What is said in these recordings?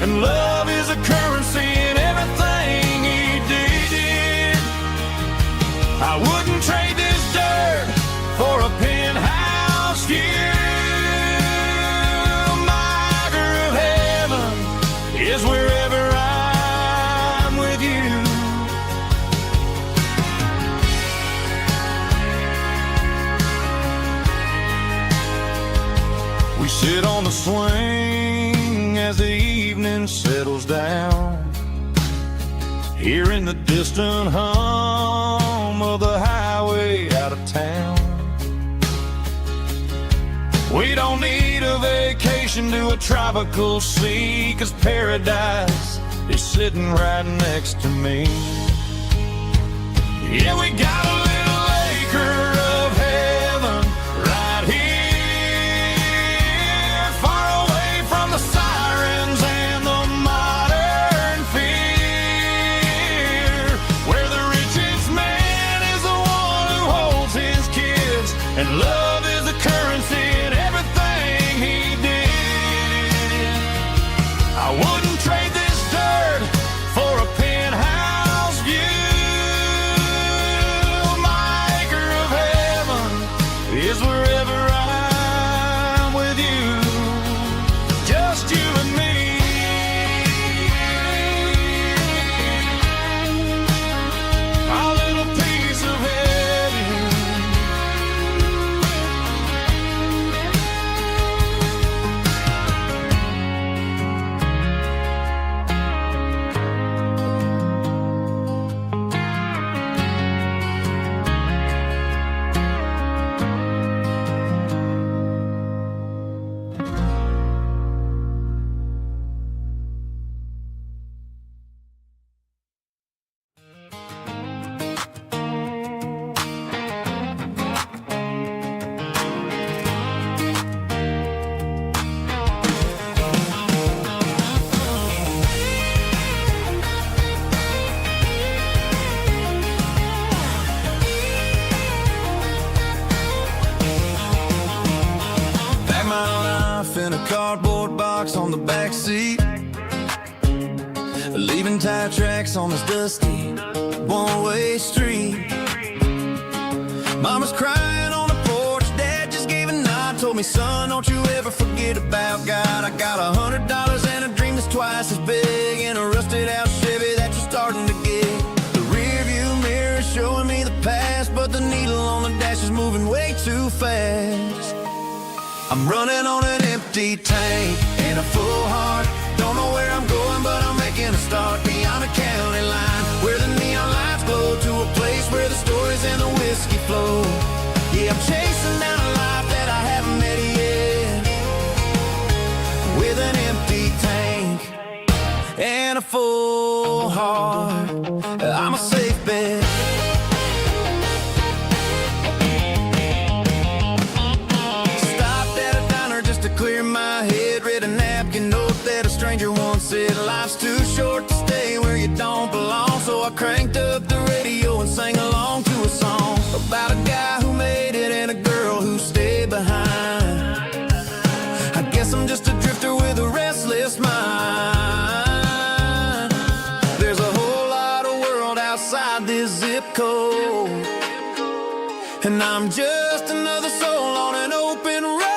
And love is a currency in everything he did. I wouldn't trade this dirt for a penthouse view. My acre of heaven is wherever I'm with you. We sit on the swing as the evening settles down, hearing the distant hum of the highway out of town. We don't need a vacation to a tropical sea, 'cause paradise is sitting right next to me. Yeah, we got a little acre of heaven right here, far away from the sirens and the modern fear, where the richest man is the one who holds his kids, and love is the currency in everything he did. I wouldn't trade this dirt for a penthouse view. My acre of heaven is wherever I'm with you, just you and me. Our little piece of heaven. Pack my life in a cardboard box on the back seat, leaving tire tracks on this dusty one-way street. Mama's crying on the porch, Dad just gave a nod, told me, son, don't you ever forget about God. I got $100 and a dream that's twice as big, in a rusted out Chevy that you're starting to get. The rear view mirror is showing me the past, but the needle on the dash is moving way too fast. I'm running on an empty tank and a full heart. Don't know where I'm going, but I'm making a start beyond a county line, where the neon lights glow, to a place where the stories and the whiskey flow. Yeah, I'm chasing down a life that I haven't met yet, with an empty tank and a full heart. I'm a safe bet. Clear my head, read a napkin note that a stranger once said, life's too short to stay where you don't belong. So I cranked up the radio and sang along to a song about a guy who made it and a girl who stayed behind. I guess I'm just a drifter with a restless mind. There's a whole lot of world outside this zip code, and I'm just another soul on an open road.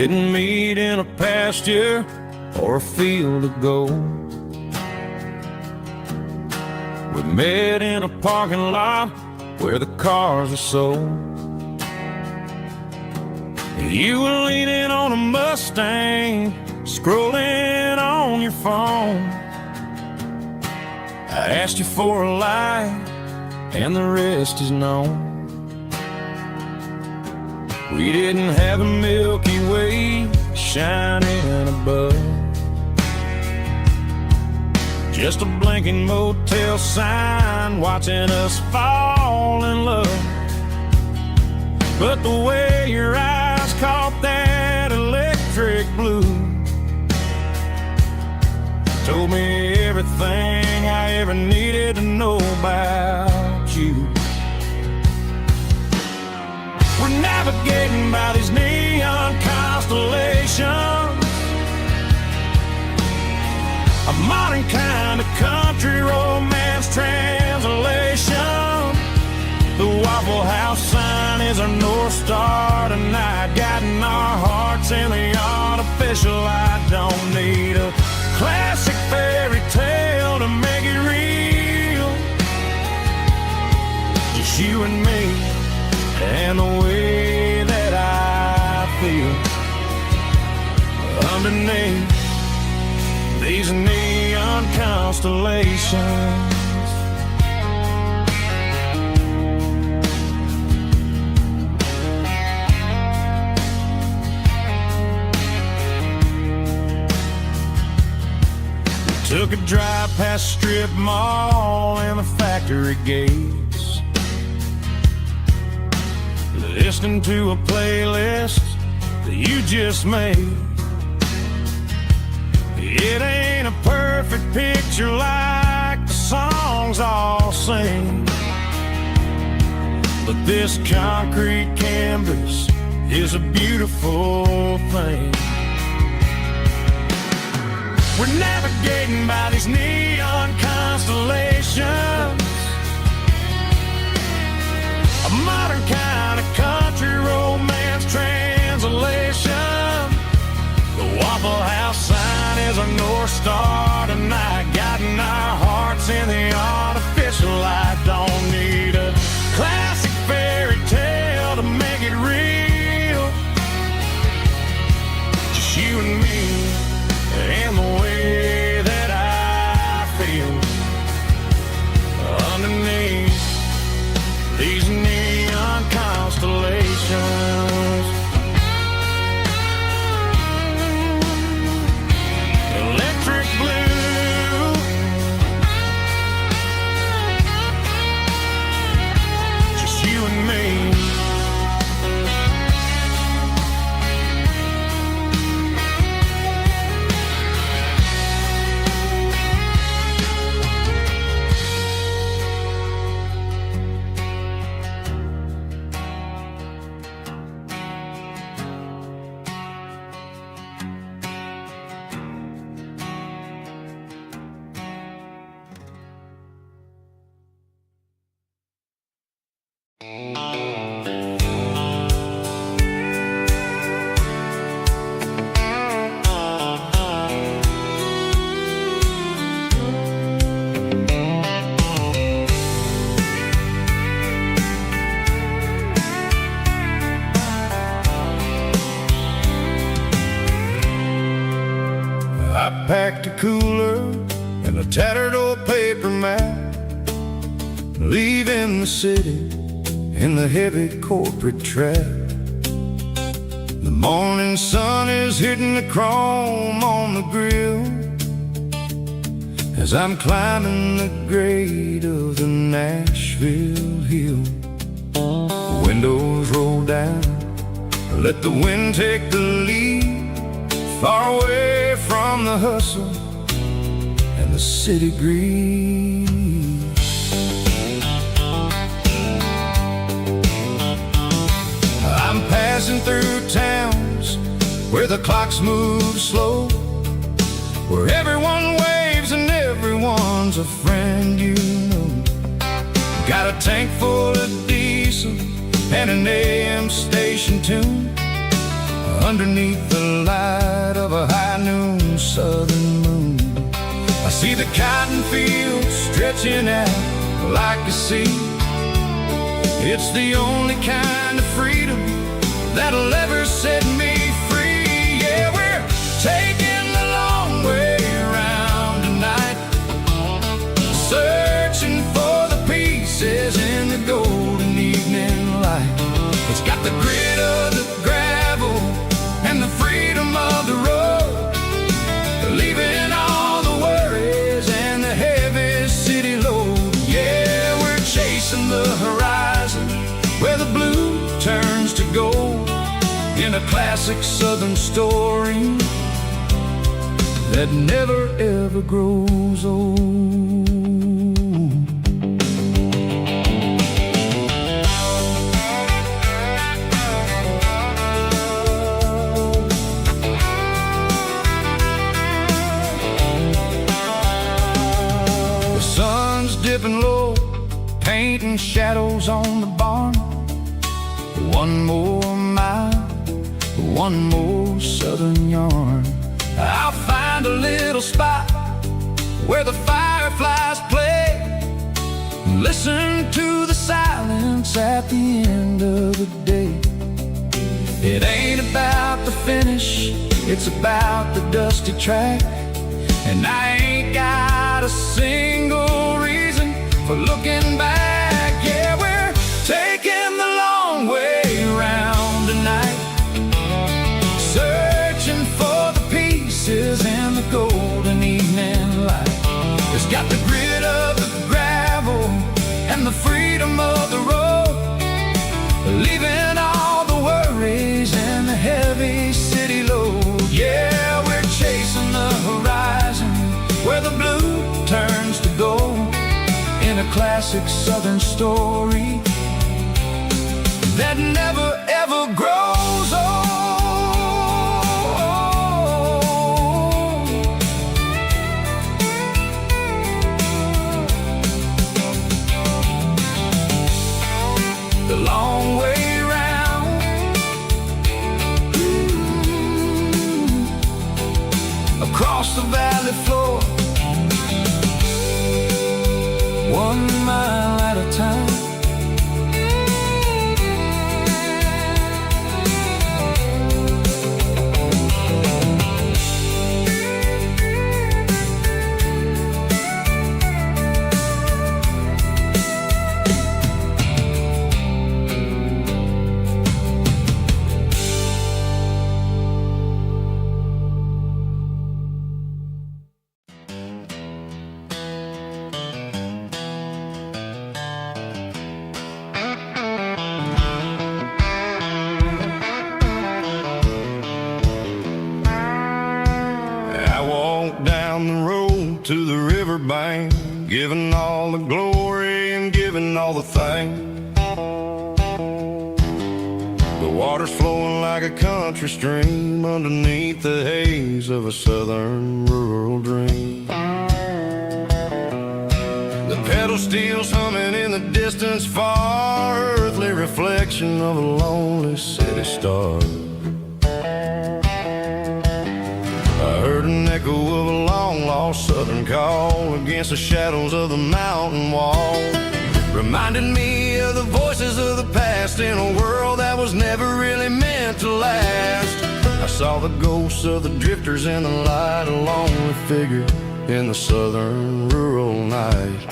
didn't meet in a pasture or a field of gold. We met in a parking lot where the cars are sold. You were leaning on a Mustang, scrolling on your phone. I asked you for a light, and the rest is known. We didn't have a Milky Way shining above, just a blinking motel sign watching us fall in love. But the way your eyes caught that electric blue told me everything I ever needed to know about you. We're navigating by these neon constellations, a modern kind of country romance translation. The Waffle House sign is our North Star tonight, guiding our hearts in the artificial light. Don't need a classic fairy tale to make it real, just you and me and the way that I feel underneath these neon constellations. Took a drive past strip mall and the factory gates, listening to a playlist that you just made. It ain't a perfect picture like the songs all sing, but this concrete canvas is a beautiful thing. We're navigating by these neon constellations, a modern kind of country romance translation. The Waffle House sign is our North Star tonight, guiding our hearts in the artificial light. Don't need a classic fairy tale to make it real, just you and me and the way that I feel underneath these neon constellations. Electric blue, just you and me. I packed a cooler and a tattered old paper map, leaving the city in the heavy corporate trap. The morning sun is hitting the chrome on the grill as I'm climbing the grade of the Nashville hill. The windows roll down, let the wind take the lead, far away from the hustle and the city breeze. I'm passing through towns where the clocks move slow, where everyone waves and everyone's a friend you know. Got a tank full of diesel and an AM station tune. underneath the light of a high noon southern moon. I see the cotton fields stretching out like a sea. It's the only kind of freedom that'll ever set me free. Yeah, we're taking the long way around tonight, searching for the pieces in the golden evening light. It's got the grit of the gravel and the freedom of the road, leaving all the worries and the heavy city load. Yeah, we're chasing the horizon where the blue turns to gold, in a classic southern story that never ever grows old. The sun's dipping low, painting shadows on the barn. One more mile, one more southern yarn. I'll find a little spot where the fireflies play, listen to the silence at the end of the day. It ain't about the finish, it's about the dusty track. And I ain't got a single reason for looking back. Yeah, we're taking the long way around tonight, searching for the pieces in the golden evening light. It's got the grit of the gravel and the freedom of the road, leaving all the worries and the heavy city load. Yeah, we're chasing the horizon where the blue turns to gold, in a classic southern story that never ever grows old. The long way round, across the valley floor, 1 mile at a time. Down the road to the riverbank, giving all the glory and giving all the thanks. The water's flowing like a country stream underneath the haze of a southern rural dream. The pedal steel's humming in the distance far, earthly reflection of a lonely city star. I heard an echo of a long-lost southern call against the shadows of the mountain wall, reminding me of the voices of the past in a world that was never really meant to last. I saw the ghosts of the drifters in the light, a lonely figure in the southern rural night.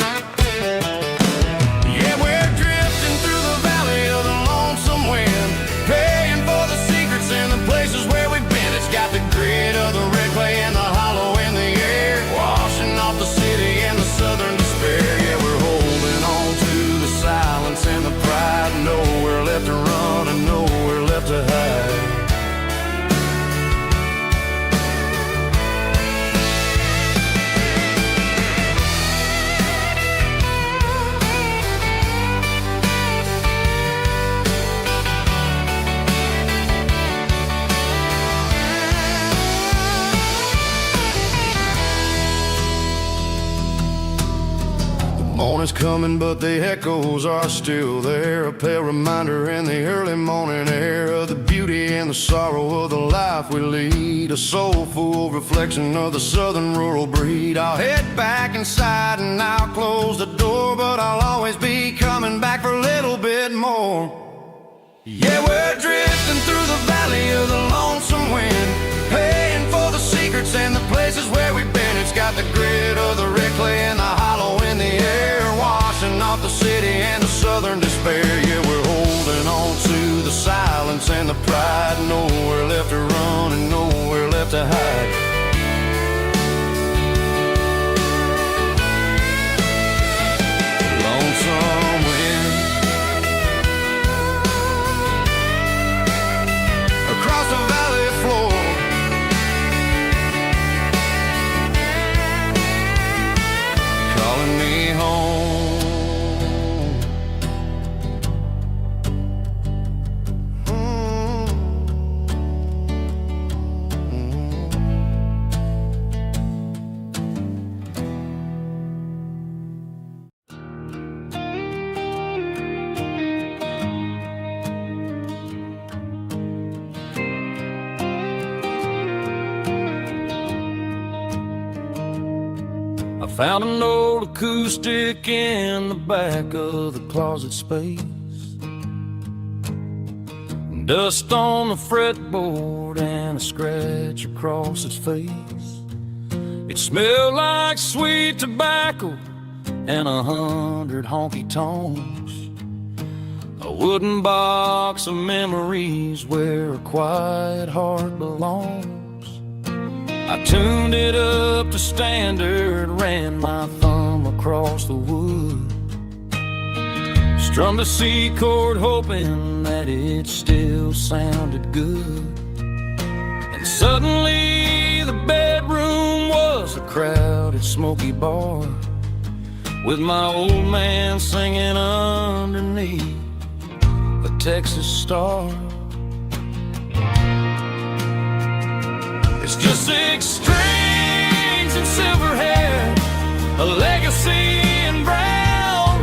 Yeah, we're drifting through the valley of the lonesome wind, paying for the secrets and the places where we've been. It's got the grit of the red clay and the hollow in the air, washing off the city and the southern despair. Yeah, we're holding on to the silence and the pride, nowhere left to run and nowhere left to hide. coming, but the echoes are still there. A pale reminder in the early morning air of the beauty and the sorrow of the life we lead. A soulful reflection of the southern rural breed. I'll head back inside and I'll close the door, but I'll always be coming back for a little bit more. Yeah, we're drifting through the valley of the lonesome wind, paying for the secrets and the places where we've been. It's got the grit of the red clay and the hollow in the air, washing off the city and the southern despair. Yeah, we're holding on to the silence and the pride. Nowhere left to run and nowhere left to hide. Lonesome wind across the valley floor, calling me home. I found an old acoustic in the back of the closet space. Dust on the fretboard and a scratch across its face. It smelled like sweet tobacco and 100 honky tonks. A wooden box of memories where a quiet heart belongs. I tuned it up to standard, ran my thumb across the wood, strummed a C chord hoping that it still sounded good. And suddenly the bedroom was a crowded smoky bar, with my old man singing underneath the Texas star. It's just 6 strings and silver hair, a legacy in brown,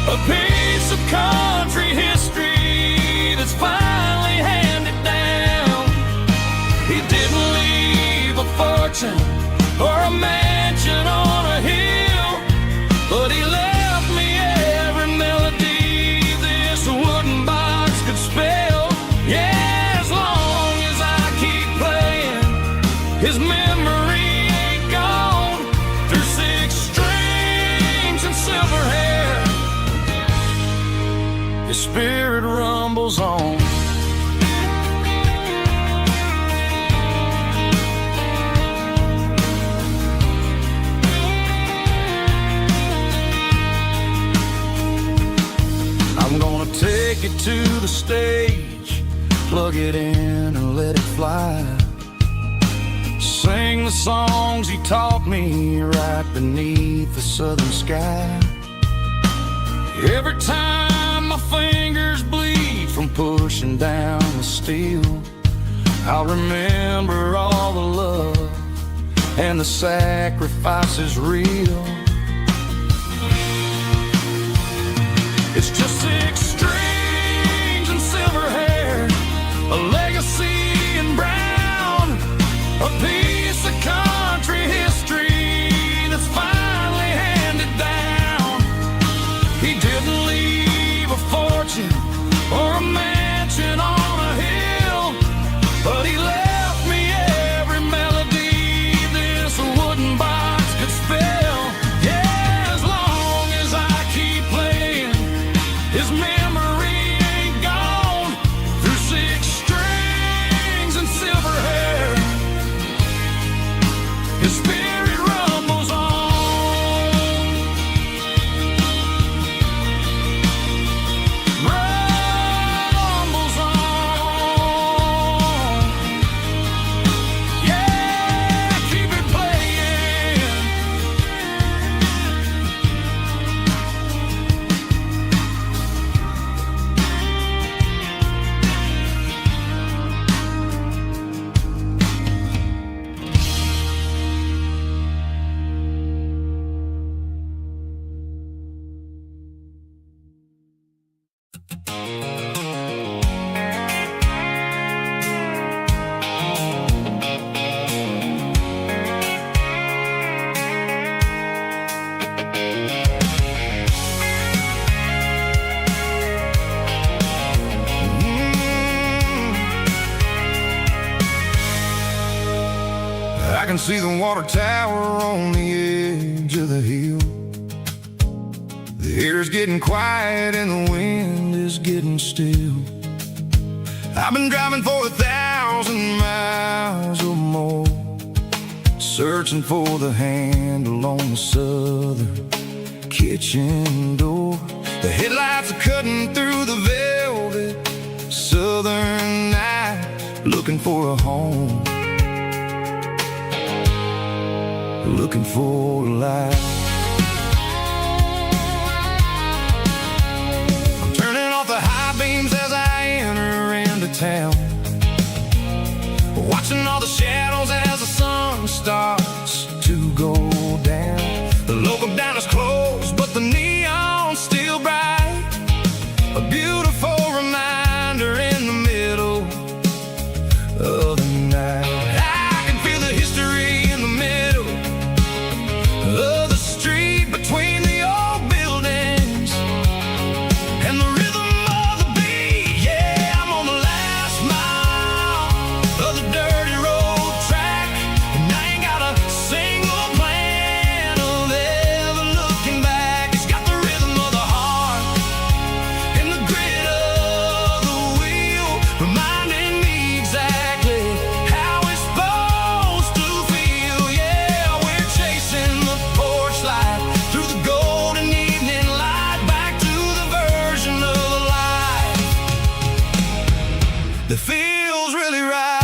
a piece of country history that's finally handed down. He didn't leave a fortune or a mansion on a hill, but he left me every melody this wooden box could spell. Yeah, as long as I keep playing, his memory ain't gone. Through 6 strings and silver hair, his spirit rumbles on. I'm gonna take it to the stage, plug it in and let it fly. Sing the songs he taught me right beneath the southern sky. Every time my fingers bleed from pushing down the steel, I'll remember all the love and the sacrifices real. It's just 6 strings and silver hair, a legacy in brown, a piece of country history that's finally handed down. He didn't leave a fortune or a mansion on a hill, but he left me every melody this wooden box could spell. Yeah, as long as I keep playing, I can see the water tower on the edge of the hill. The air's getting quiet and the wind is getting still. I've been driving for 1,000 miles or more, searching for the handle on the southern kitchen door. The headlights are cutting through the velvet southern night, looking for a home, looking for a light. I'm turning off the high beams as I enter into town, watching all the shadows as the sun starts to go down. The local diner's closed, but the neon's still bright, a beautiful reminder in the middle of the night. I can feel the history in the middle of the street between the old buildings and the rhythm of the beat. Yeah, I'm on the last mile of the dirty road track, and I ain't got a single plan of ever looking back. It's got the rhythm of the heart and the grit of the wheel, reminding me exactly how it's supposed to feel. Yeah, we're chasing the porch light through the golden evening light, back to the version of life that feels really right.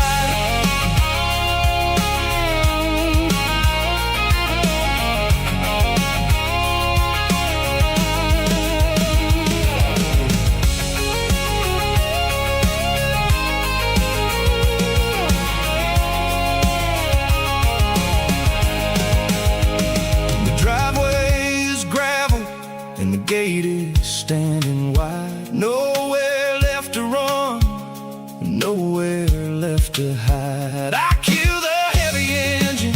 The driveway is gravel and the gate is standing wide. Nowhere left to run, nowhere left to hide. I kill the heavy engine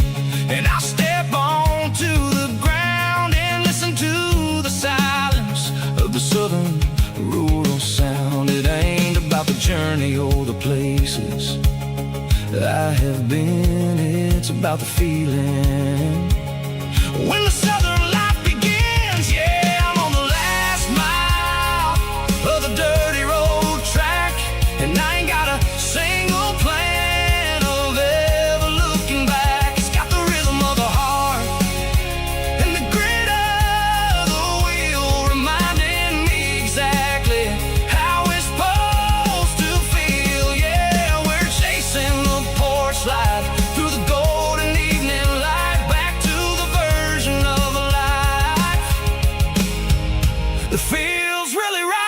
and I step onto the ground and listen to the silence of the southern rural sound. It ain't about the journey or the places I have been, it's about the feeling when the southern life begins. Yeah, I'm on the last mile of the dirty road track, and I ain't got a single plan of ever looking back. It's got the rhythm of the heart and the grit of the wheel, reminding me exactly how it's supposed to feel. Yeah, we're chasing the porch light through the golden evening light, back to the version of life that feels really right.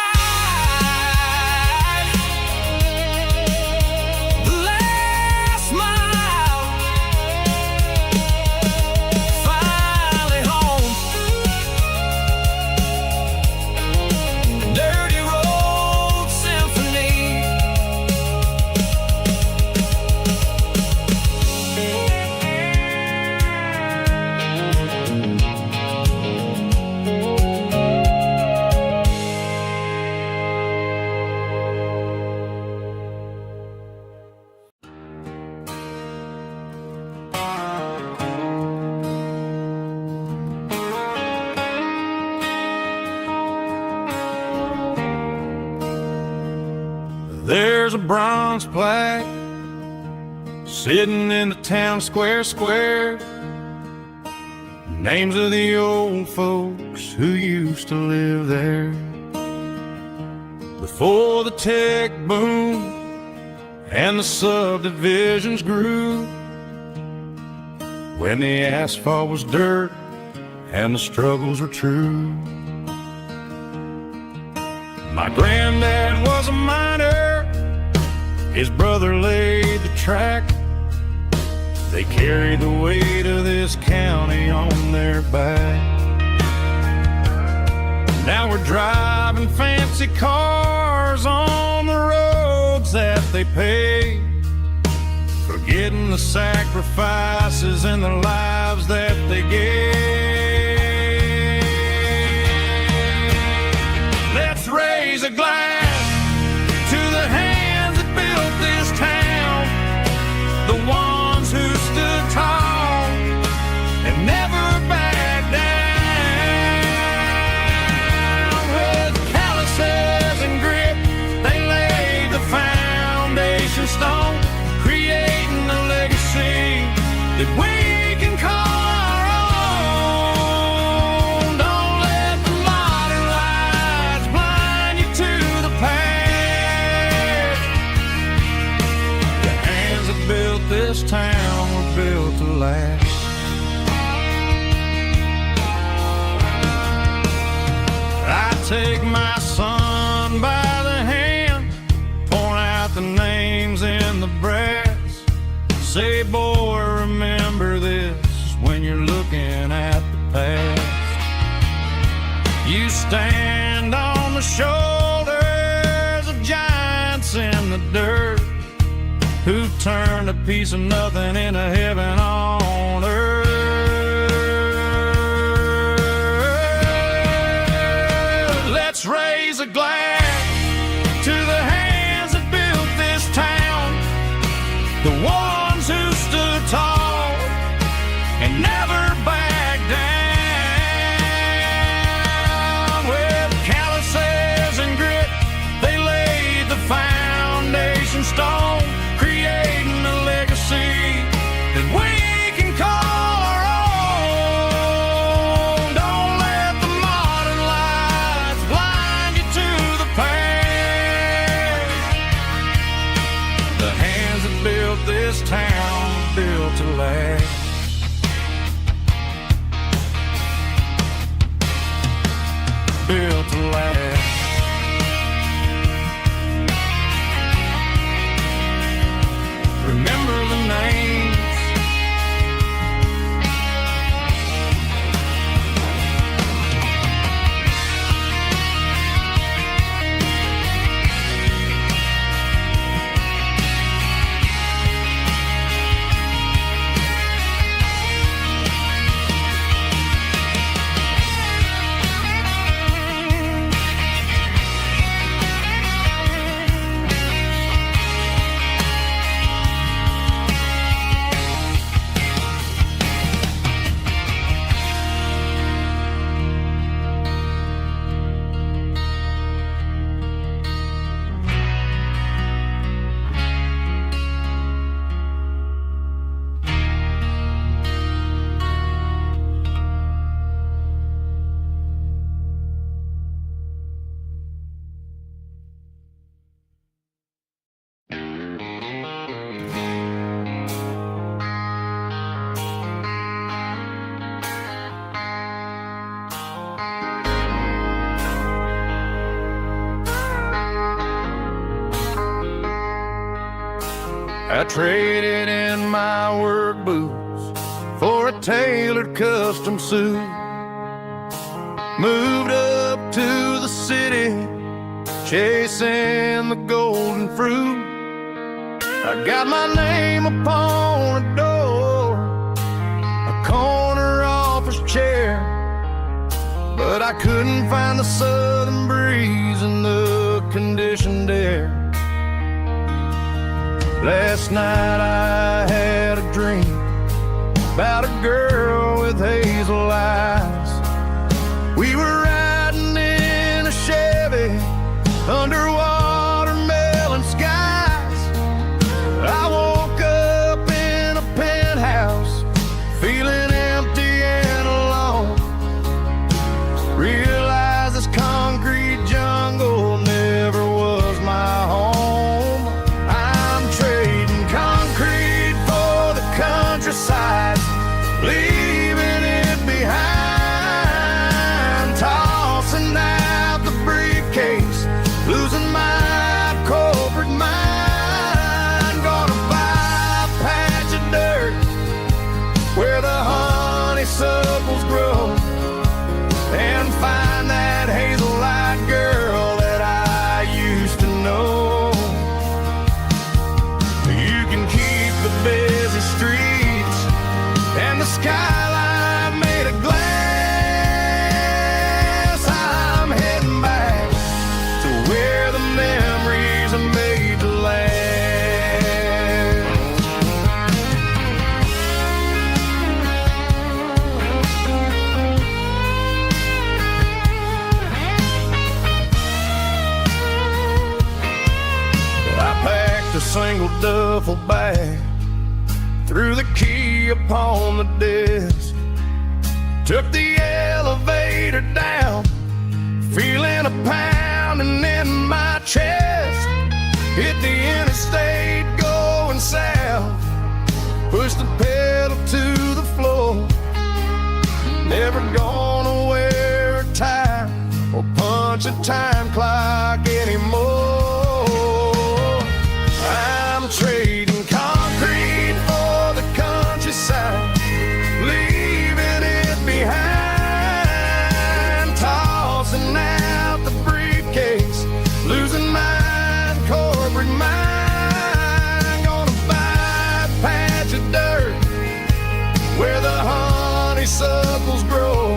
The last mile, finally home. Dirty road symphony. There's a bronze plaque sitting in the town square. Names of the old folks who used to live there before the tech boom and the subdivisions grew, when the asphalt was dirt and the struggles were true. My granddad was a miner, his brother laid the track. They carried the weight of this county on their back. Now we're driving fancy cars they paid, forgetting the sacrifices and the lives that they gave. Let's raise a glass to the hands that built this town, the ones who stood tall and never backed down. With calluses and grit, they laid the foundation stone, creating a legacy that we can call our own. Don't let the modern lights blind you to the past. The hands that built this town were built to last. I take my son by the hand, point out the names in the brass, say, boy, remember this when you're looking at the past. You stand on the shoulders of giants in the dirt, who turned a piece of nothing into heaven on earth. Let's raise a glass to the hands that built this town, the ones who stood tall and never backed down. With calluses and grit, they laid the foundation stone, creating a legacy that we can call our own. Don't let the modern lights blind you to the past. The hands that built this town were built to last. Built to last. Remember the names. I traded in my work boots for a tailored custom suit. Moved up to the city, chasing the golden fruit. I got my name upon a door, a corner office chair, but I couldn't find the southern breeze in the conditioned air. Last night I had a dream about a girl with hazel eyes. We were riding in a Chevy under watermelon skies. I woke up in a penthouse feeling empty and alone. Realized this concrete jungle never was my home. I'm trading concrete for the countryside, single duffel bag, threw the key upon the desk, took the elevator down, feeling a pounding in my chest. Hit the interstate going south, pushed the pedal to the floor. Never gonna wear a tie or punch a time clock anymore. I'm trading concrete for the countryside, leaving it behind, tossing out the briefcase, losing my corporate mind. Gonna buy a patch of dirt where the honeysuckles grow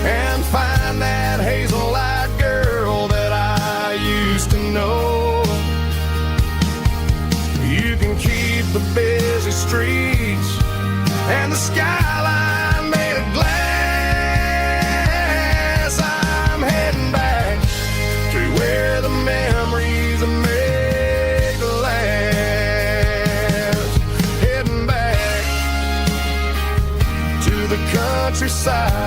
and find that hazel-eyed girl that I used to know. You can keep the busy streets and the skyline made of glass. I'm heading back to where the memories are made to last. Heading back to the countryside.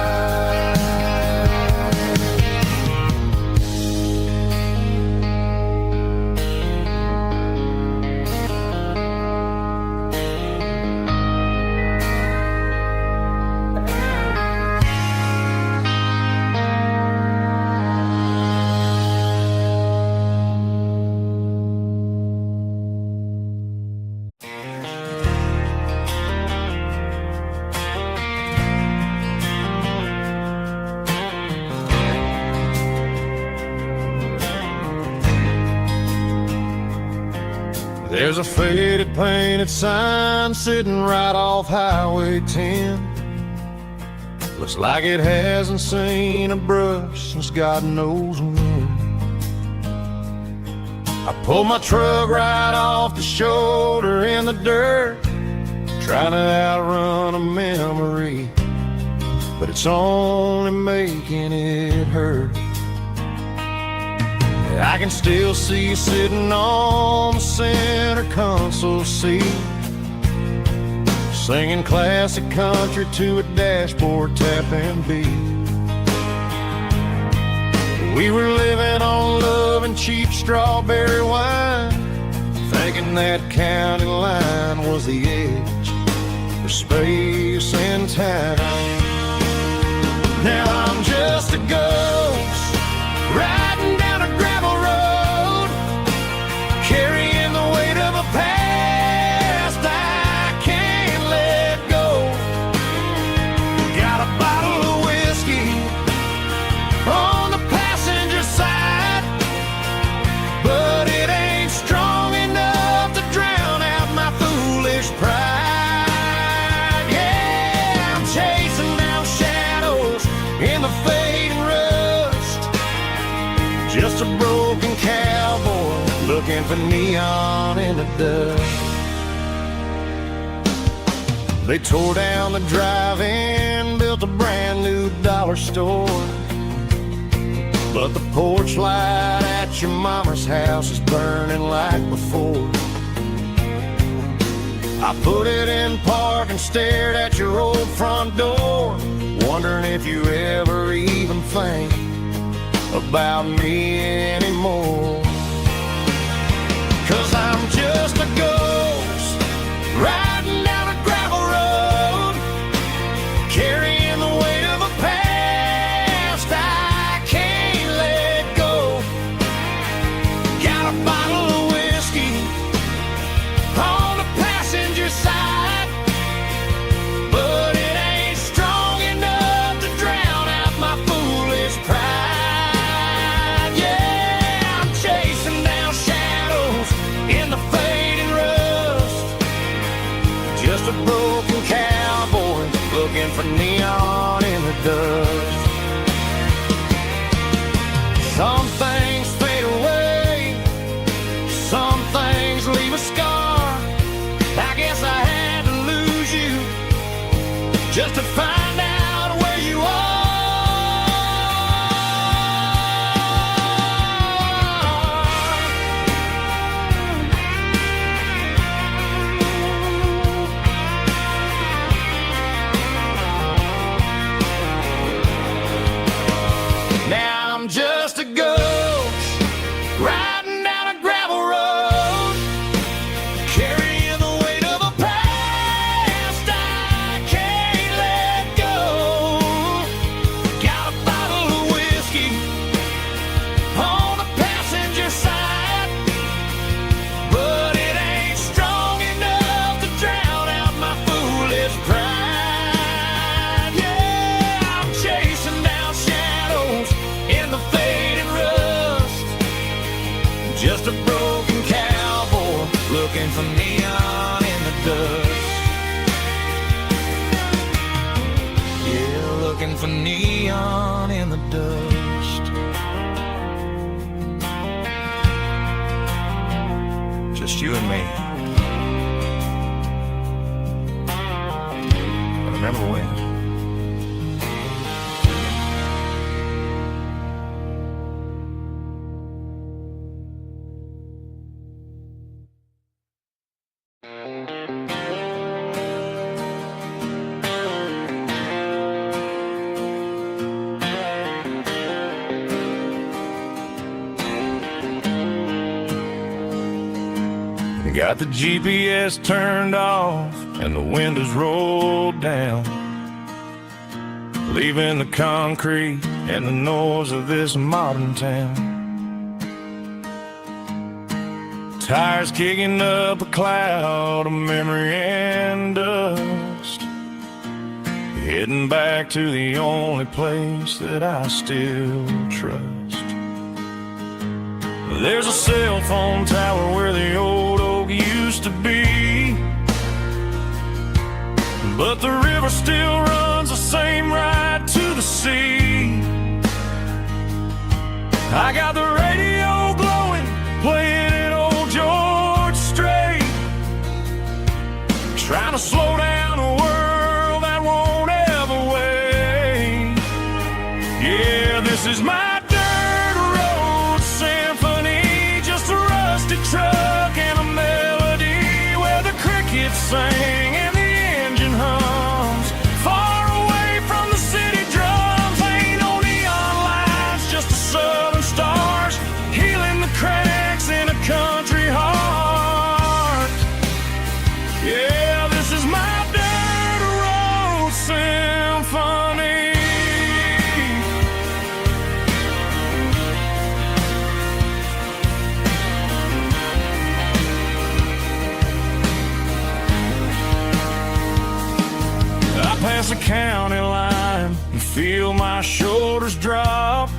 There's a faded painted sign sitting right off Highway 10. Looks like it hasn't seen a brush since God knows when. I pulled my truck right off the shoulder in the dirt, trying to outrun a memory, but it's only making it hurt. I can still see you sitting on the center console seat, singing classic country to a dashboard tapping beat. We were living on love and cheap strawberry wine, thinking that county line was the edge for space and time. Now I'm just a ghost riding down a gravel road, carrying the weight of a past I can't let go. Got a bottle of whiskey on the passenger side, but it ain't strong enough to drown out my foolish pride. Yeah, I'm chasing down shadows in the fading rust, just a broken cowboy looking for neon in the dust. They tore down the drive-in, built a brand new dollar store, but the porch light at your mama's house is burning like before. I put it in park and stared at your old front door, wondering if you ever even think about me anymore. 'Cause I'm just a ghost riding down a gravel road, carrying the weight of a past I can't let go. Got a bottle of whiskey on the passenger side, but it ain't strong enough to drown out my foolish pride. Yeah, I'm chasing down shadows in the fading rust, just a broken cowboy looking for neon in the dust. Some things fade away, some things leave a scar. I guess I had to lose you just to find out where you are. riding down a gravel road, carrying the weight of a past I can't let go. Got a bottle of whiskey on the passenger side, but it ain't strong enough to drown out my foolish pride. Yeah, I'm chasing down shadows in the fading rust, just a broken cowboy looking for neon in the dust. Yeah, looking for neon in the dust. Just you and me. I remember when. Got the GPS turned off and the windows rolled down, leaving the concrete and the noise of this modern town. Tires kicking up a cloud of memory and dust, heading back to the only place that I still trust. There's a cell phone tower where the old oak used to be, but the river still runs the same right to the sea. I got the radio glowing, playing an old George Strait, trying to slow down a world that won't ever wait. Yeah, this is my truck and a melody where the crickets sing and the engine hums, far away from the city drums. Ain't no neon lights, just the southern stars healing the cracks in a country heart. Yeah, this is my dirt road symphony. Past the county line and feel my shoulders drop.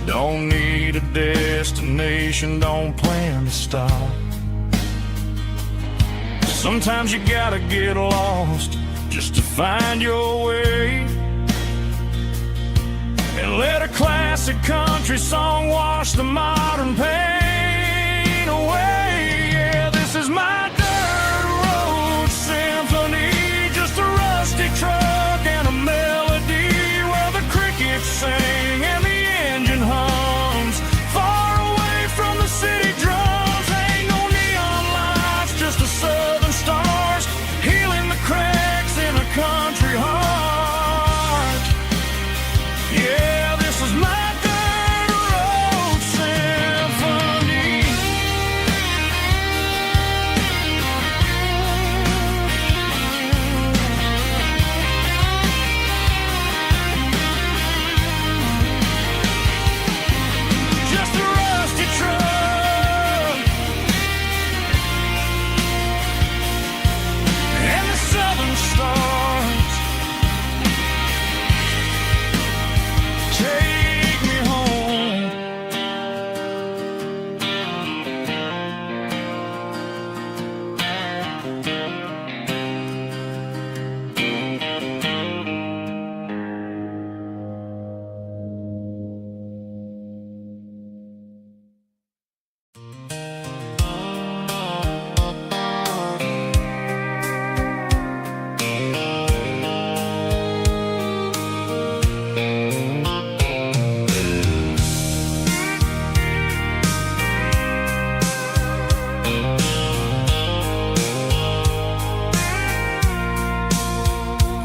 Don't need a destination, don't plan to stop. Sometimes you gotta get lost just to find your way, and let a classic country song wash the modern pain away. Yeah, this is my truck and a melody where the crickets sing and the engine hums, far away from the city drums. Ain't no neon lights, just the southern stars healing the cracks in a country heart. Yeah, this is my dirt road symphony.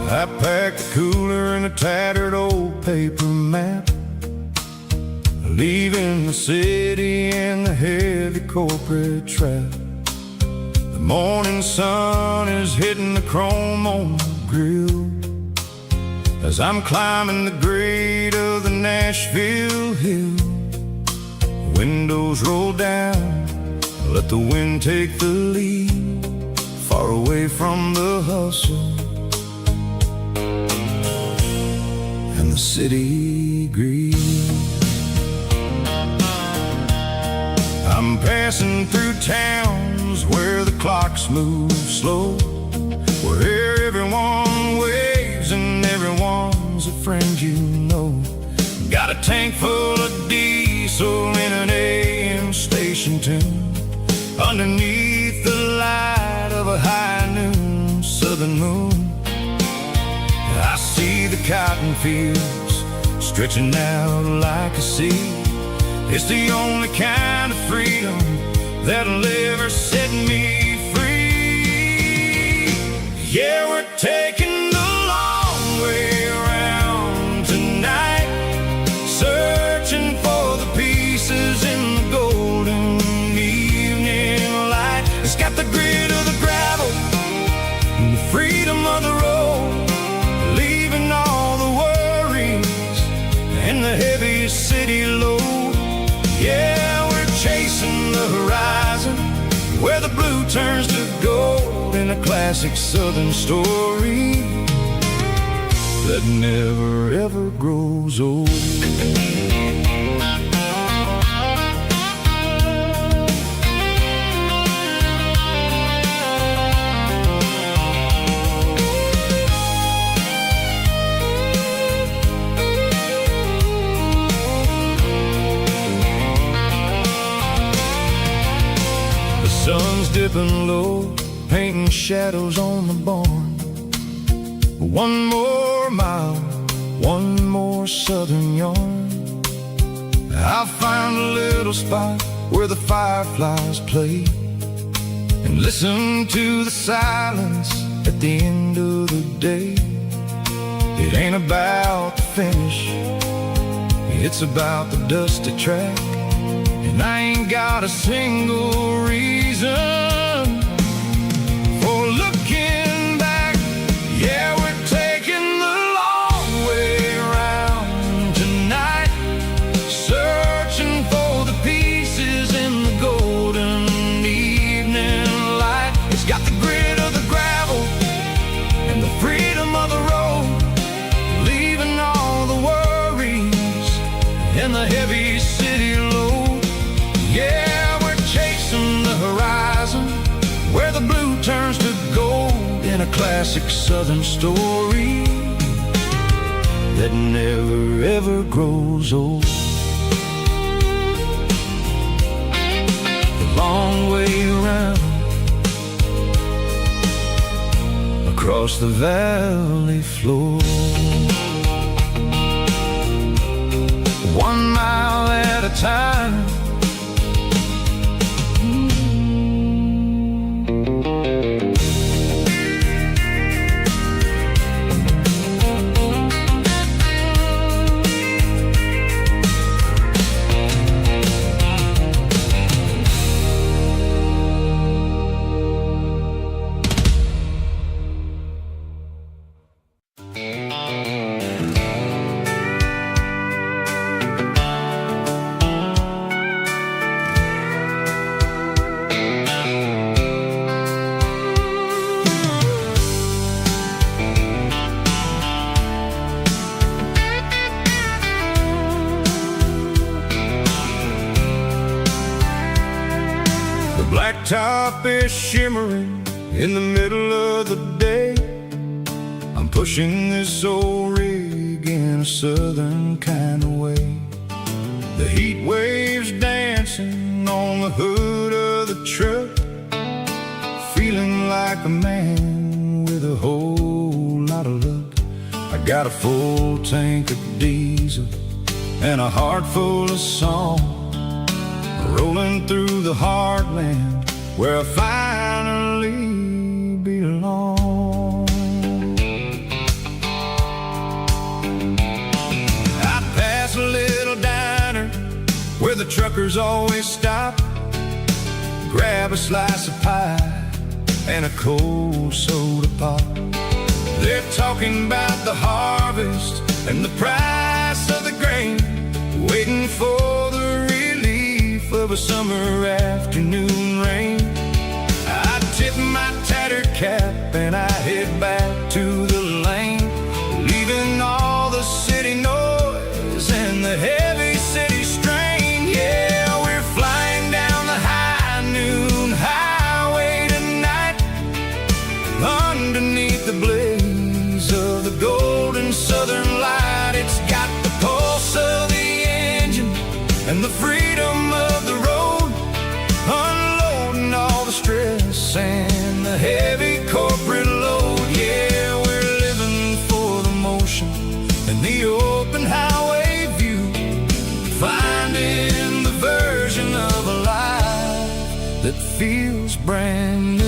I packed a cooler and a tattered old paper map, leaving the city in the heavy corporate trap. The morning sun is hitting the chrome on the grill as I'm climbing the grade of the Nashville hill. Windows roll down, let the wind take the lead, far away from the hustle and the city greed. I'm passing through towns where the clocks move slow, where everyone waves and everyone's a friend you know. Got a tank full of diesel in an AM station tune, underneath the light of a high noon southern moon. I see the cotton fields stretching out like a sea. It's the only kind of freedom that'll ever set me free. Yeah, we're taking the long way around tonight, searching for the pieces in the golden evening light. It's got the grit of the gravel and the freedom of the road, leaving all the worries and the heavy city load. Yeah, we're chasing the horizon, where the blue turns to gold, in a classic southern story that never ever grows old. Sun's dipping low, painting shadows on the barn. One more mile, one more southern yarn. I'll find a little spot where the fireflies play, and listen to the silence at the end of the day. It ain't about the finish, it's about the dusty track. And I ain't got a single reason for looking back. Yeah, we're taking the long way around tonight, searching for the pieces in the golden evening light. It's got the grit of the gravel and the freedom of the road, leaving all the worries and the heavy city load. Yeah, we're chasing the horizon, where the blue turns to gold, in a classic southern story that never ever grows old. The long way around, across the valley floor, 1 mile at a time. Blacktop is shimmering in the middle of the day. I'm pushing this old rig in a southern kind of way. The heat waves dancing on the hood of the truck, feeling like a man with a whole lot of luck. I got a full tank of diesel and a heart full of song, rolling through the heartland where I finally belong. I pass a little diner where the truckers always stop, grab a slice of pie and a cold soda pop. They're talking about the harvest and the price of the grain, waiting for the relief of a summer afternoon rain. I tip my tattered cap and I head back to the lane, leaving all the city noise and the heavy city strain. Yeah, we're flying down the high noon highway tonight, underneath the blaze of the golden southern light. It's got the pulse of the engine and the freedom of the road, unloading all the stress and the heavy corporate load. Yeah, we're living for the motion and the open highway view, finding the version of a life that feels brand new.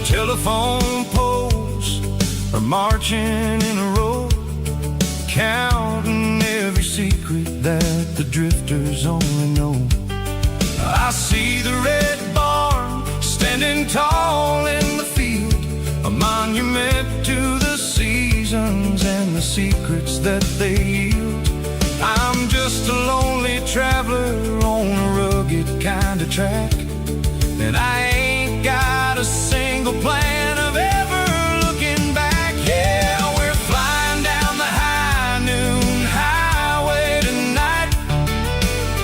Telephone poles are marching in a row, counting every secret that the drifters only know. I see the red barn standing tall in the field, a monument to the seasons and the secrets that they yield. I'm just a lonely traveler on a rugged kind of track, and I ain't got a single plan of ever looking back. Yeah, we're flying down the high noon highway tonight,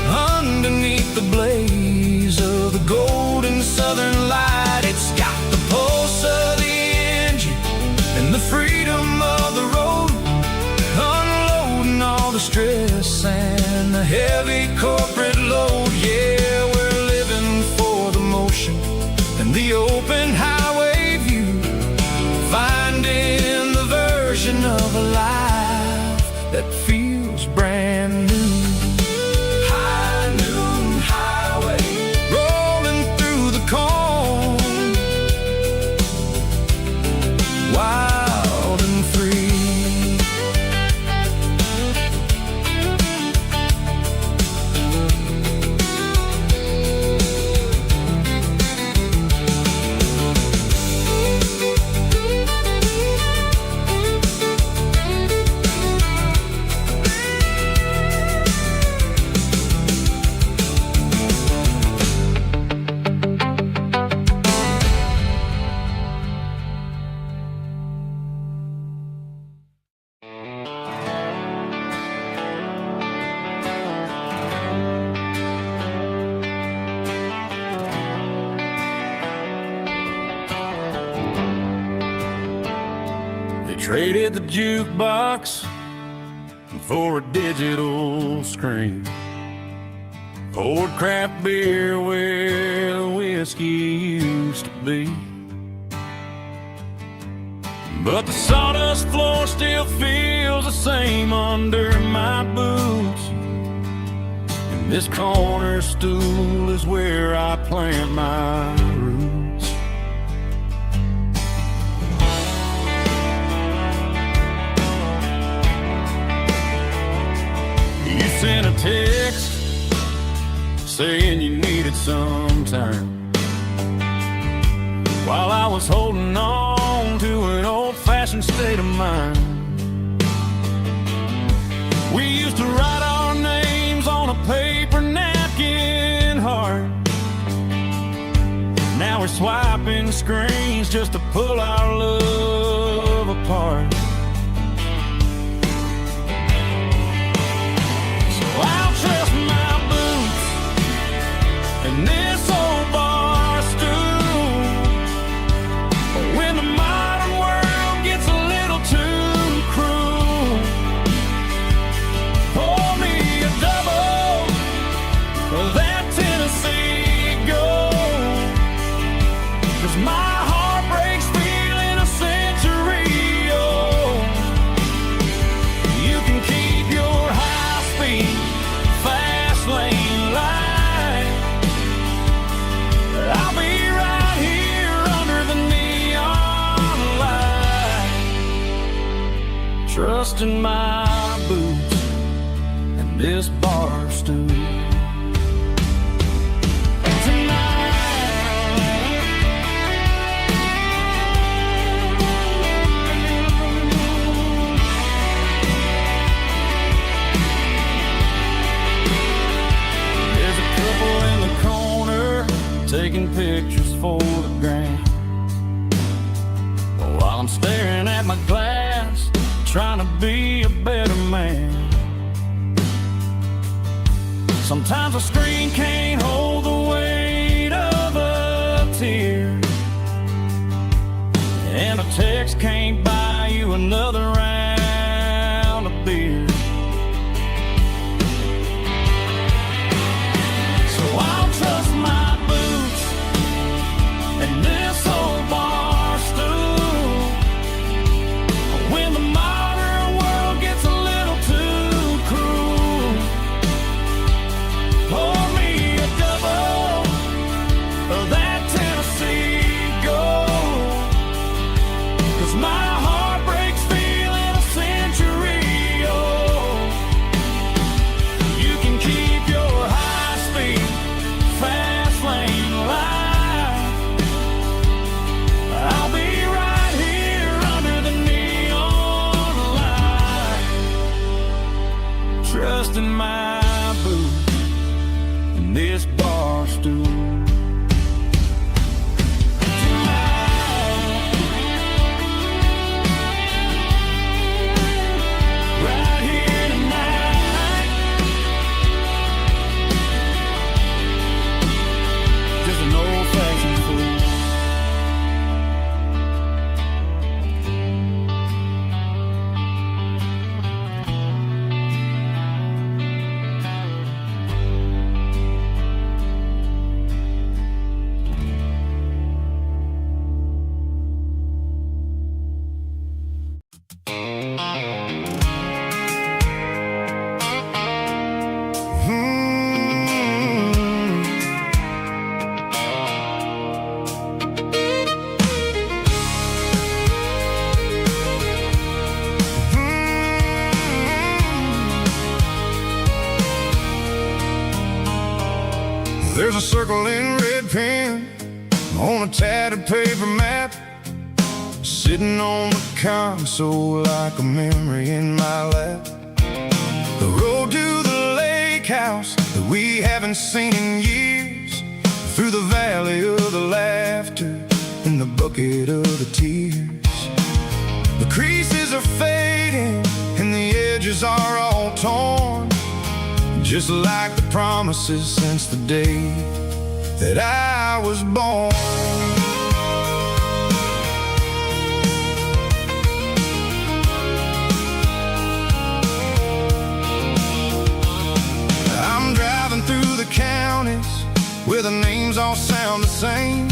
underneath the blaze of the golden southern light. It's got the pulse of the engine and the freedom of the road, unloading all the stress and the heavy corporate load. Yeah, we're living for the motion and the open highway view, finding the version of a life that feels brand new. High noon highway, rolling through the corn, wild and free. Traded the jukebox for a digital screen, poured craft beer where the whiskey used to be. But the sawdust floor still feels the same under my boots, and this corner stool is where I plant my roots. Sent a text saying you needed some time, while I was holding on to an old-fashioned state of mind. We used to write our names on a paper napkin heart. Now we're swiping screens just to pull our love apart. I'll trust my boots and this old bar stool. But when the modern world gets a little too cruel, pour me a double of that Tennessee Gold, 'cause my heart breaks feeling a trusting my boots and this bar stool. Taking pictures for the gram, while I'm staring at my glass, trying to be a better man. Sometimes a screen can't hold the weight of a tear, and a text can't buy you another round of beer. So I'll trust my and this old bar stool. When the modern world gets a little too cruel, pour me a double of that Tennessee Gold, 'cause my heart breaks feeling a century old. You can keep your high-speed fast lane life. I'll be right here under the neon light, trusting my boots and this bar stool. Right here tonight, just an old-fashioned fool. There's a circle in red pen on a tattered paper map, sitting on the console like a memory in my lap. The road to the lake house that we haven't seen in years, through the valley of the laughter and the bucket of the tears. The creases are fading and the edges are all torn, just like the promises since the day that I was born. I'm driving through the counties where the names all sound the same,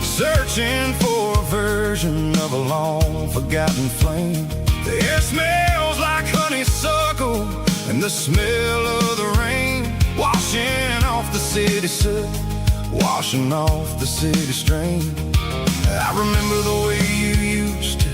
searching for a version of a long forgotten flame. The air smells like honeysuckle and the smell of the rain, washing off the city soot, washing off the city strain. I remember the way you used to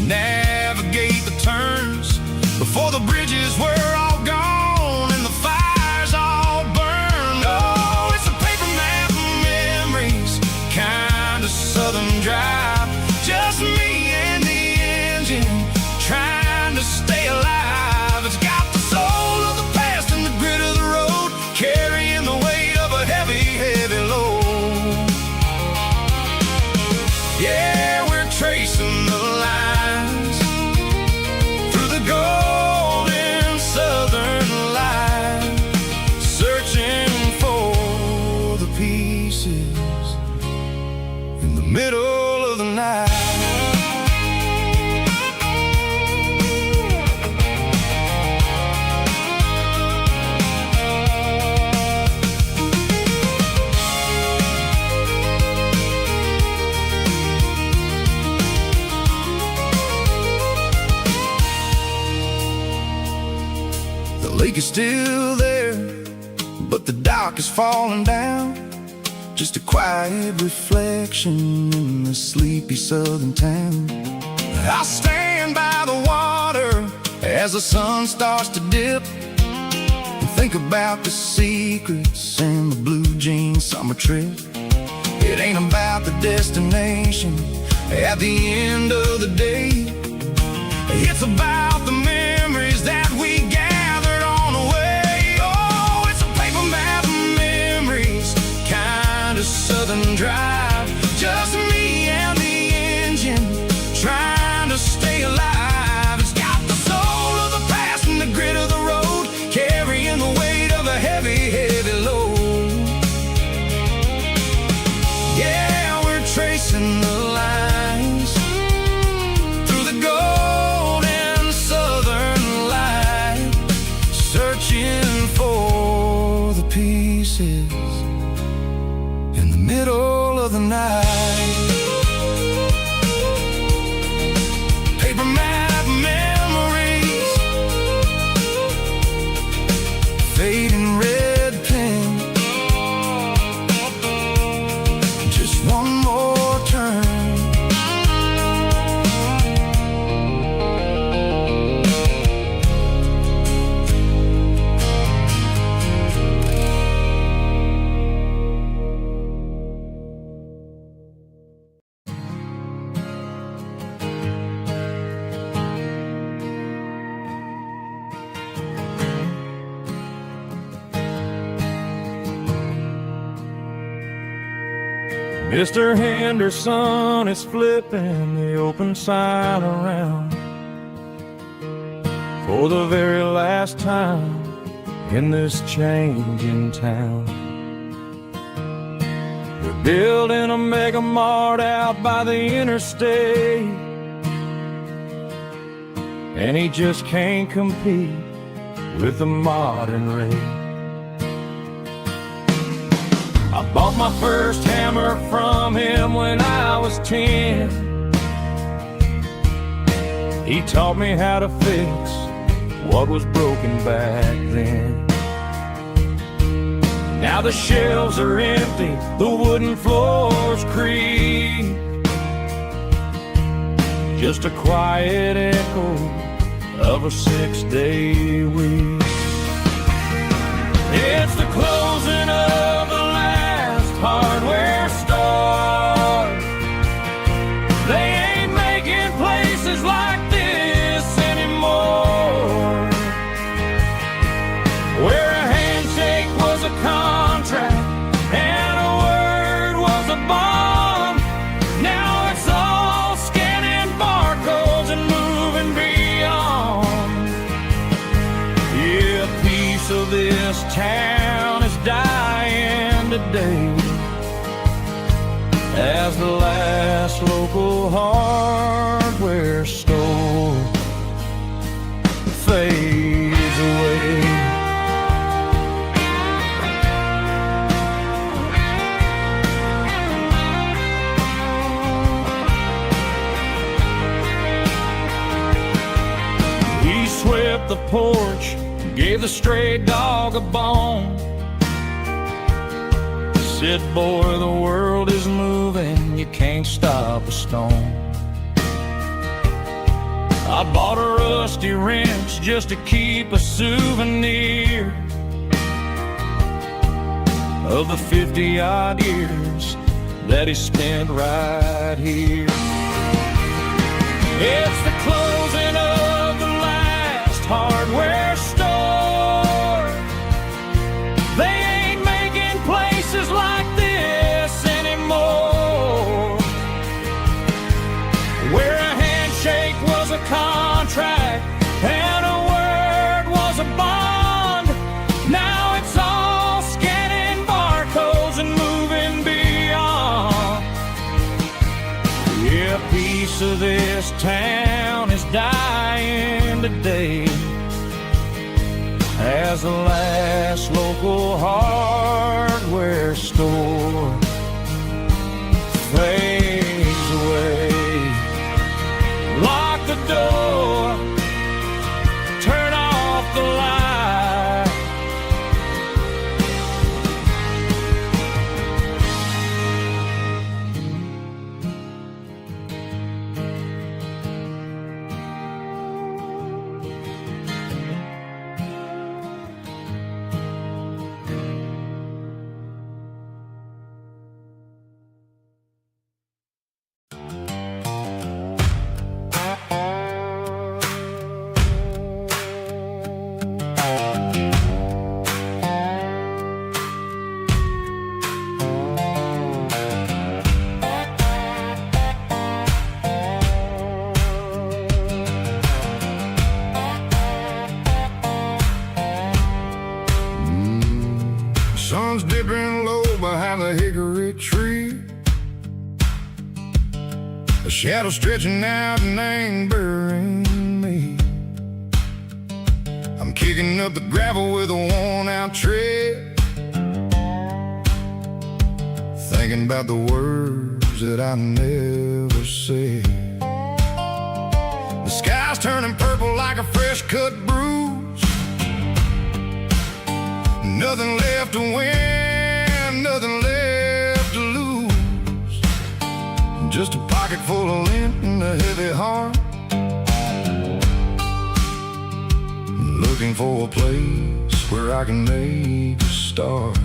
navigate the turns before the bridges were all gone and the fires all burned. Oh, it's a paper map of memories, kind of southern drive, just me and the engine trying to stay alive. It's got the soul of the past and the grit of the road, carrying the weight of a heavy, heavy load. Yeah, we're tracing the lines through the golden southern light, searching for the pieces in the middle of the night. The lake is still there, but the dock is falling down, just a quiet reflection in the sleepy southern town. I stand by the water as the sun starts to dip. Think about the secrets in the blue jeans summer trip. It ain't about the destination at the end of the day. It's about the memories that we gathered on the way. Oh, it's a paper map of memories, kind of southern drive. Just me and the engine, trying to stay alive. It's got the soul of the past and the grit of the road, carrying the weight of a heavy, heavy load. Yeah, we're tracing the lines through the golden southern light, searching for the pieces in the middle of the night. Paper map memories, fading red pen, just one more turn. Mr. Henderson is flipping the open sign around for the very last time in this changing town. They're building a mega mart out by the interstate, and he just can't compete with the modern rate. I bought my first hammer from him when I was 10. He taught me how to fix what was broken back then. Now the shelves are empty, the wooden floors creak, just a quiet echo of a 6-day week. It's the closing of the hardware store. They ain't making places like this anymore, where a handshake was a contract and a word was a bond. Now it's all scanning barcodes and moving beyond. Yeah, a piece of this town is dying today as the last local hardware store fades away. He swept the porch, gave the stray dog a bone, said, boy, the world is moving, you can't stop a stone. I bought a rusty wrench just to keep a souvenir of the 50-odd years that he spent right here. It's the closing of the last hardware store. They ain't making places like this anymore, where a handshake was a contract and a word was a bond. Now it's all scanning barcodes and moving beyond. Yeah, a piece of this town is dying today as the last local hardware store fades away. Lock the door, turn off the light. sun's dipping low behind the hickory tree. A shadow stretching out and angering me. I'm kicking up the gravel with a worn-out tread, thinking about the words that I never said. The sky's turning purple like a fresh-cut bruise. Nothing left to win, nothing left to lose. Just a pocket full of lint and a heavy heart, looking for a place where I can make a start.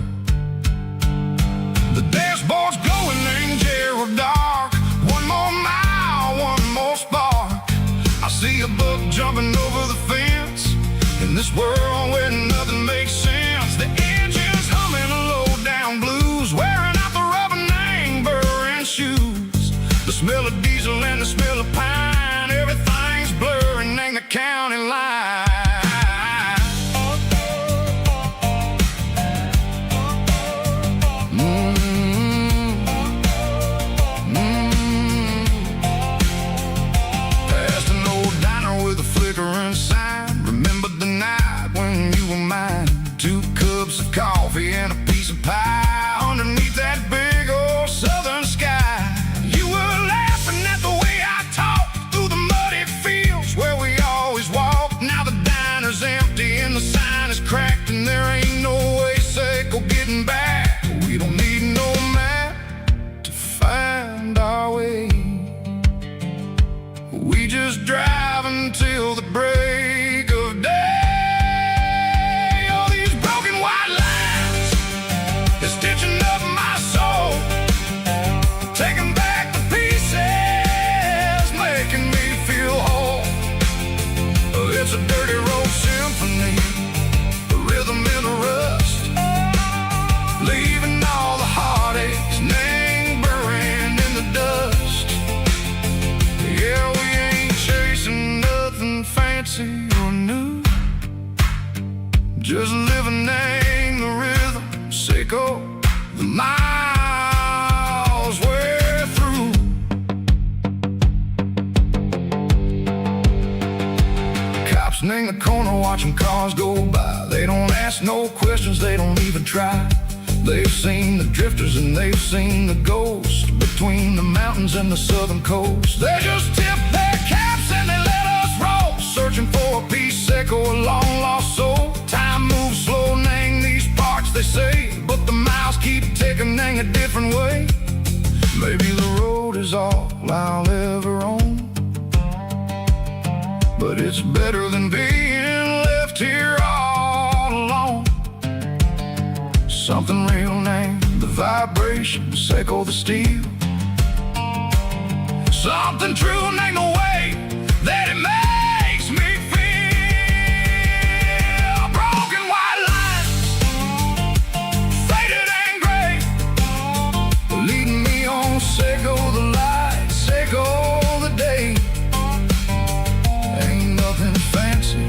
The dashboard's glowing angel dark. One more mile, one more spark. I see a buck jumping over the fence in this world where nothing makes sense. The engine's humming a low-down blues, wearing out the rubber name burring shoes. The smell of diesel and the smell of pine, everything's blurring, ain't the county line. Coffee and a piece of pie underneath that big old southern sky. You were laughing at the way I talked through the muddy fields where we always walked. Now the diner's empty and the sign is cracked, and there ain't no way safe or getting back. We don't need no map to find our way. We just drive until the break of day. Stitching up my soul, taking back the pieces, making me feel whole. It's a dirty road symphony, the rhythm in the rust, leaving all the heartaches lingering in the dust. Yeah, we ain't chasing nothing fancy or new, just living in the rhythm. Sicko, the miles we're through. Cops in the corner watching cars go by. They don't ask no questions, they don't even try. They've seen the drifters and they've seen the ghosts between the mountains and the southern coast. They just tip their caps and they let us roll, searching for a piece Seco, a long lost soul. Time moves slow, nang these parts they say, but the miles keep ticking a different way. Maybe the road is all I'll ever own, but it's better than being left here all alone. Something real named the vibration, Seco the steel. Something true named the way that it makes me feel. Broken white lines, faded and gray, leading me on. Seco the light, Seco the day. Ain't nothing fancy,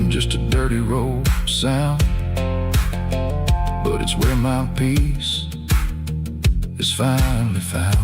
just a dirty road sound, but it's where my peace is finally found.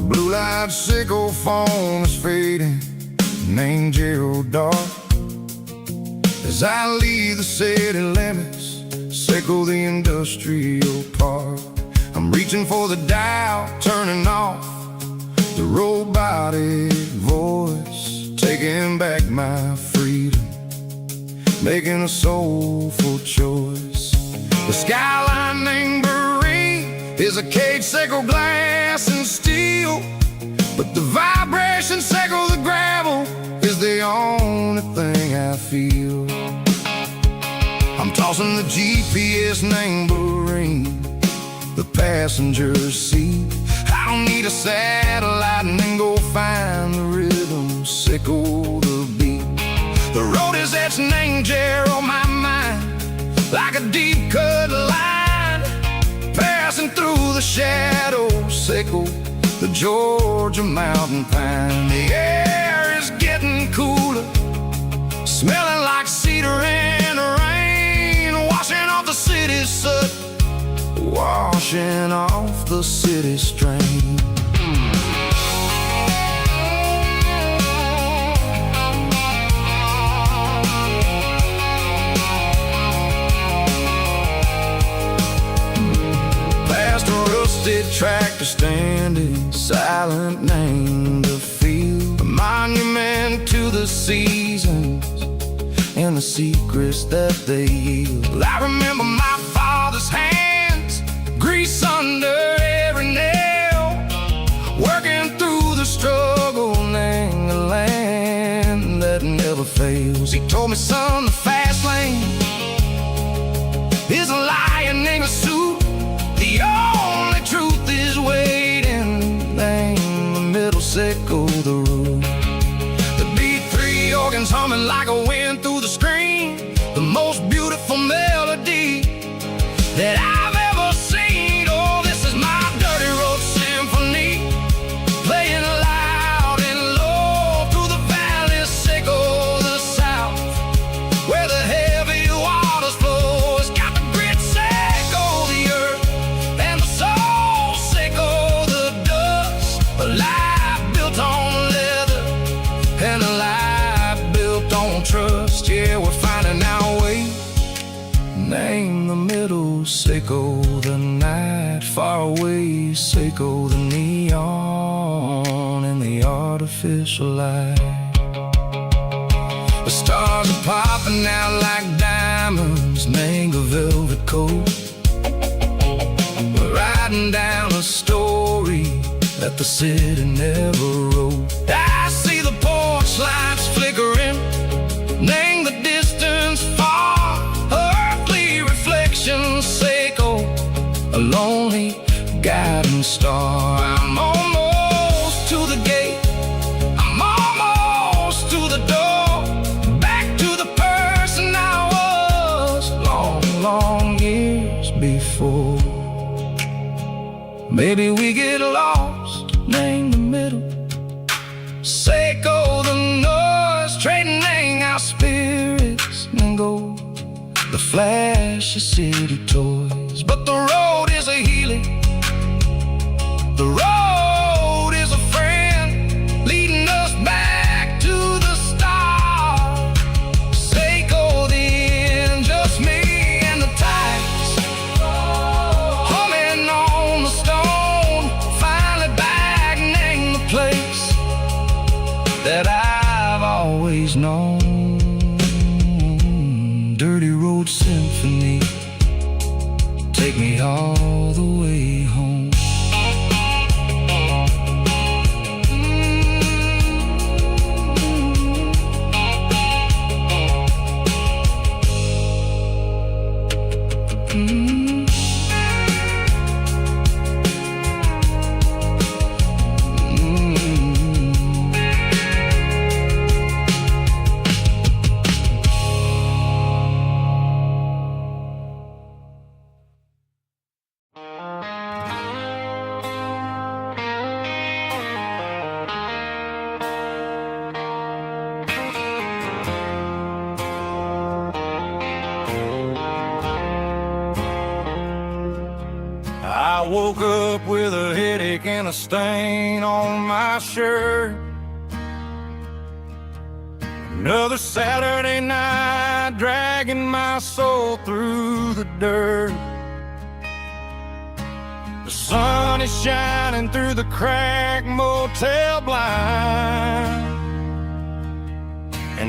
Blue-light Seco phone is fading, name Gerald dark. As I leave the city limits, Seco the industrial park. I'm reaching for the dial, turning off the robotic voice, taking back back my freedom, making a soulful choice. The skyline named Bryan is a cage circle, glass and steel, but the vibration circle, the gravel, is the only thing I feel. I'm tossing the GPS named Bryan, the passenger seat. I don't need a satellite and then go find the rhythm, sickle the beat. The road is etched named Geralkyo on my mind, like a deep cut line, passing through the shadows, sickle the Georgia mountain pine. The air is getting cooler, smelling like cedar in the rain, washing off the city's soot, washing off the city strain. Past a rusted tractor standing silent, named the field, a monument to the seasons and the secrets that they yield. I remember my father's hands, grease under every nail, working through the struggle, named the land that never fails. He told me, son, the fast lane is a lion in a suit. The only truth is waiting, named the middle, sickle the road. The B3 organs humming like a wind through the screen, the most beautiful melody that I've ever seen. Oh, this is my dirty road symphony, playing loud and low through the valleys, sickle the south, where the heavy waters flow. It's got the grit, sickle the earth, and the soul, sickle the dust. A life built on leather and a life built on trust. Yeah, we're finding our way, name the middle, sickle the night, far away, sickle the neon and the artificial light. The stars are popping out like diamonds, mango velvet coat. We're writing down a story that the city never wrote. I see the porch lights flickering, name the distance far, earthly reflections, sickle a lonely guiding star. I'm almost to the gate, I'm almost to the door, back to the person I was long, long years before. Maybe we get lost, name the middle, sickle the noise, trading our spirits and go the flash of city toys. But the road is a healing, the road is a friend, leading us back to the start. Sickle the end, just me and the tides, humming on the stone, finally back, name the place that I've always known. Dirty road symphony, take me all the way home. I woke up with a headache and a stain on my shirt. Another Saturday night, dragging my soul through the dirt. The sun is shining through the cracked motel blind.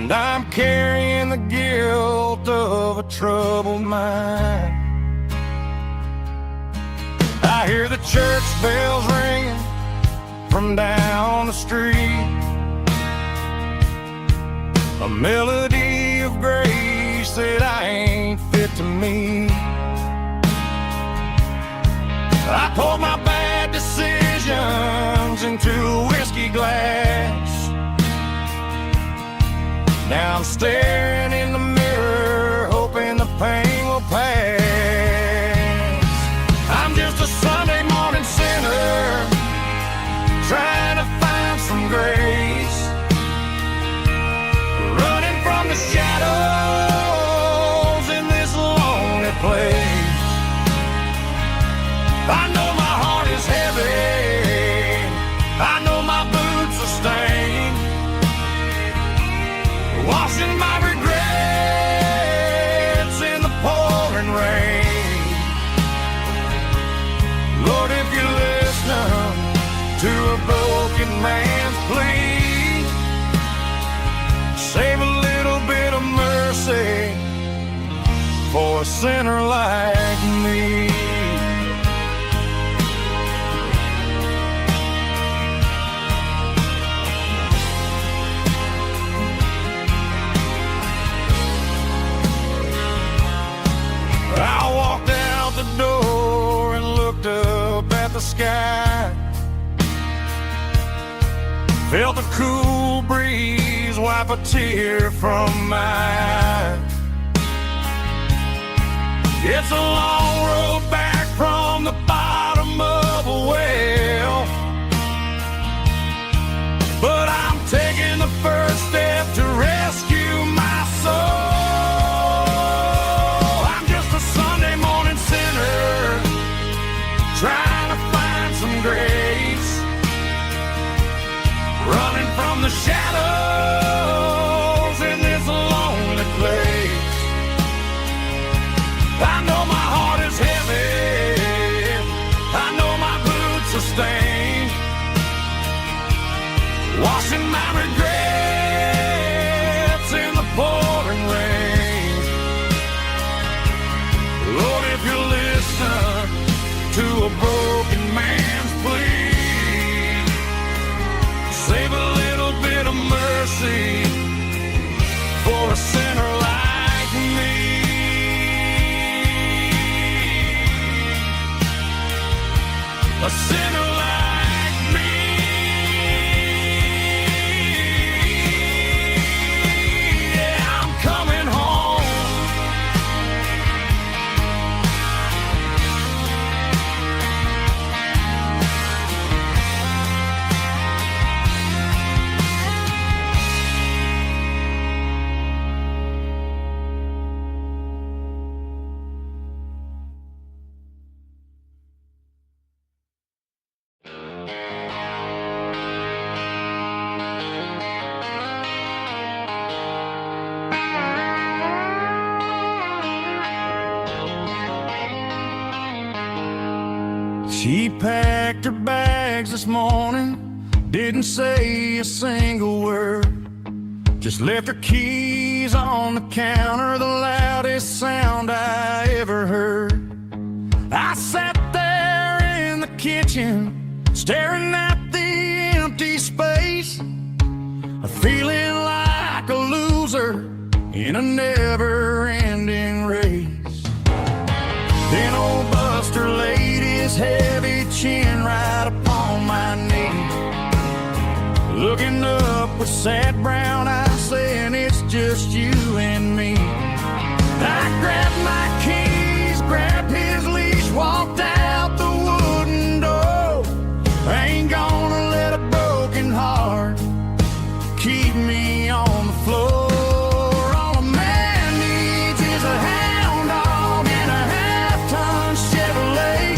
and I'm carrying the guilt of a troubled mind. I hear the church bells ringing from down the street, a melody of grace that I ain't fit to meet. I poured my bad decisions into a whiskey glass. Now I'm staring in the mirror, hoping the pain will pass. I'm just a Sunday morning sinner, trying to find some grace, running from the shadows in this lonely place. I know my heart is heavy, I know my boots are stained, washing my regrets in the pouring rain. Lord, if you're listening to a broken man's plea, save a little bit of mercy for a sinner like me. I walked out the door and looked up at the sky, felt a cool breeze wipe a tear from my eye. It's a long road back from the bottom of a well, but I'm taking the first step to rescue my soul. Trying to find some grace, running from the shadows in this lonely place. I know my heart is heavy, I know my boots are stained, washing my regrets in the pouring rain. Lord, if you're listening to a broken man's plea, save a little bit of mercy for a sinner like me. A sinner like me. Yeah, I'm coming home. She packed her bags this morning, didn't say a single word, just left her keys on the counter, the loudest sound I ever heard. I sat there in the kitchen, staring at the empty space, feeling like a loser in a never-ending race. Then old Buster laid his heavy chin right upon my knee, looking up with sad brown eyes, saying it's just you and me. I grabbed my keys, grabbed his leash, walked out the wooden door. I ain't gonna let a broken heart keep me on the floor. All a man needs is a hound dog and a half-ton Chevrolet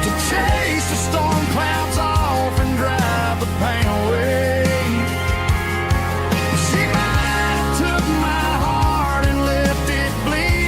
to chase the storm clouds off and drive the pain away. She might have took my heart and left it bleed.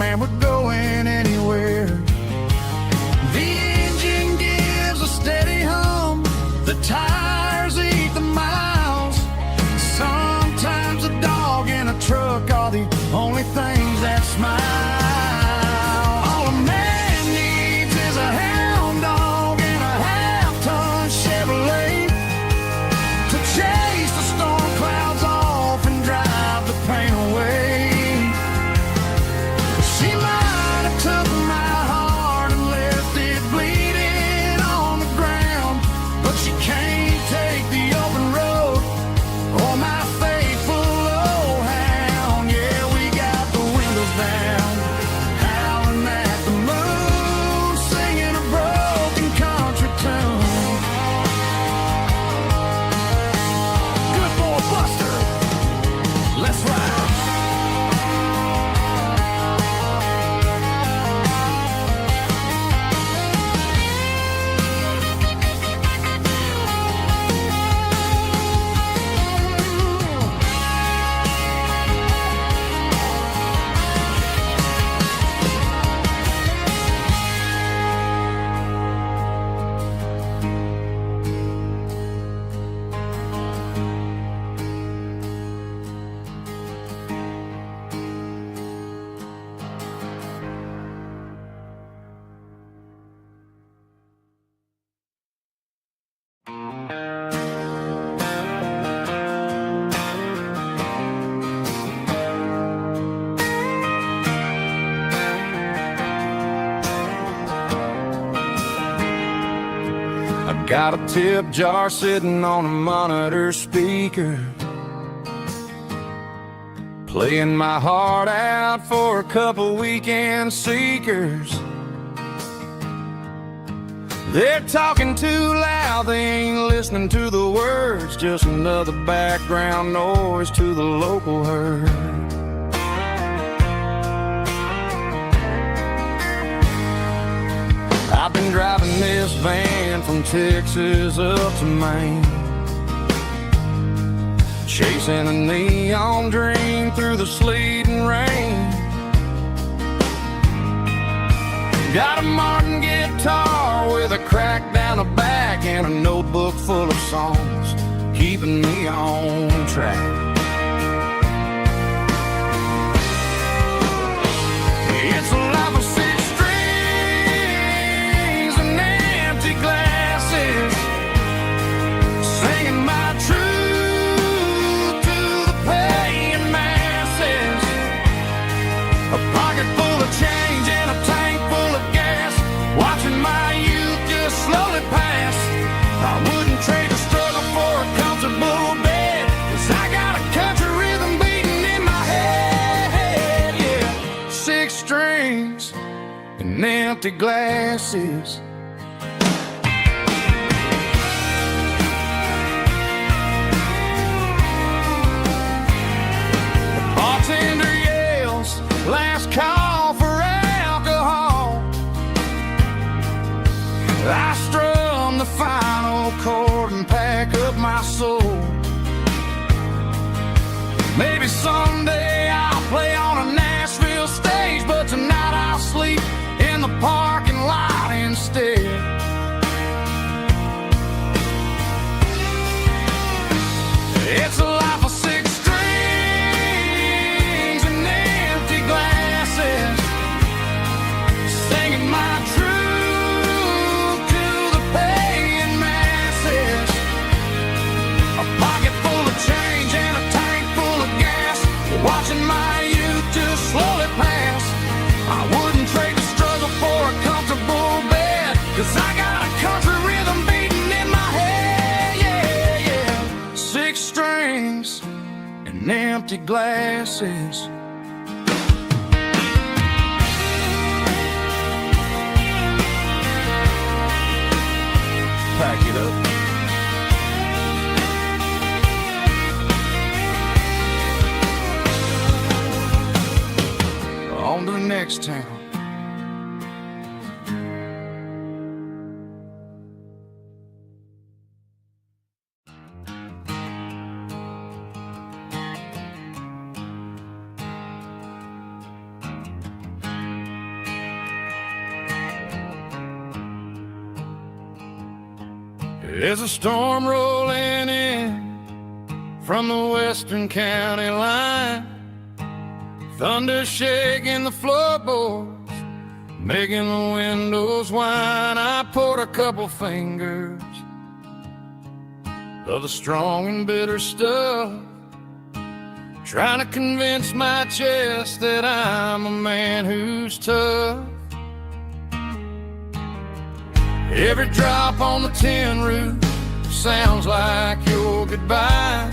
man, we're going anywhere. The engine gives a steady hum, the tires eat the miles. Sometimes a dog in a truck are the only things that smile. All a man needs is a hound dog and a half-ton Chevrolet to chase the storm clouds off and drive the pain away. She might have took my heart and left it bleeding on the ground, but she can't take the open road or my faithful old hound. Yeah, we got the windows down, howling at the moon, singing a broken country tune. Good boy Buster, let's ride. Got a tip jar sitting on a monitor speaker, playing my heart out for a couple weekend seekers. They're talking too loud, they ain't listening to the words, just another background noise to the local herd. I've been driving this van from Texas up to Maine, chasing a neon dream through the sleet and rain. Got a Martin guitar with a crack down the back and a notebook full of songs, keeping me on track. It's a life of six strings and empty glasses, singing my truth to the paying masses. A pocket full of change and a tank full of gas, watching my youth just slowly pass. I wouldn't trade the struggle for a comfortable bed, 'cause I got a country rhythm beating in my head, yeah. Six strings and empty glasses. The bartender yells, last call for alcohol. I strum the final chord and pack up my soul. Maybe someday I'll play on a Nashville stage, but tonight I'll sleep in the parking lot instead. It's a life of six strings and empty glasses, singing my truth to the paying masses. A pocket full of change and a tank full of gas, watching my youth just slowly pass. I wouldn't trade the struggle for a comfortable bed, 'cause I got a country rhythm beating in my head, yeah, yeah. Six strings and empty glasses. Pack it up. On to the next town. There's a storm rolling in from the western county line, thunder shaking the floorboards, making the windows whine. I poured a couple fingers of the strong and bitter stuff, trying to convince my chest that I'm a man who's tough. Every drop on the tin roof sounds like your goodbye,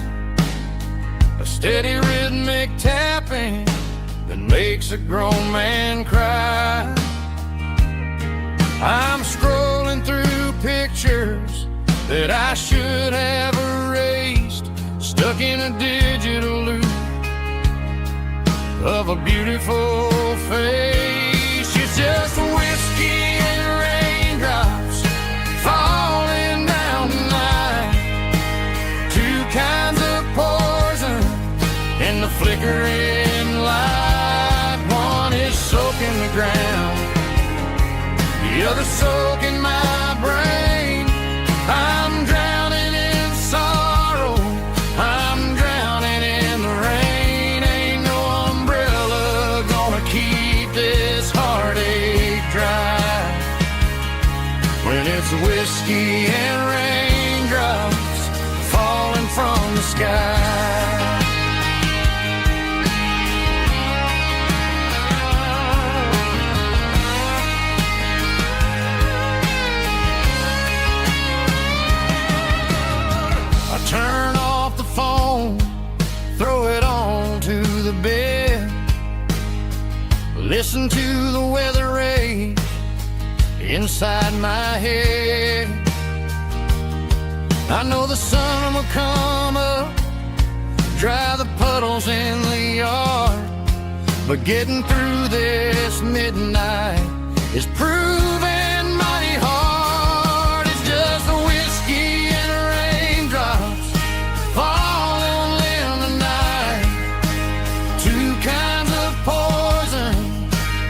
a steady rhythmic tapping that makes a grown man cry. I'm scrolling through pictures that I should have erased, stuck in a digital loop of a beautiful face. It's just whiskey and raindrops falling down tonight, two kinds of poison in the flickering light. One is soaking the ground, the other soaking my brain. I'm drowning in sorrow, I'm drowning in the rain. Ain't no umbrella gonna keep this heartache dry when it's whiskey and raindrops falling from the sky. Turn off the phone, throw it on to the bed, listen to the weather rage inside my head. I know the sun will come up, dry the puddles in the yard, but getting through this midnight is proving mighty hard. It's just a whiskey and raindrops falling in the night, two kinds of poison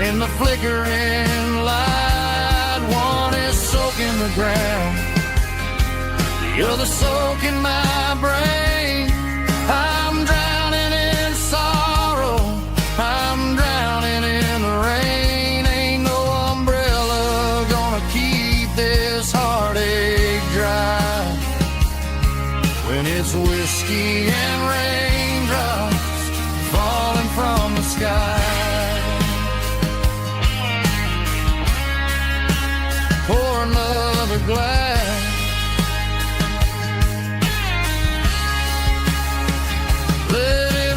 in the flickering light. One is soaking the ground, the other soaking my brain. I'm drowning in sorrow, I'm drowning in the rain. Ain't no umbrella gonna keep this heartache dry when it's whiskey and raindrops falling from the sky. Pour another glass, let it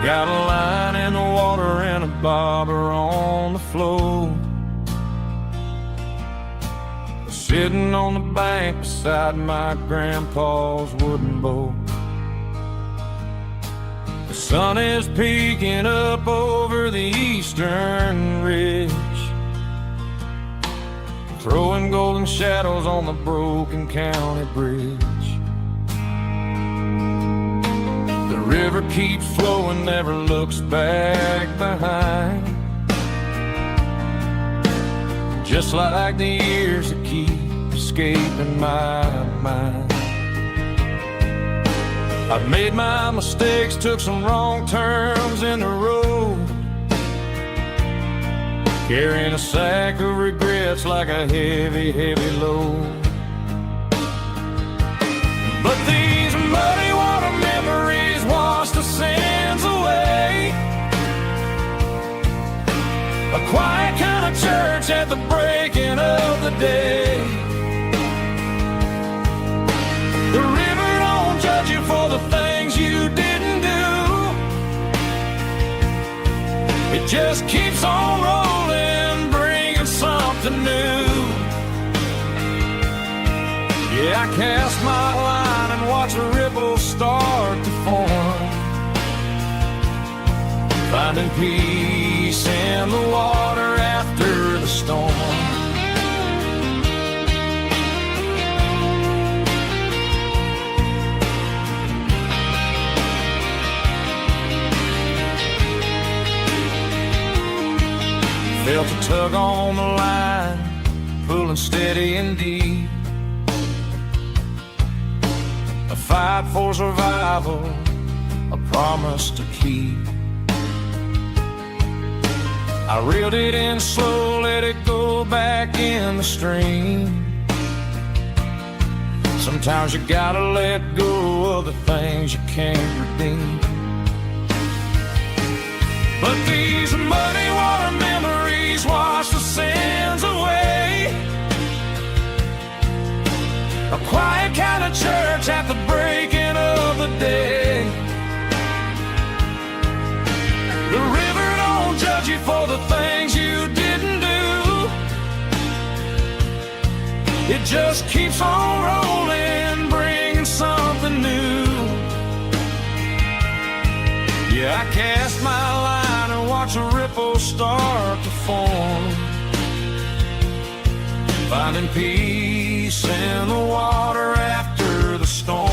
got a line in the water and a bobber on the floor, sitting on the bank beside my grandpa's wooden boat. The sun is peeking up over the eastern ridge, throwing golden shadows on the broken county bridge. The river keeps flowing, never looks back behind, just like the years that keep escaping my mind. I've made my mistakes, took some wrong turns in the road, carrying a sack of regrets like a heavy, heavy load. But these muddy water memories wash the sins away. A quiet kind of church at the breaking of the day. The river don't judge you for the things you didn't do. It just keeps on rolling, bringing something new. Yeah, I cast my line and watch a ripple start to form, finding peace in the water after the storm. Felt a tug on the line, pulling steady and deep. A fight for survival, a promise to keep. I reeled it in slow, let it go back in the stream. Sometimes you gotta let go of the things you can't redeem. But these muddy water memories wash the sins away. A quiet kind of church at the breaking of the day. The river don't judge you for the things you didn't do. It just keeps on rolling, bringing something new. Yeah, I cast my line and watch a ripple start to form, finding peace in the water after the storm.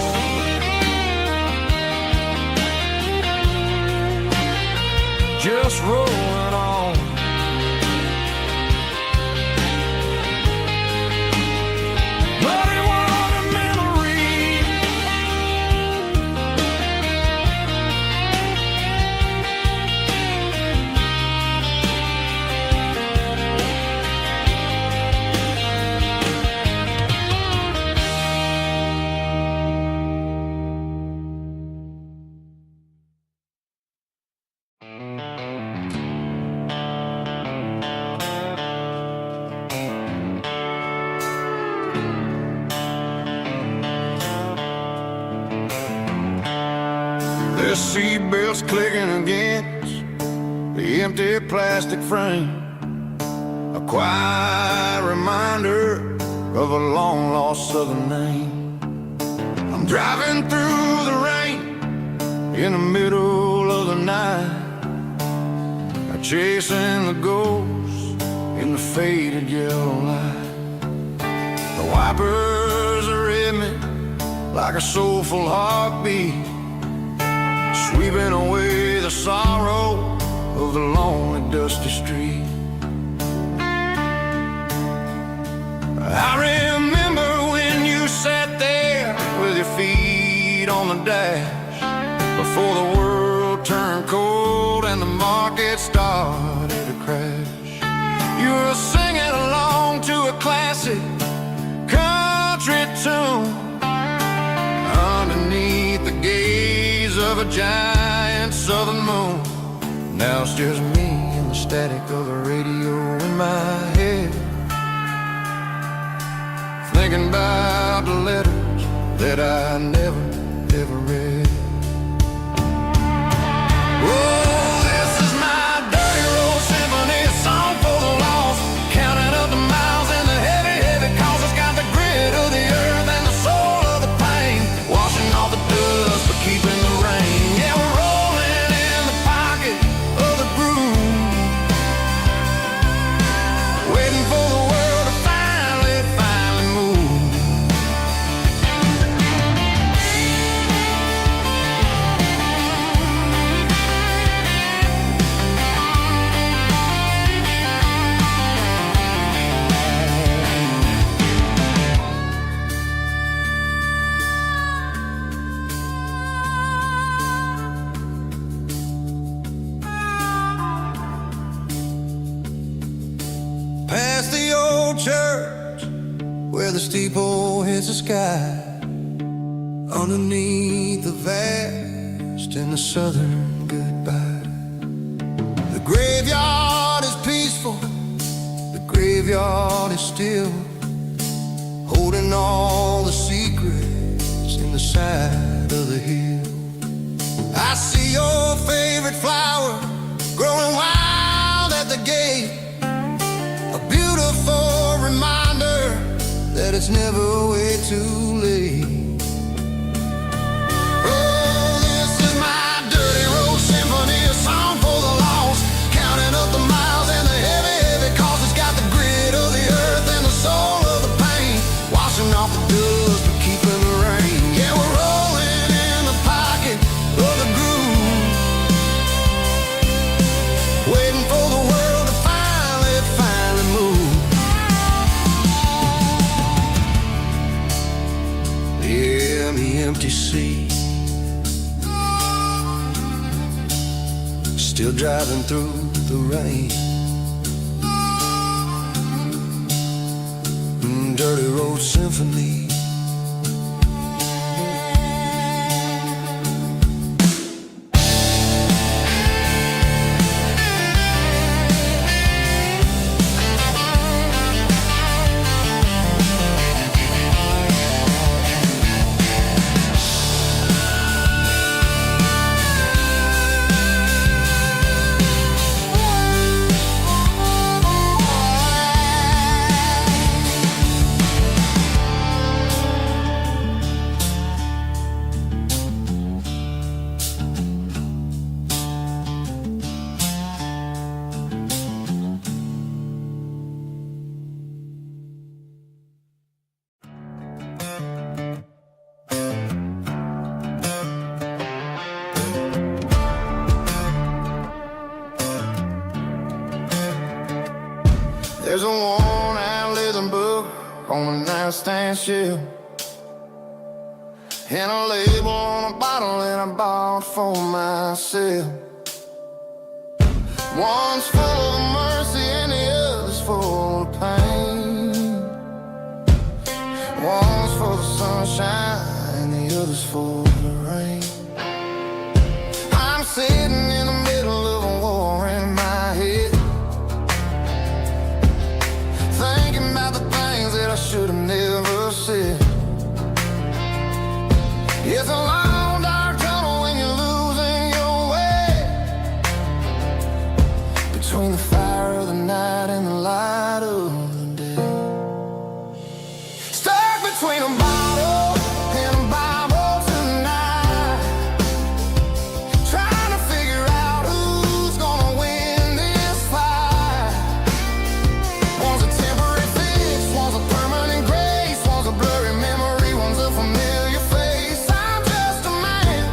Just rolling on. Muddy water memory. The seatbelt's clicking against the empty plastic frame, a quiet reminder of a long-lost southern name. I'm driving through the rain in the middle of the night, chasing the ghosts in the faded yellow light. The wipers are in me like a soulful heartbeat, sweeping away the sorrow of the lonely, dusty street. I remember when you sat there with your feet on the dash, before the world turned cold and the market started to crash. You were singing along to a classic country tune underneath the gaze of a giant southern moon. Now it's just me and the static of the radio in my head, thinking about the letters that I never, ever read. Oh, this is my dirty road symphony, a song for the lost, counting up the miles and the heavy, heavy calls. It's got the grit of the earth and the soul of the pain, washing off the dust but keeping the rain. Yeah, we're rolling in the pocket of the groove, waiting for the world to finally move. church where the steeple hits the sky, underneath the vast and the southern goodbye. The graveyard is peaceful, the graveyard is still, holding all the secrets in the side of the hill. I see your favorite flower growing wild at the gate, a beautiful reminder that it's never way too late. Oh, this is my dirty road symphony, a song for the lost, counting up the miles and the heavy, heavy cost. It's got the grit of the earth and the soul of the pain, washing off the dust but keeping the rain. Yeah, we're rolling in the pocket of the groove, waiting for the world to finally move. Yeah, the empty sea, still driving through the rain. Dirty road symphony. There's a worn-out leather book on the nightstand shelf, and a label on a bottle that I bought for myself. One's full of mercy and the other's full of pain. One's for the sunshine and the other's for the rain. I'm sitting in the middle of a war in my head, thinking about the things that I should have never said. It's a long dark tunnel when you're losing your way, between the fire of the night and the light of the day. Stuck between a bottle and a Bible tonight, trying to figure out who's gonna win this fight. One's a temporary fix, one's a permanent grace, one's a blurry memory, one's a familiar face. I'm just a man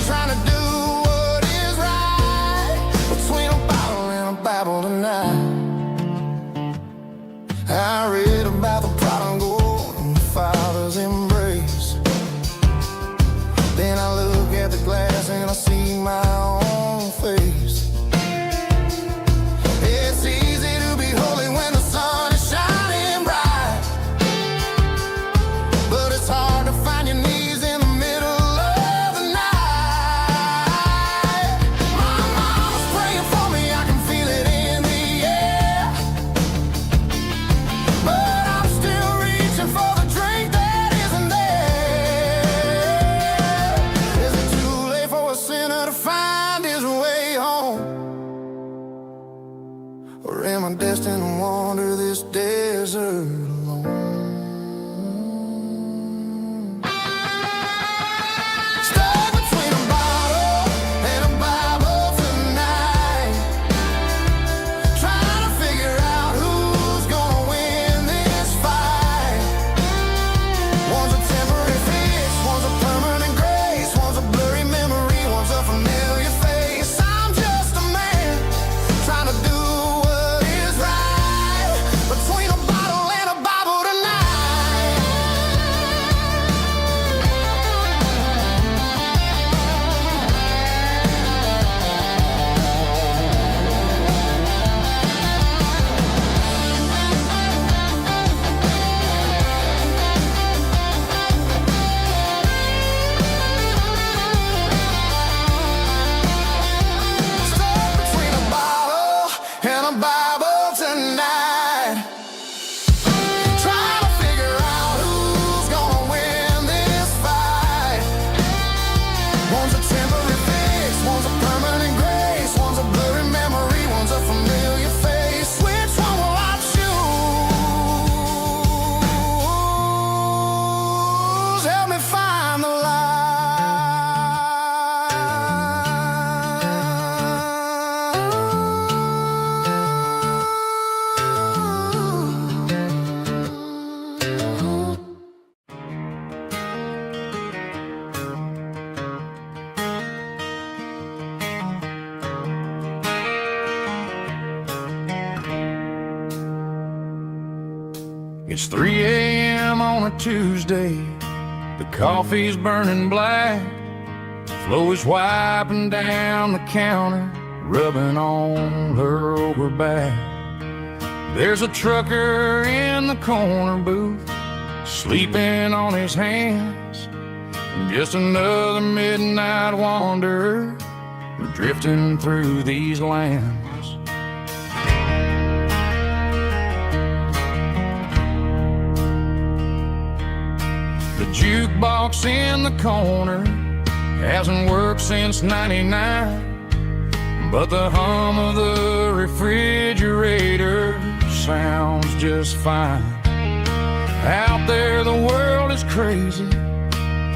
trying to do what is right, between a bottle and a Bible tonight. It's 3 a.m. on a Tuesday. The coffee's burning black. Flo is wiping down the counter, rubbing on her over back. There's a trucker in the corner booth, sleeping on his hands. Just another midnight wanderer, drifting through these lands. The jukebox in the corner hasn't worked since '99, but the hum of the refrigerator sounds just fine. Out there the world is crazy,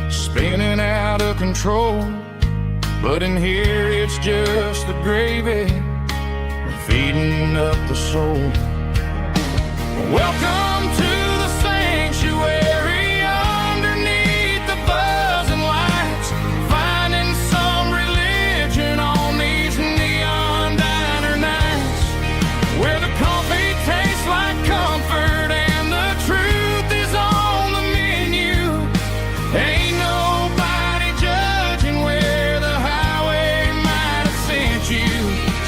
spinning out of control, but in here it's just the gravy feeding up the soul. Welcome to the sanctuary underneath the buzzing lights, finding some religion on these neon diner nights, where the coffee tastes like comfort and the truth is on the menu. Ain't nobody judging where the highway might have sent you.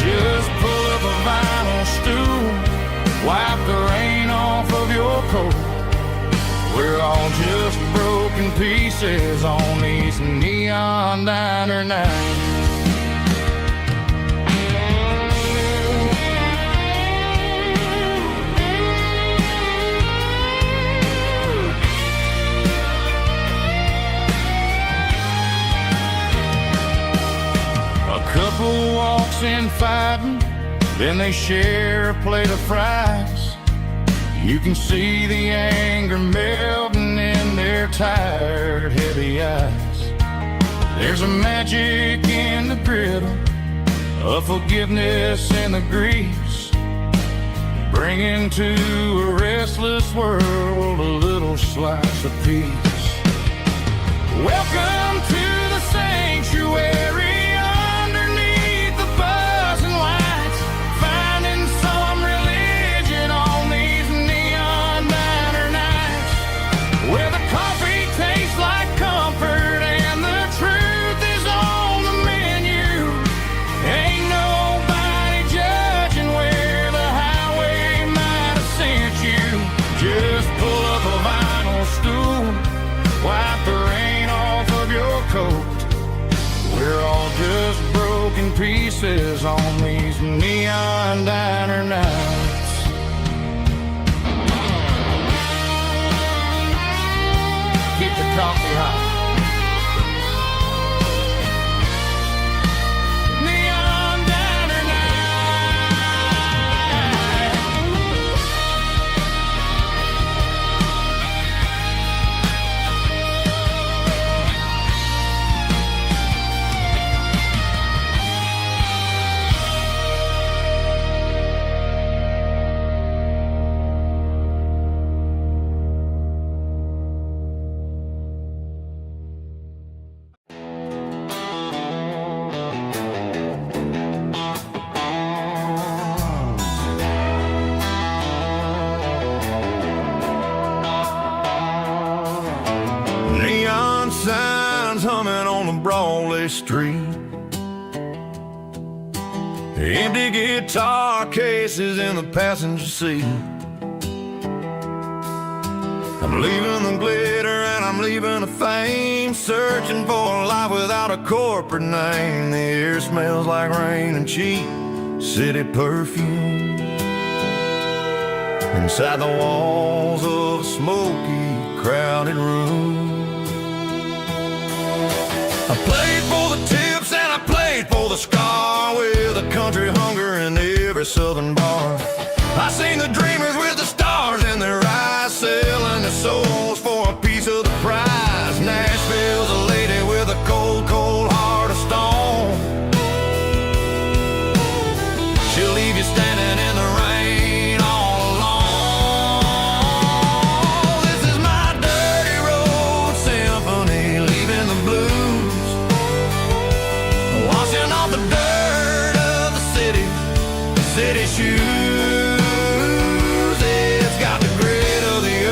Just pull up a vinyl stool, wipe the rain off of your coat. We're all just broken pieces on these neon diner nights. A couple walks in fighting, then they share a plate of fries. You can see the anger melting in their tired, heavy eyes. There's a magic in the griddle, a forgiveness in the grease, bringing to a restless world a little slice of peace. Welcome to the sanctuary underneath the buzzing lights, finding some religion on these neon diner nights, where the coffee tastes like comfort and the truth is on the menu. Ain't nobody judging where the highway might have sent you. Just pull up a vinyl stool, wipe the rain off of your coat. We're all just broken pieces on these neon diner nights. Keep the coffee hot. Neon diner Neon signs humming on the Broadway street, empty guitar cases in the passenger seat. I'm leaving the glitter and I'm leaving the fame, searching for a life without a corporate name. The air smells like rain and cheap city perfume inside the walls of a smoky, crowded room. I played for the tips and I played for the scar, with a country hunger in every southern bar. I seen the dreamers with the stars in their eyes, selling their souls for a piece of the prize. Nashville's a lady with a cold, cold heart of stone. She'll leave you standing in the rain all alone. This is my dirty road symphony, leaving the blues, washing off the dirt of the city shoes. It's got the grit of the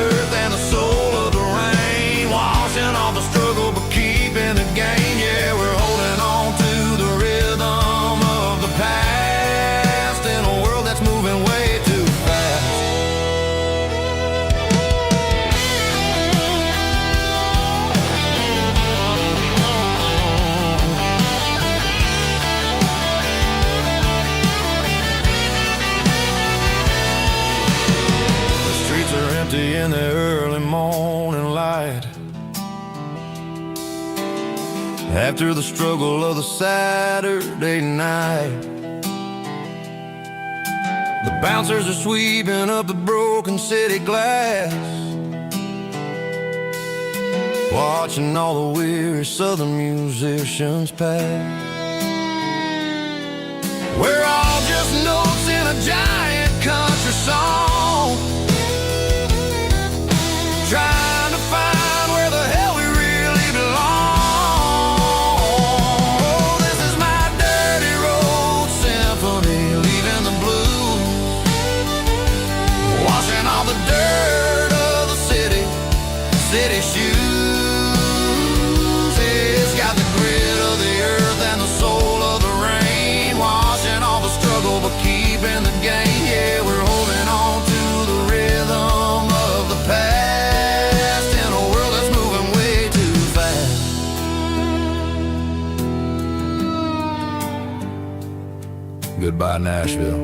in the early morning light. After the struggle of the Saturday night, the bouncers are sweeping up the broken city glass, watching all the weary southern musicians pass. We're all just notes in a giant country song, trying to find where the hell we really belong. Oh, this is my dirty road symphony, leaving the blues, washing all the dirt of the city shoes. It's got the grit of the earth and the soul of the rain, washing all the struggle but keeping the game. Yeah, we're holding on to the rhythm of the past in a world that's moving way too fast. Goodbye, Nashville.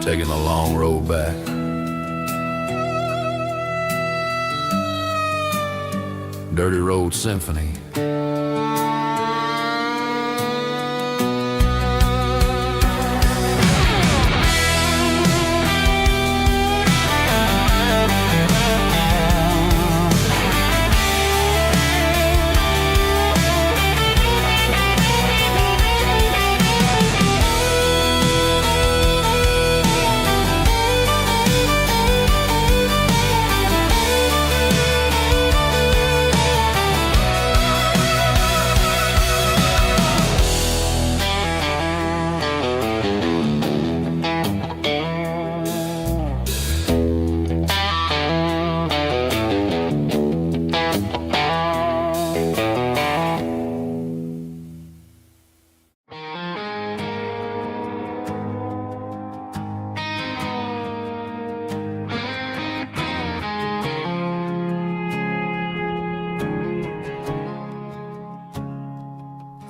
Taking the long road back. Dirty Road Symphony.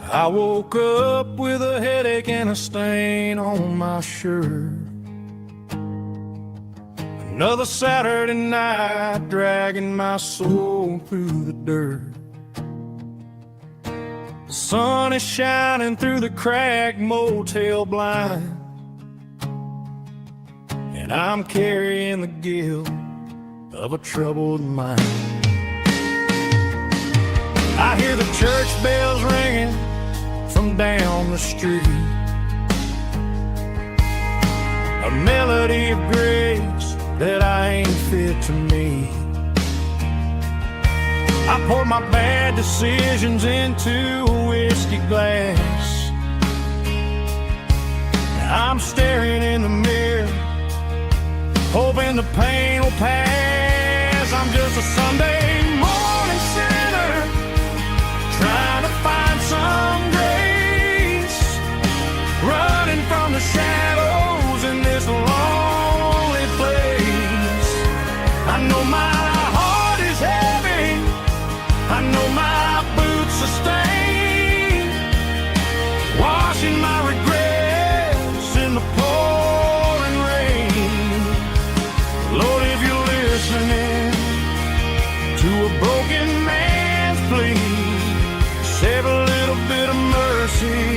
I woke up with a headache and a stain on my shirt. Another Saturday night, dragging my soul through the dirt. The sun is shining through the cracked motel blind, and I'm carrying the guilt of a troubled mind. I hear the church bells ringing from down the street, a melody of grace that I ain't fit to meet. I pour my bad decisions into a whiskey glass. I'm staring in the mirror, hoping the pain will pass. I'm just a Sunday morning sinner, trying to find some grace, running from the shadows in this lonely place. I know my heart is heavy, I know my boots are stained, washing my regrets in the pouring rain. Lord, if you're listening to a broken man's plea, save a little bit of mercy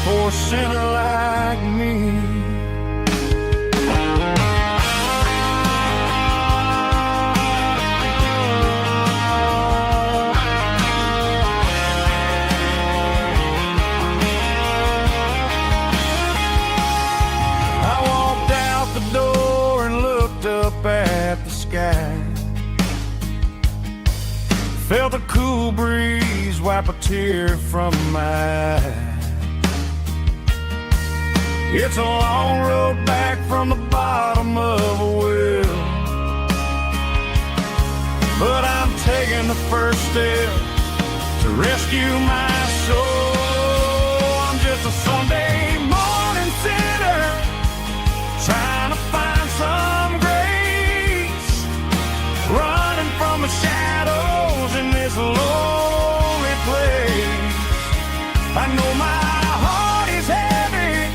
for a sinner like me. I walked out the door and looked up at the sky, felt a cool breeze wipe a tear from my eye. It's a long road back from the bottom of a well, but I'm taking the first step to rescue my soul. I'm just a Sunday morning sinner, trying to find some grace, running from the shadows in this lonely place. I know my heart is heavy,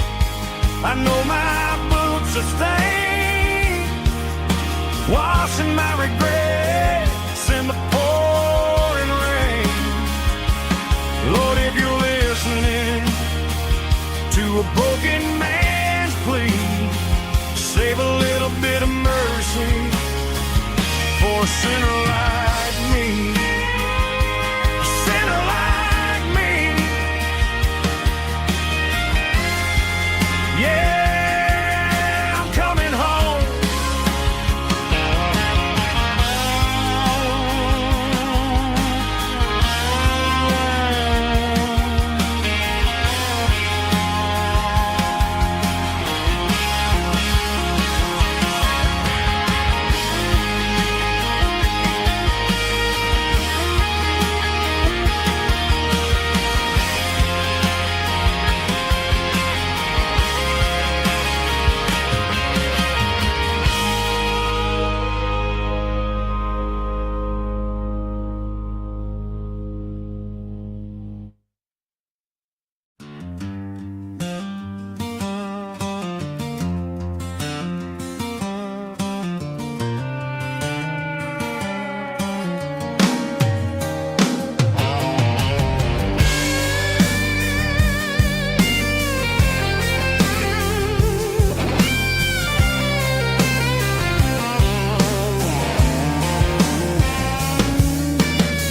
I know my regrets in the pouring rain. Lord, if you're listening to a broken man's plea, save a little bit of mercy for a sinner like me. A sinner like me. Yeah, I'm coming home.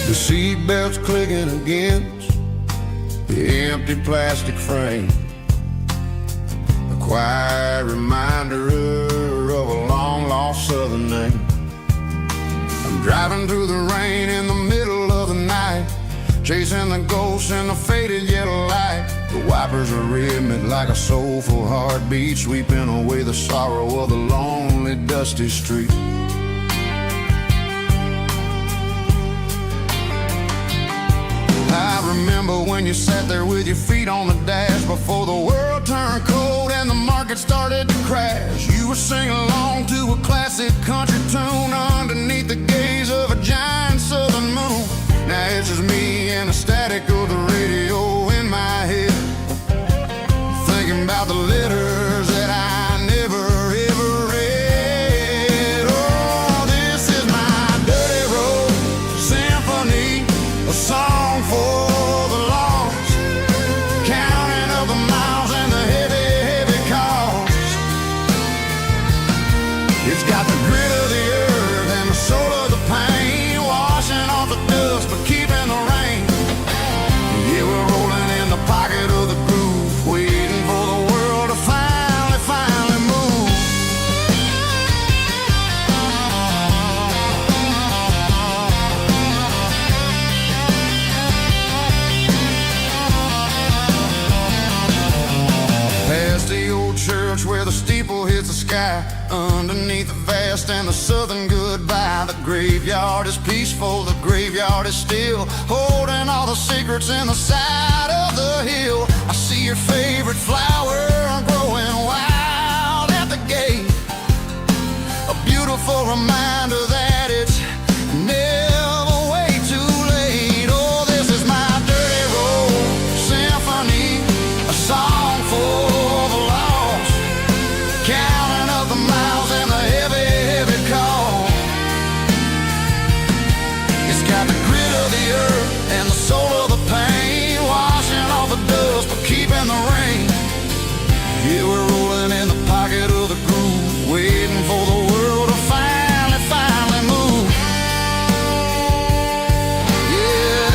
The seatbelt's clicking against the empty plastic frame, a quiet reminder of a long-lost southern name. I'm driving through the rain in the middle of the night, chasing the ghosts in the faded yellow light. The wipers are rhythmic like a soulful heartbeat, sweeping away the sorrow of the lonely, dusty street. I remember when you sat there with your feet on the dash before the world turned cold and the market started to crash. You were singing along to a classic country tune underneath the gaze of a giant southern moon. Now it's just me and the static of the radio in my head, thinking about the letters that I never ever read. Oh, this is my dirty road symphony, a song for the lost, counting up the miles and the heavy, heavy cost. It's got the grit of the earth and the soul of the pain, washing off the dust but keeping the rain. Yeah, we're rolling in the pocket of the groove, waiting for the world to finally move. Past the old church where the steeple hits the sky, underneath the vast and the southern goodbye. The graveyard is peaceful, the graveyard is still, holding all the secrets in the side of the hill. I see your favorite flower growing wild at the gate, a beautiful reminder that it's never way too late. Oh, this is my dirty road symphony, a song for the lost, counting up the miles and the heavy, heavy call. It's got the grit of the earth and the soul of the pain, washing off the dust but keeping the rain. Yeah, we're rolling in the pocket of the groove, waiting for the world to finally move. Yeah,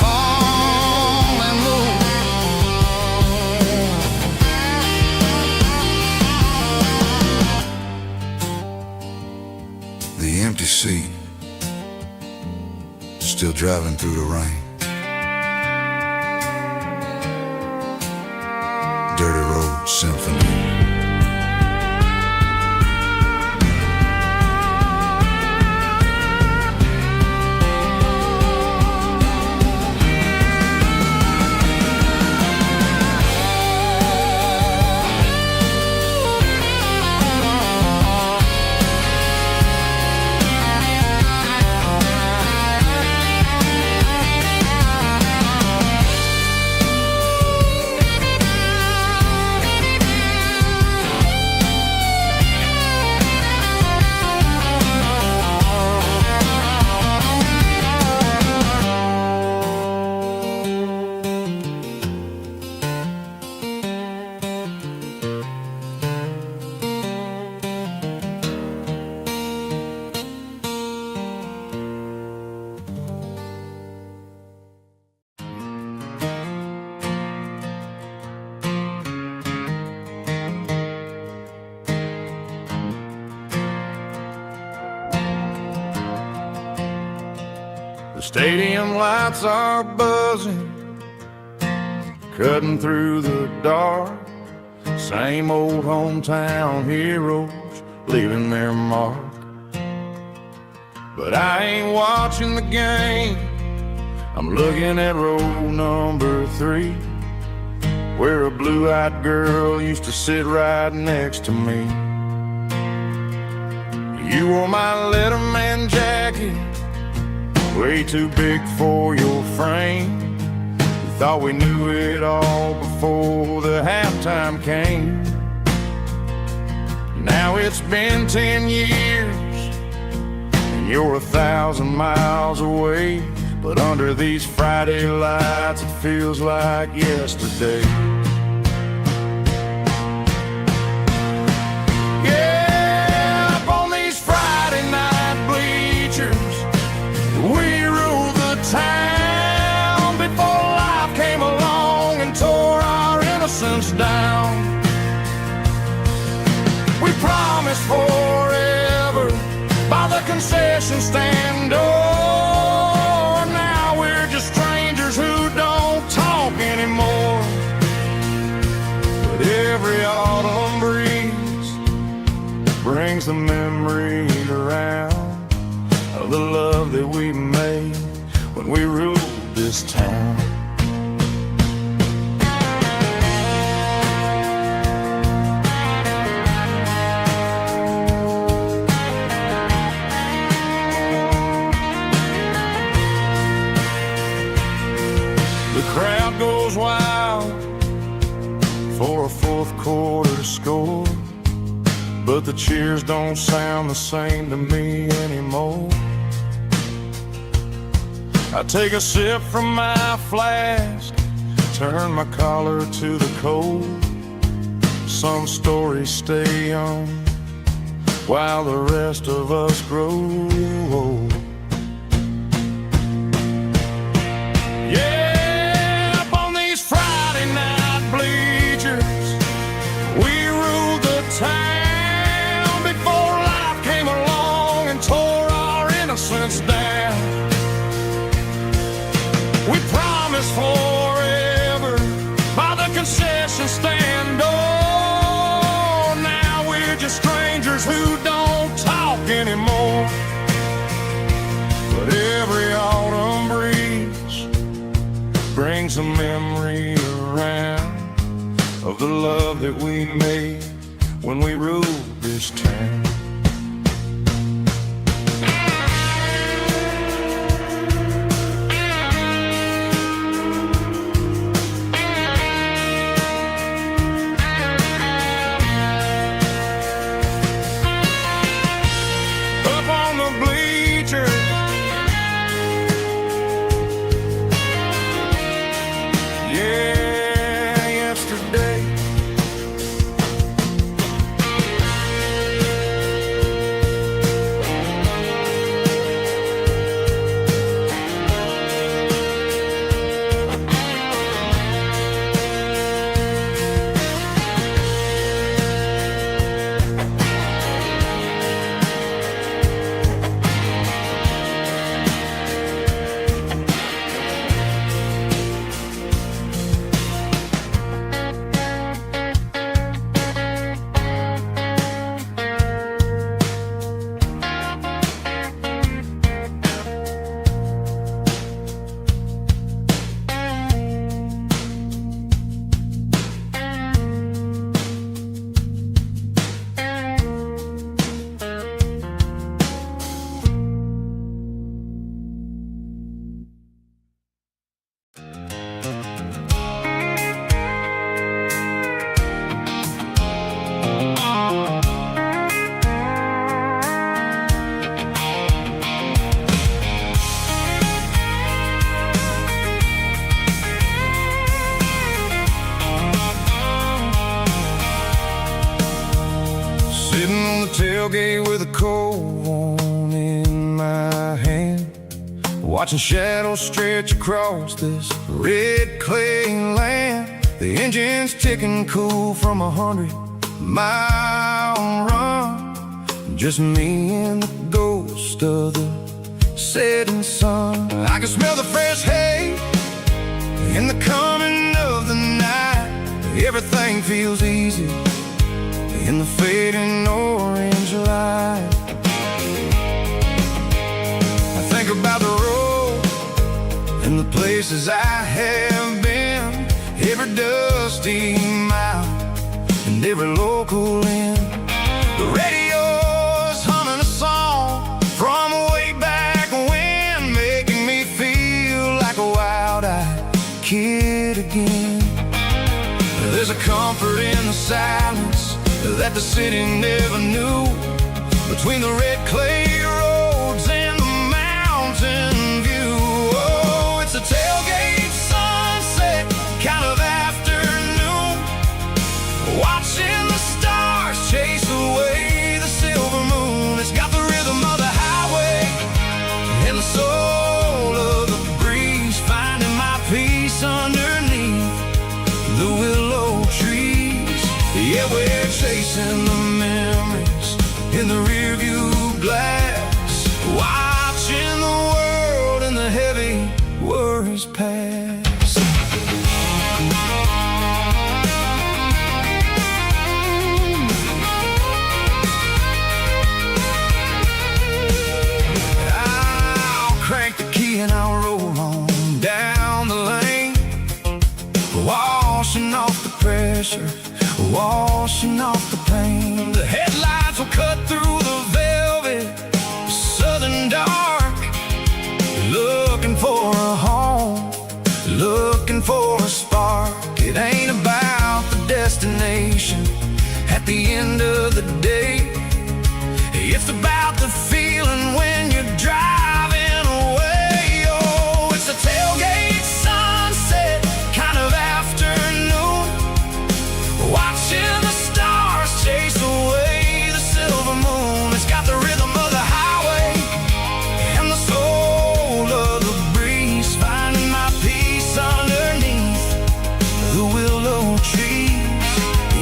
fall and move. The empty seat, still driving through the rain. Dirty Road Symphony. Stadium lights are buzzing, cutting through the dark. Same old hometown heroes leaving their mark. But I ain't watching the game, I'm looking at row number 3, where a blue-eyed girl used to sit right next to me. You wore my Letterman jacket, way too big for your frame. We thought we knew it all before the halftime came. Now it's been 10 years, and you're 1,000 miles away. But under these Friday lights, it feels like yesterday. Yeah, up on these Friday night bleachers, we rule the town before life came along and tore our innocence down. We promised forever by the concession stand door. Now we're just strangers who don't talk anymore. But every autumn breeze brings the memories around of the love that we made when we ruled this town. The crowd goes wild for a fourth quarter score, but the cheers don't sound the same to me anymore. I take a sip from my flask, turn my collar to the cold. Some stories stay young while the rest of us grow old. Yeah, up on these Friday night bleachers, we ruled the town before life came along and tore our innocence down. We promised forever by the concession stand door. Now we're just strangers who don't talk anymore. But every autumn breeze brings a memory around of the love that we made when we ruled this town. Up on the bleachers, yeah, yesterday. Sitting on the tailgate with a cold one in my hand, watching shadows stretch across this red clay land. The engine's ticking cool from 100-mile run. Just me and the ghost of the setting sun. I can smell the fresh hay in the coming of the night. Everything feels easy in the fading orange light. I think about the road and the places I have been, every dusty mile and every local inn. The radio's humming a song from way back when, making me feel like a wild-eyed kid again. There's a comfort in the silence that the city never knew, between the red clay roads and the mountain view. Oh, it's a tailgate sunset kind of afternoon, watching the stars chase away the silver moon. It's got the rhythm of the highway and the soul of the breeze, finding my peace underneath the willow trees. Yeah, we're chasing the memories in the rearview glass, watching the world and the heavy worries pass. I'll crank the key and I'll roll on down the lane, washing off the pressure, washing off the pain. The headlights will cut through the velvet southern dark, looking for a home, looking for a spark. It ain't about the destination at the end of the day, it's about the feeling when you're driving away. Oh, it's a tailgate sunset kind of afternoon, watching the stars chase away the silver moon. It's got the rhythm of the highway and the soul of the breeze, finding my peace underneath the willow trees.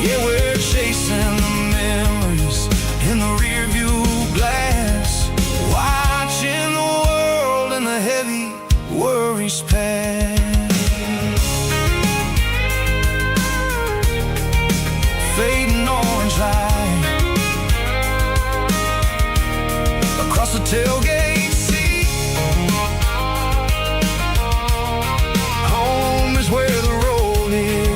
Yeah, we're chasing the memories in the rearview glass, watching the world and the heavy worries pass. Fading orange light across the tailgate seat. Home is where the road is.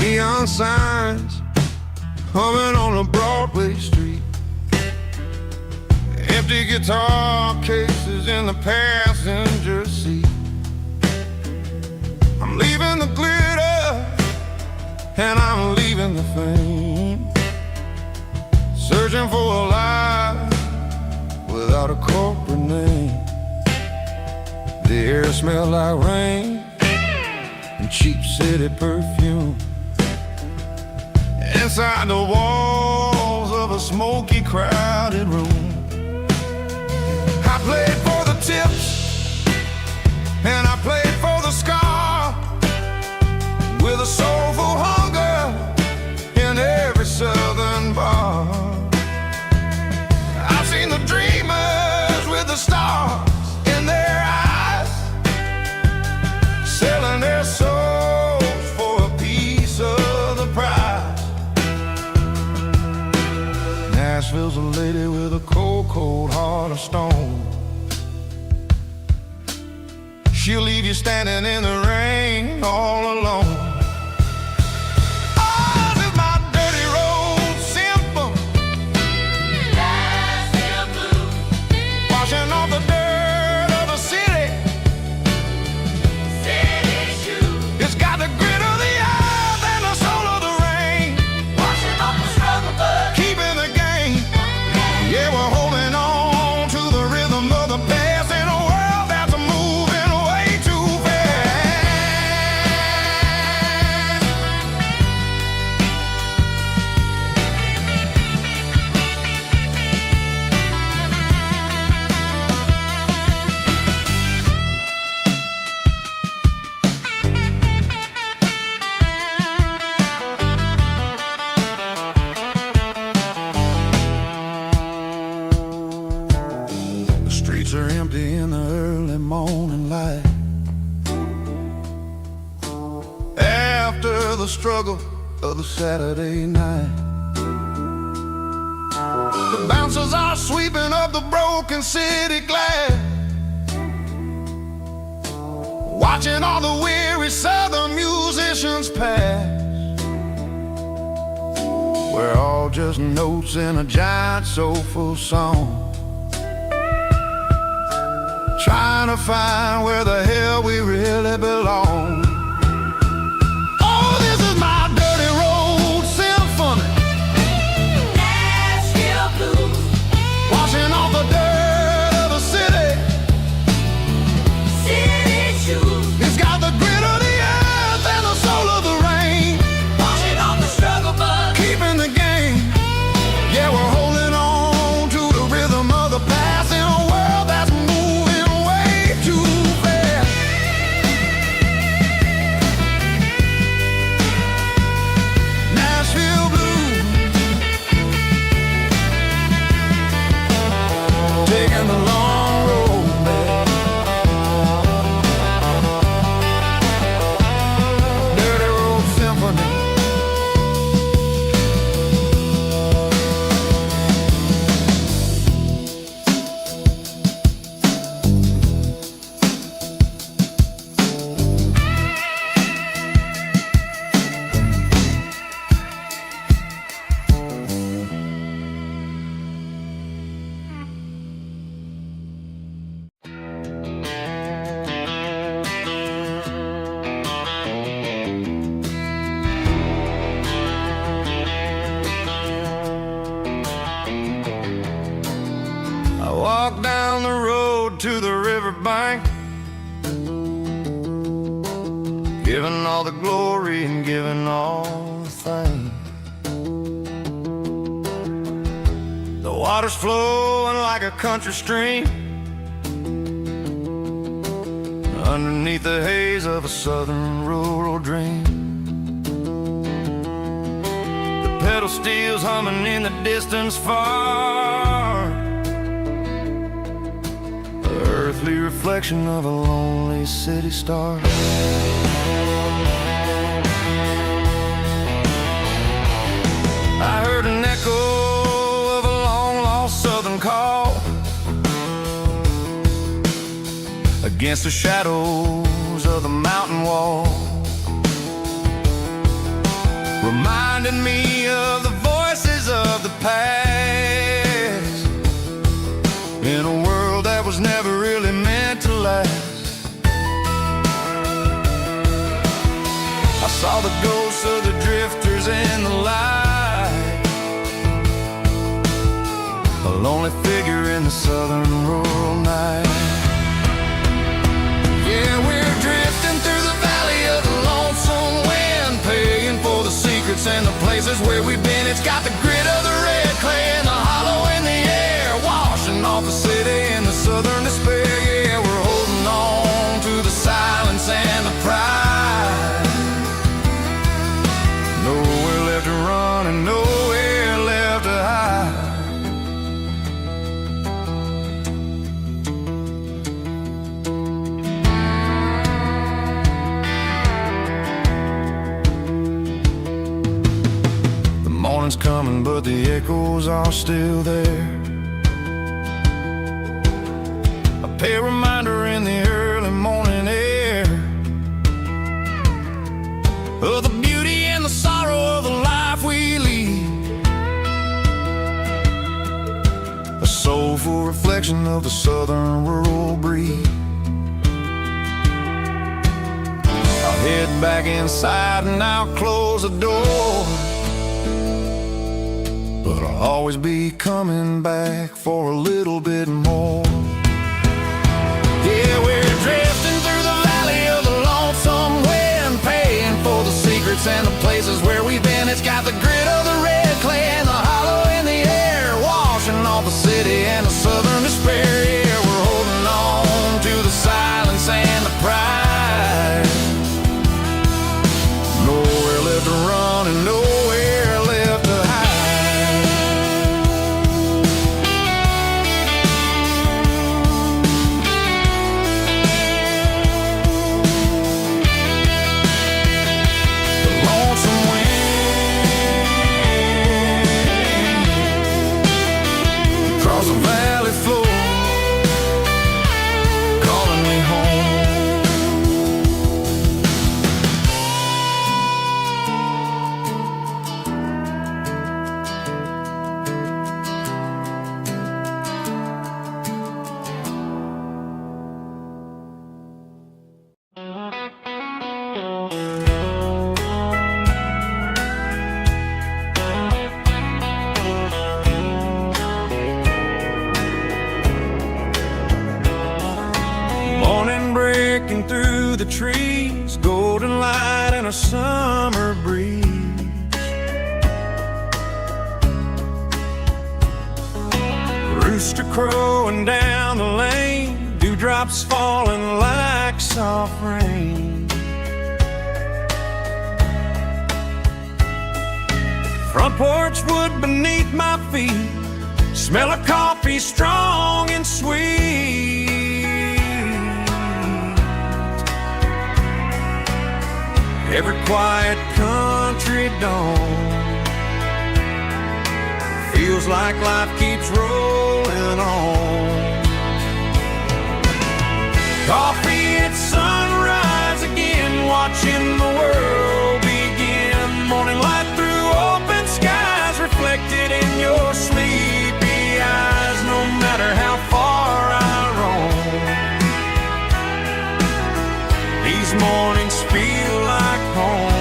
Neon signs humming on a Broadway street, empty guitar cases in the passenger seat. I'm leaving the glitter and I'm leaving the fame, searching for a life without a corporate name. The air smells like rain and cheap city perfume. Inside the walls of a smoky, crowded room, I played for the tips and I played for the scar, with a soulful hunger in every southern bar. I've seen the dreamers with the stars in their eyes, selling their souls for a piece of the prize. Nashville's a lady with a cold, cold heart of stone. She'll leave you standing in the rain all alone. Oh, is my dirty road simple? That's the blues. light. After the struggle of the Saturday night, the bouncers are sweeping up the broken city glass, watching all the weary southern musicians pass. We're all just notes in a giant soulful song, trying to find where the hell we really belong. Oh, this is my dirty road symphony, Nashville blues, washing off the dirt of the city. city shoes, It's got the grit of the earth and the soul of the rain, washing off the struggle bug. keeping the game. Yeah, we're holding on to the rhythm of the past in a world that's moving way too fast. Nashville blues, taking the long road back. Dirty road symphony. I walk down the road to the riverbank, giving all the glory and giving all the thanks. The water's flowing like a country stream, underneath the haze of a southern rural dream. The pedal steel's humming in the distance far, earthly reflection of a lonely city star. I heard an echo of a long-lost southern call against the shadows of the mountain wall, reminding me of the voices of the past in a world that was never really meant to last. I saw the ghosts of the drifters in the light, a lonely figure in the southern rural night. Yeah, we're drifting through the valley of the lonesome wind, paying for the secrets and the places where we've been. It's got the grit of the red clay and the hollow in the air, washing off the city in the southern despair. Yeah, we're holding on to the silence and the pride. Nowhere left to run and nowhere left to hide. The morning's coming, but the echoes are still there. A pale reminder in the early morning air of the beauty and the sorrow of the life we lead, a soulful reflection of the southern rural breed. I'll head back inside and I'll close the door, but I'll always be coming back for a little bit more. Yeah, we're drifting through the valley of the lonesome wind, paying for the secrets and the places where we've been. It's got the grit of the red clay and the hollow in the air, washing off the city and the southern despair. Yeah, we're holding on to the silence and the pride. Nowhere left to run and nowhere left to hide. breaking through the trees, golden light and a summer breeze. Rooster crowing down the lane, dewdrops falling like soft rain. Front porch wood beneath my feet, smell of coffee strong and sweet. Every quiet country dawn feels like life keeps rolling on. Coffee at sunrise again, watching the world begin. Morning light through open skies, reflected in your sleepy eyes. No matter how far I roam, these mornings feel like home.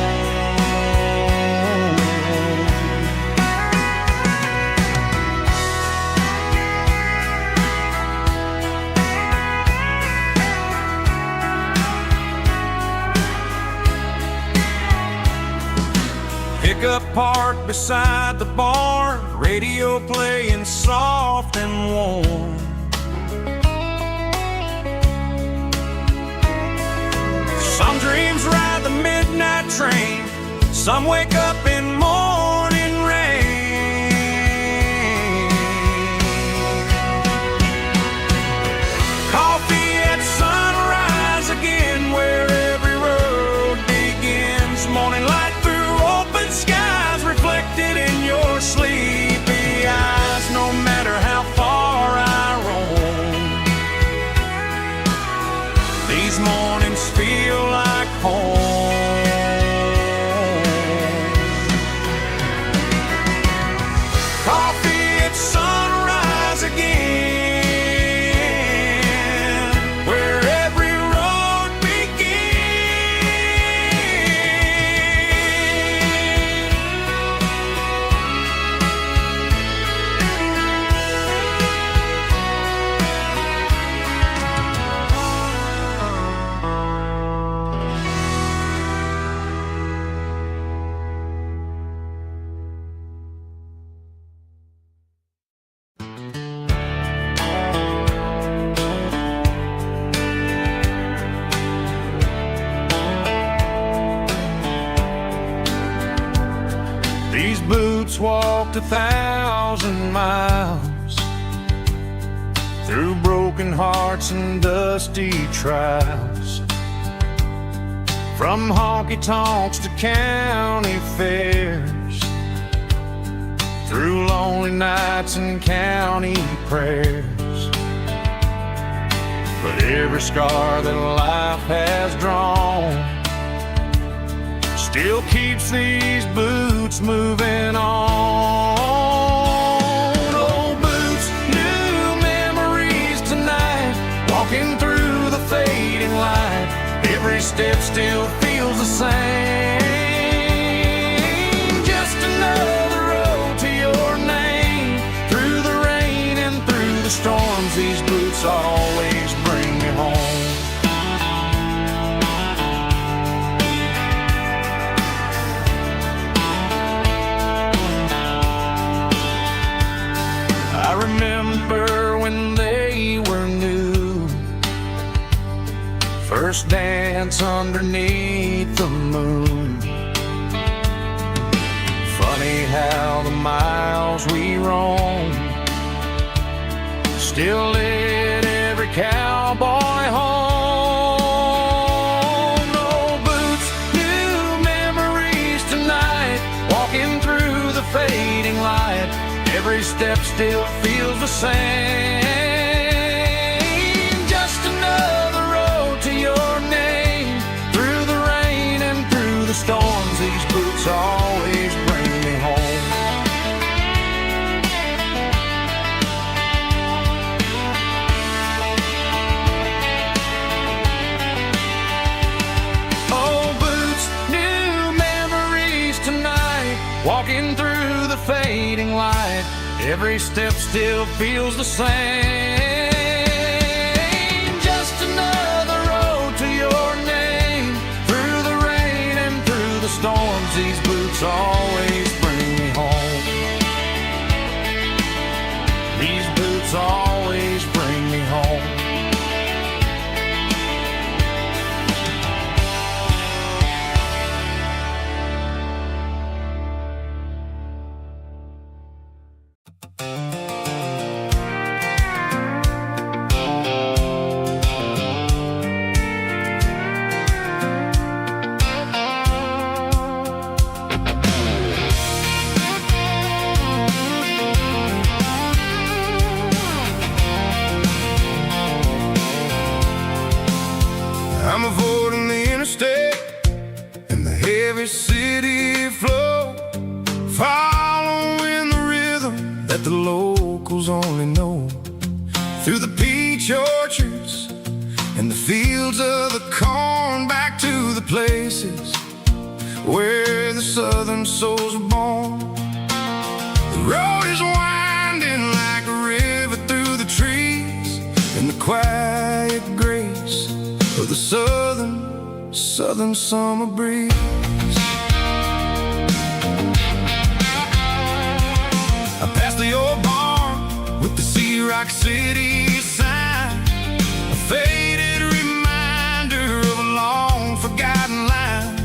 Pickup parked beside the barn, radio playing soft and warm. Some dreams ride the midnight train, some wake up in morning rain. Coffee at sunrise again, where every road begins. Morning light through open skies, reflected in your sleepy eyes. No matter how far I roam, these mornings feel like home. Coffee at sunrise again, where every road These boots walked 1,000 miles through broken hearts and dusty trials, from honky-tonks to county fairs, through lonely nights and county prayers. But every scar that life has drawn still keeps these boots moving on. Old boots, new memories tonight, walking through the fading light. Every step still feels the same. Just another road to your name. Through the rain and through the storms, these boots always bring me home. I remember when they were new, first dance underneath the moon. Funny how the miles we roam still lit every cowboy home. Old boots, new memories tonight, walking through the fading light. Every step still feels the same. Just another road to your name. Through the rain and through the storms, these boots always bring me home. Old boots, new memories tonight, walking through the fading light. Every step still feels the same. Just another road to I'm avoiding the interstate and the heavy city flow, following the rhythm that the locals only know. Through the peach orchards and the fields of the corn, back to the places where the southern souls were born. The road is winding like a river through the trees, in the quiet grace of the southern summer breeze. I passed the old barn with the Sea Rock City sign, a faded reminder of a long forgotten line.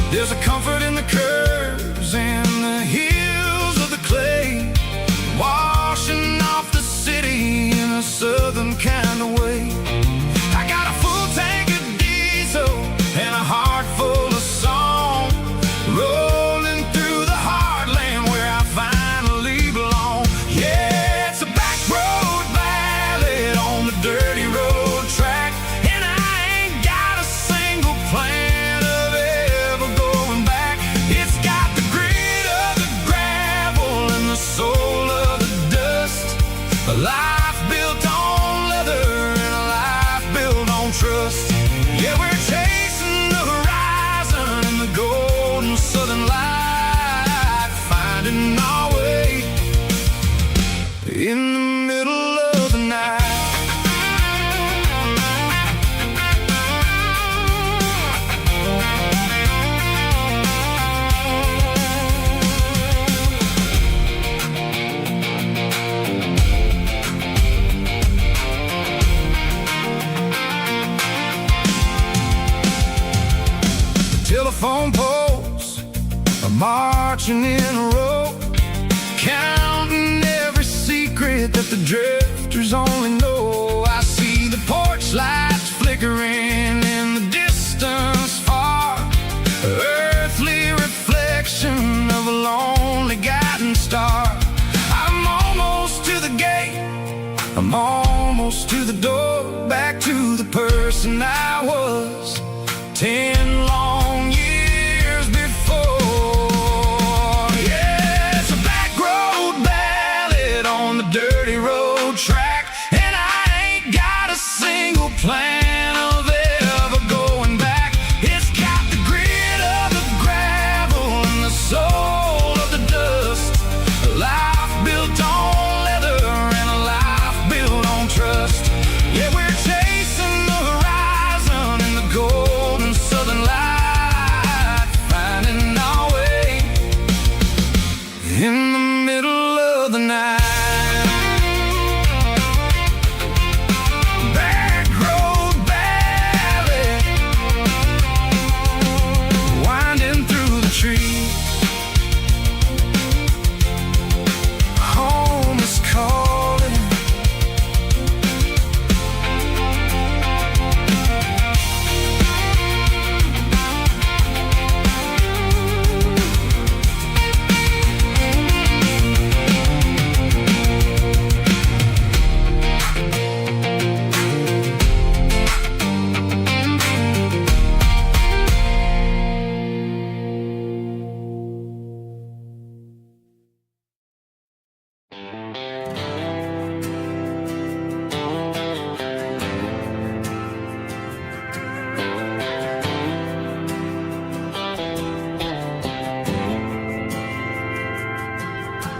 There's a comfort in the curves and the hills of the clay, washing off the city in a southern kind of way. I got a full tank of diesel and a heart full of song, rolling through the heartland where I finally belong. Yeah, it's a back road ballad on the dirty road track, and I ain't got a single plan of ever going back. It's got the grit of the gravel and the soul of the dust, a life built on leather and a life built on trust. Yeah, we're chasing the horizon in the golden southern light, finding our way in the middle of the night. Telephone poles are marching in a row, counting every secret that the drifters only know. I see the porch lights flickering in the distance far, earthly reflection of a lonely guiding star. I'm almost to the gate, I'm almost to the door, back to the person I was 10 long years before. Yeah, it's a back road ballad on the dirty road track, and I ain't got a single plan of ever going back. It's got the grit of the gravel and the soul of the dust, a life built on leather and a life built on trust. Yeah, we're chasing the horizon in the golden southern light, finding our way in the middle of the night. Back road ballad, winding through the trees. Home is calling.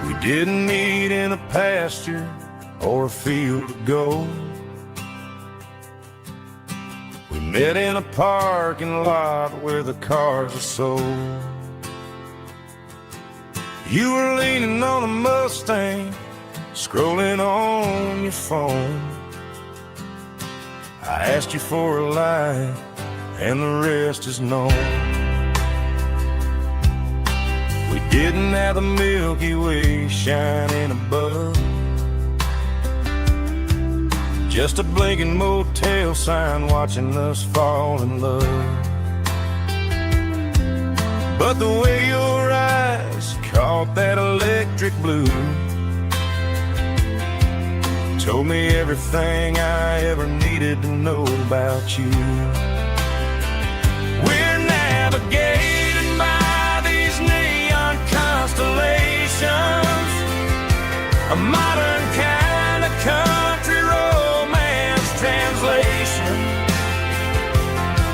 We didn't meet in a pasture or a field of gold. We met in a parking lot where the cars are sold. You were leaning on a Mustang, scrolling on your phone. I asked you for a light, and the rest is known. We didn't have the Milky Way shining above, just a blinking motel sign watching us fall in love. But the way your eyes caught that electric blue told me everything I ever needed to know about you.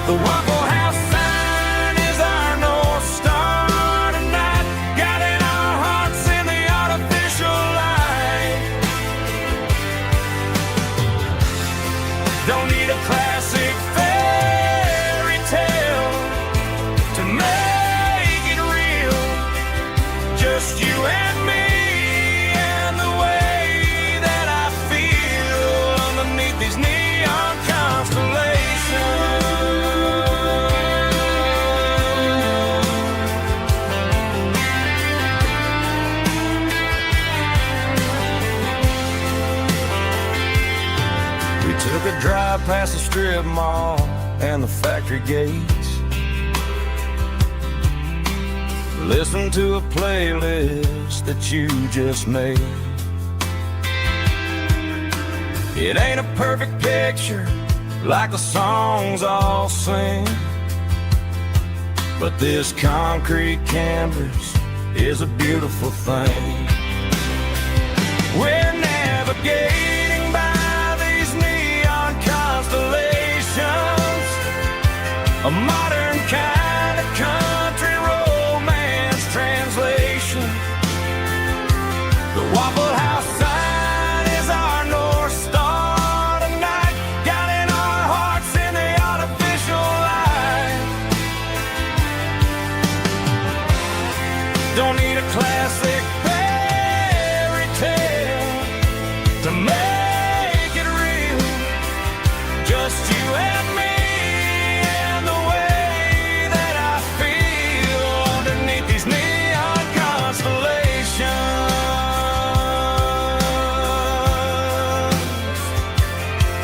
The Waffle House sign is our North Star tonight, guiding our hearts in the artificial light. Don't need a classic fairy tale to make it real. Just you and me and the way that I feel underneath these neon constellations. We took a drive past the strip mall and the factory gates. Listen to a playlist that you just made. It ain't a perfect picture like the songs all sing, but this concrete canvas is a beautiful thing. We're navigating by these neon constellations, a modern kind of country romance translation. The Waffle House sign is our North Star tonight, guiding our hearts in the artificial light. Don't need a classic fairy tale to make it real. Just you and me and the way that I feel underneath these neon constellations.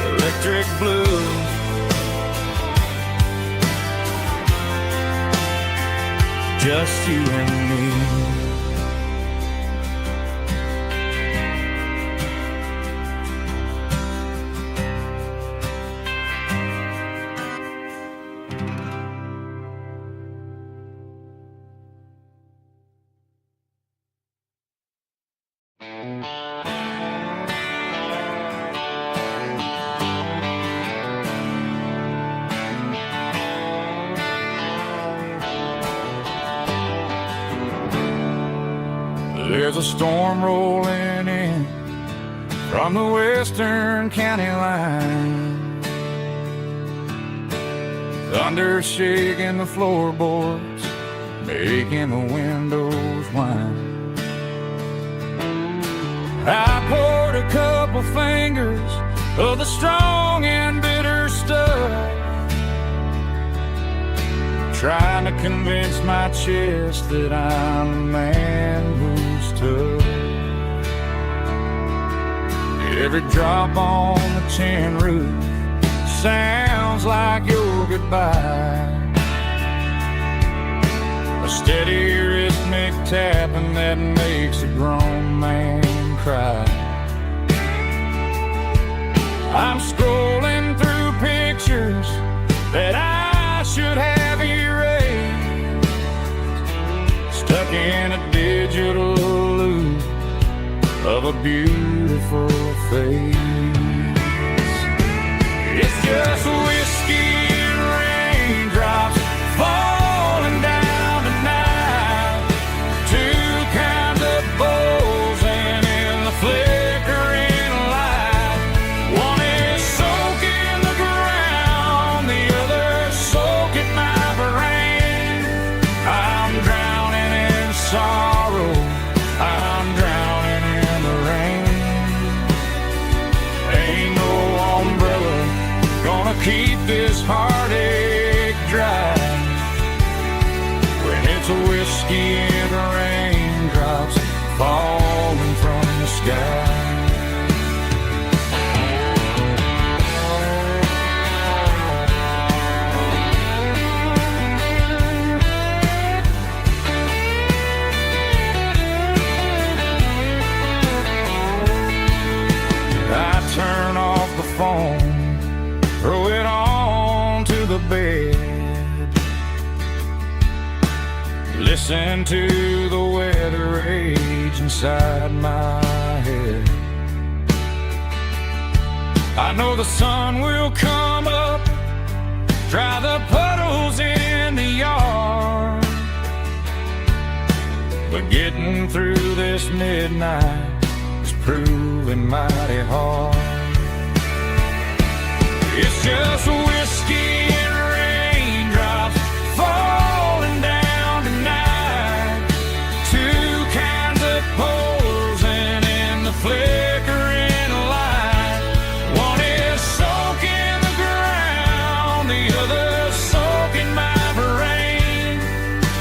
Electric blue, just you and me. There's a storm rolling in from the western county line. Thunder shaking the floorboards, making the windows whine. I poured a couple fingers of the strong and bitter stuff, trying to convince my chest that I'm a man who's tough. Every drop on the tin roof sounds like your goodbye, a steady rhythmic tapping that makes a grown man cry. I'm scrolling through pictures that I should have erased, stuck in a digital loop of a beautiful face. It's just whiskey and raindrops falling down tonight, two kinds of bowls and in the flickering light. One is soaking the ground, the other soaking my brain. I'm drowning in sorrow, I'm drowning in the rain. Ain't no umbrella gonna keep this heartache dry when it's a whiskey and raindrops falling from the sky. I turn off the phone, throw it on to the bed, listen to the weather rage inside my head. I know the sun will come up dry the puddles in the yard. But getting through this midnight is proving mighty hard. It's just whiskey and raindrops falling down tonight. Two kinds of posing in the flickering light. One is soaking the ground, the other soaking my brain.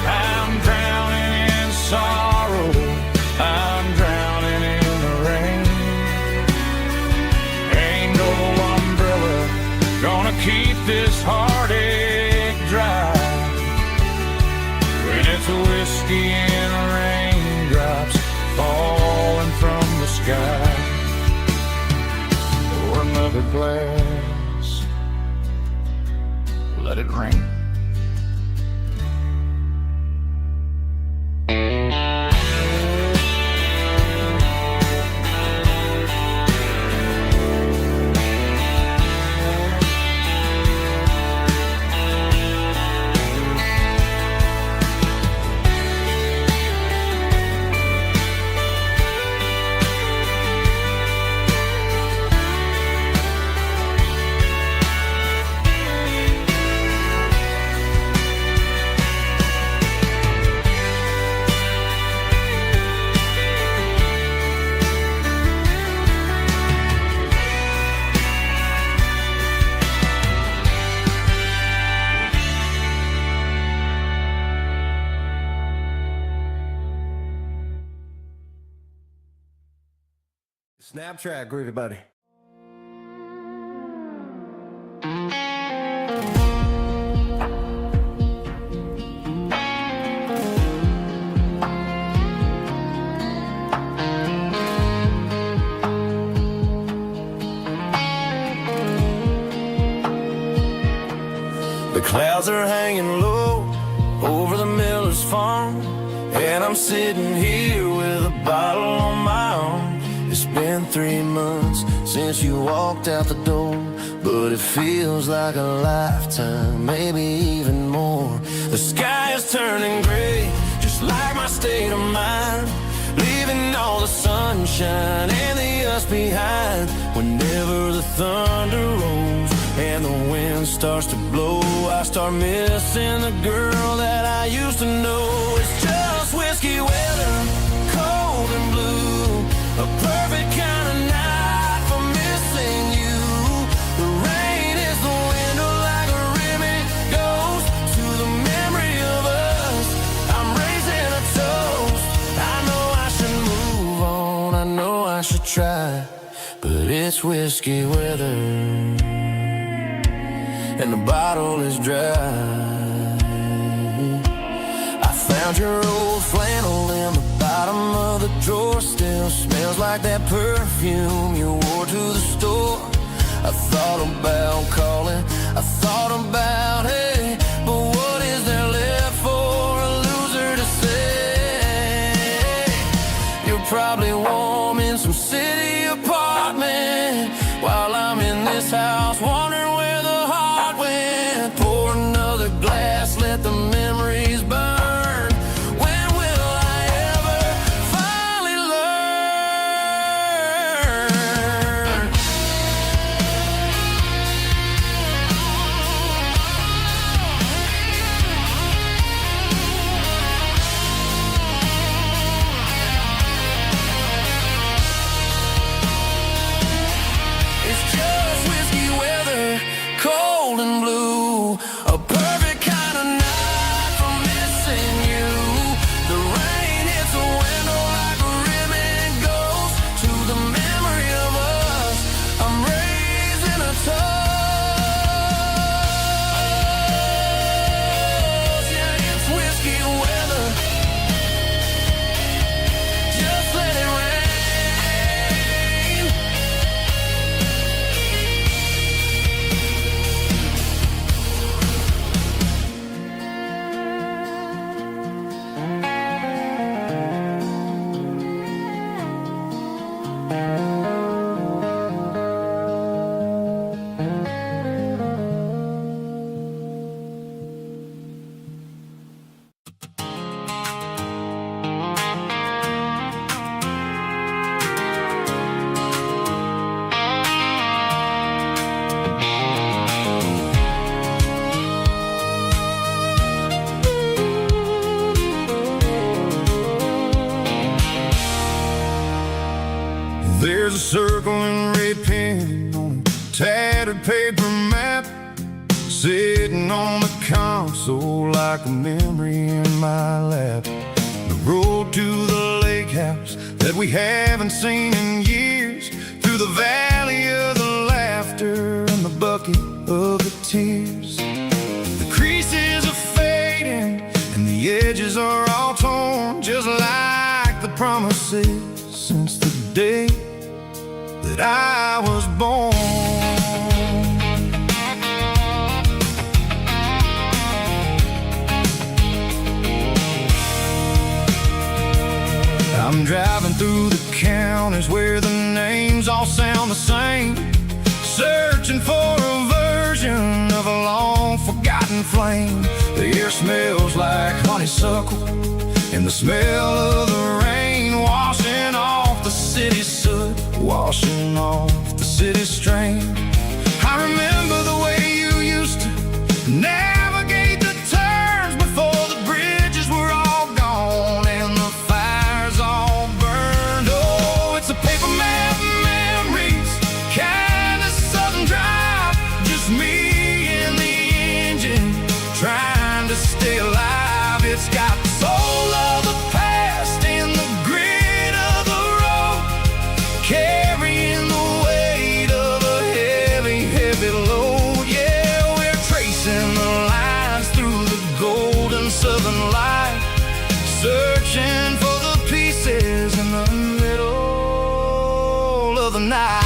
I'm drowning in sorrow, I'm drowning in the rain. Ain't no umbrella gonna keep this heartache dry when it's whiskey and raindrops falling from the sky. Pour another glass, let it rain. Snap track, groovy buddy. The clouds are hanging low over the miller's farm, and I'm sitting here with a bottle on my arm. It's been 3 months since you walked out the door, but it feels like a lifetime, maybe even more. The sky is turning gray, just like my state of mind, leaving all the sunshine and the us behind. Whenever the thunder rolls and the wind starts to blow, I start missing the girl that I used to know. It's just whiskey weather, cold and blue, a perfect kind of night for missing you. The rain is the window like a ribbon goes to the memory of us. I'm raising a toast. I know I should move on, I know I should try, but it's whiskey weather and the bottle is dry. I found your old flannel in the bottom of the drawer, still smells like that perfume you wore to the store. I thought about calling, I thought about, hey, but what is there left for a loser to say? You're probably warm in some city apartment while I'm in this house wondering where the heart went. Pour another glass, let the memories burn. paper map sitting on the console like a memory in my lap. The road to the lake house that we haven't seen in years, through the valley of the laughter and the bucket of the tears. The creases are fading and the edges are all torn, just like the promises since the day that I was born. I'm driving through the counties where the names all sound the same, searching for a version of a long forgotten flame. The air smells like honeysuckle and the smell of the rain washing off the city's soot, washing off the city's strain. I remember the way you used to navigate the turns before the bridges were all gone and the fires all burned. Oh, it's a paper map memories, kind of southern drive, just me and the engine trying to stay alive. It's got the soul of the past and the grit of the road, carrying the weight of a heavy, heavy load. Yeah, we're tracing the lines through the golden southern light, searching for the pieces in the middle of the night.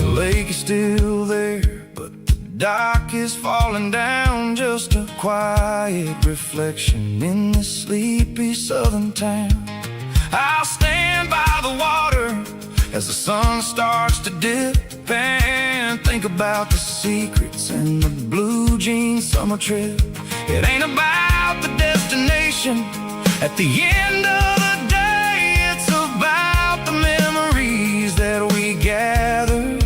The lake is still there, but the dock is falling down, just a quiet reflection in this sleepy southern town. I'll stand by the water as the sun starts to dip and think about the secrets and the blue jean summer trip. It ain't about the destination at the end of the day, it's about the memories that we gather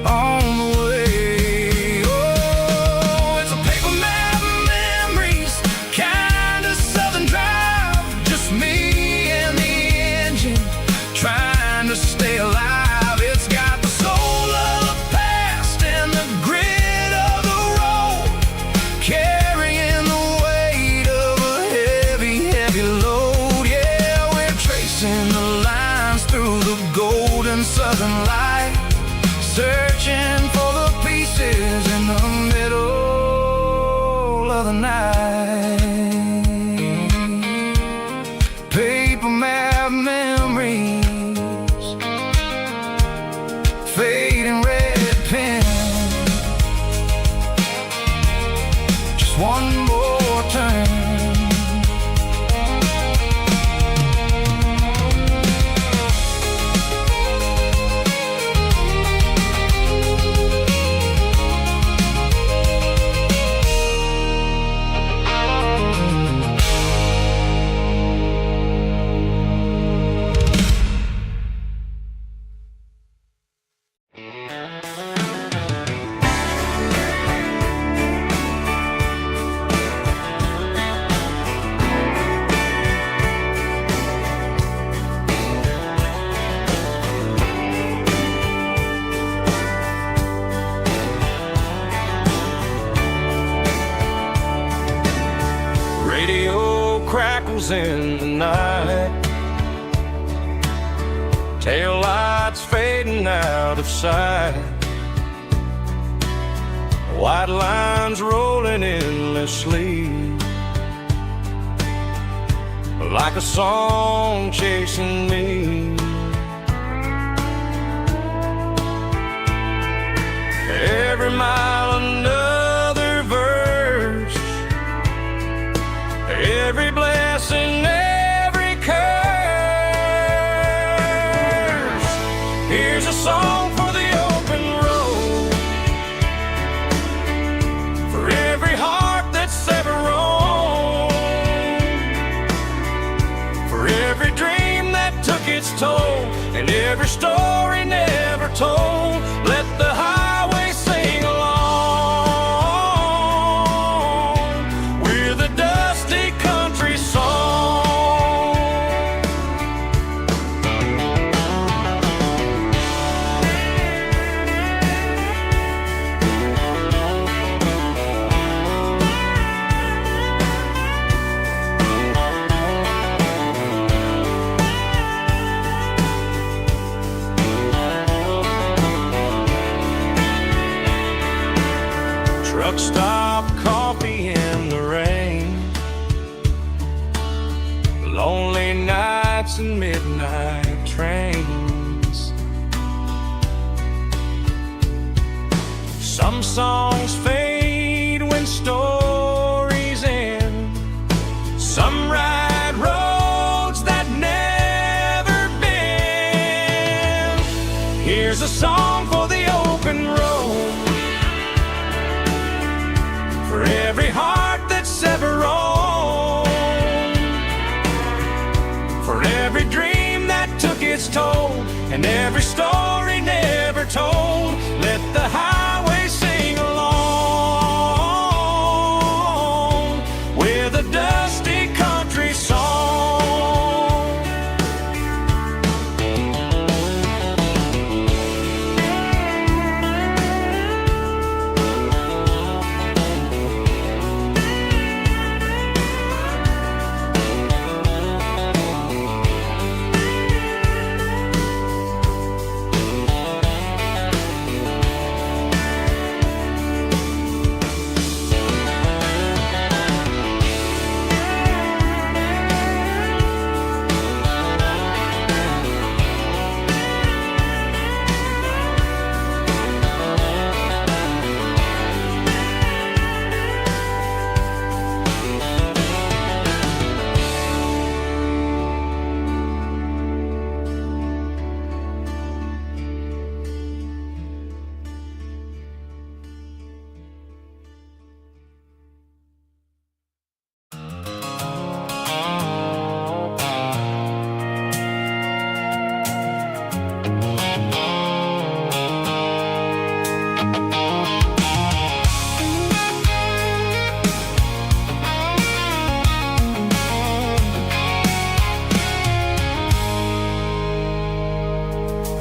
on the way. Oh, it's a paper map memories, kind of southern drive, just me and the engine trying to stay alive. It's got the soul of the past and the grit of the road, carrying the weight of a heavy, heavy load. Yeah, we're tracing the lines through the golden southern light, searching for the pieces in the middle of the night. Paper map memories, fading red pen, just one more turn. Radio crackles in the night, tail lights fading out of sight, white lines rolling endlessly, like a song chasing me. Every mile another verse, every blessing, every curse. Here's a song for the open road, for every heart that's ever roamed, for every dream that took its toll. stop coffee in the rain, lonely nights and midnight trains. Some songs fade when stories end. Some ride roads that never bend. Here's a song for the open road, for every heart that's ever roamed, for every dream that took its toll, and every story never told. Let the highway sing along with a dusty country song.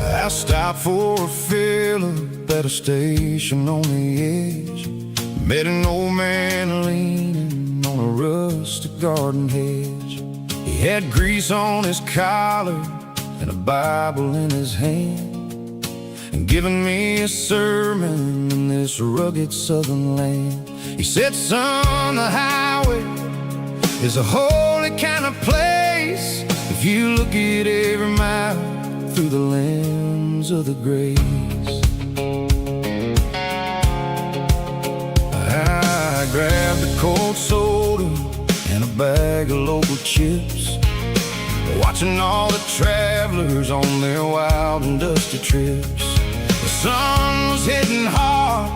I stopped for a fill-up at a station on the edge. Met an old man leaning on a rustic garden hedge. He had grease on his collar and a Bible in his hand, and giving me a sermon in this rugged southern land. He said, son, the highway is a holy kind of place if you look at every mile through the lens of the grace. I grabbed a cold soda and a bag of local chips, watching all the travelers on their wild and dusty trips. The sun was hitting hard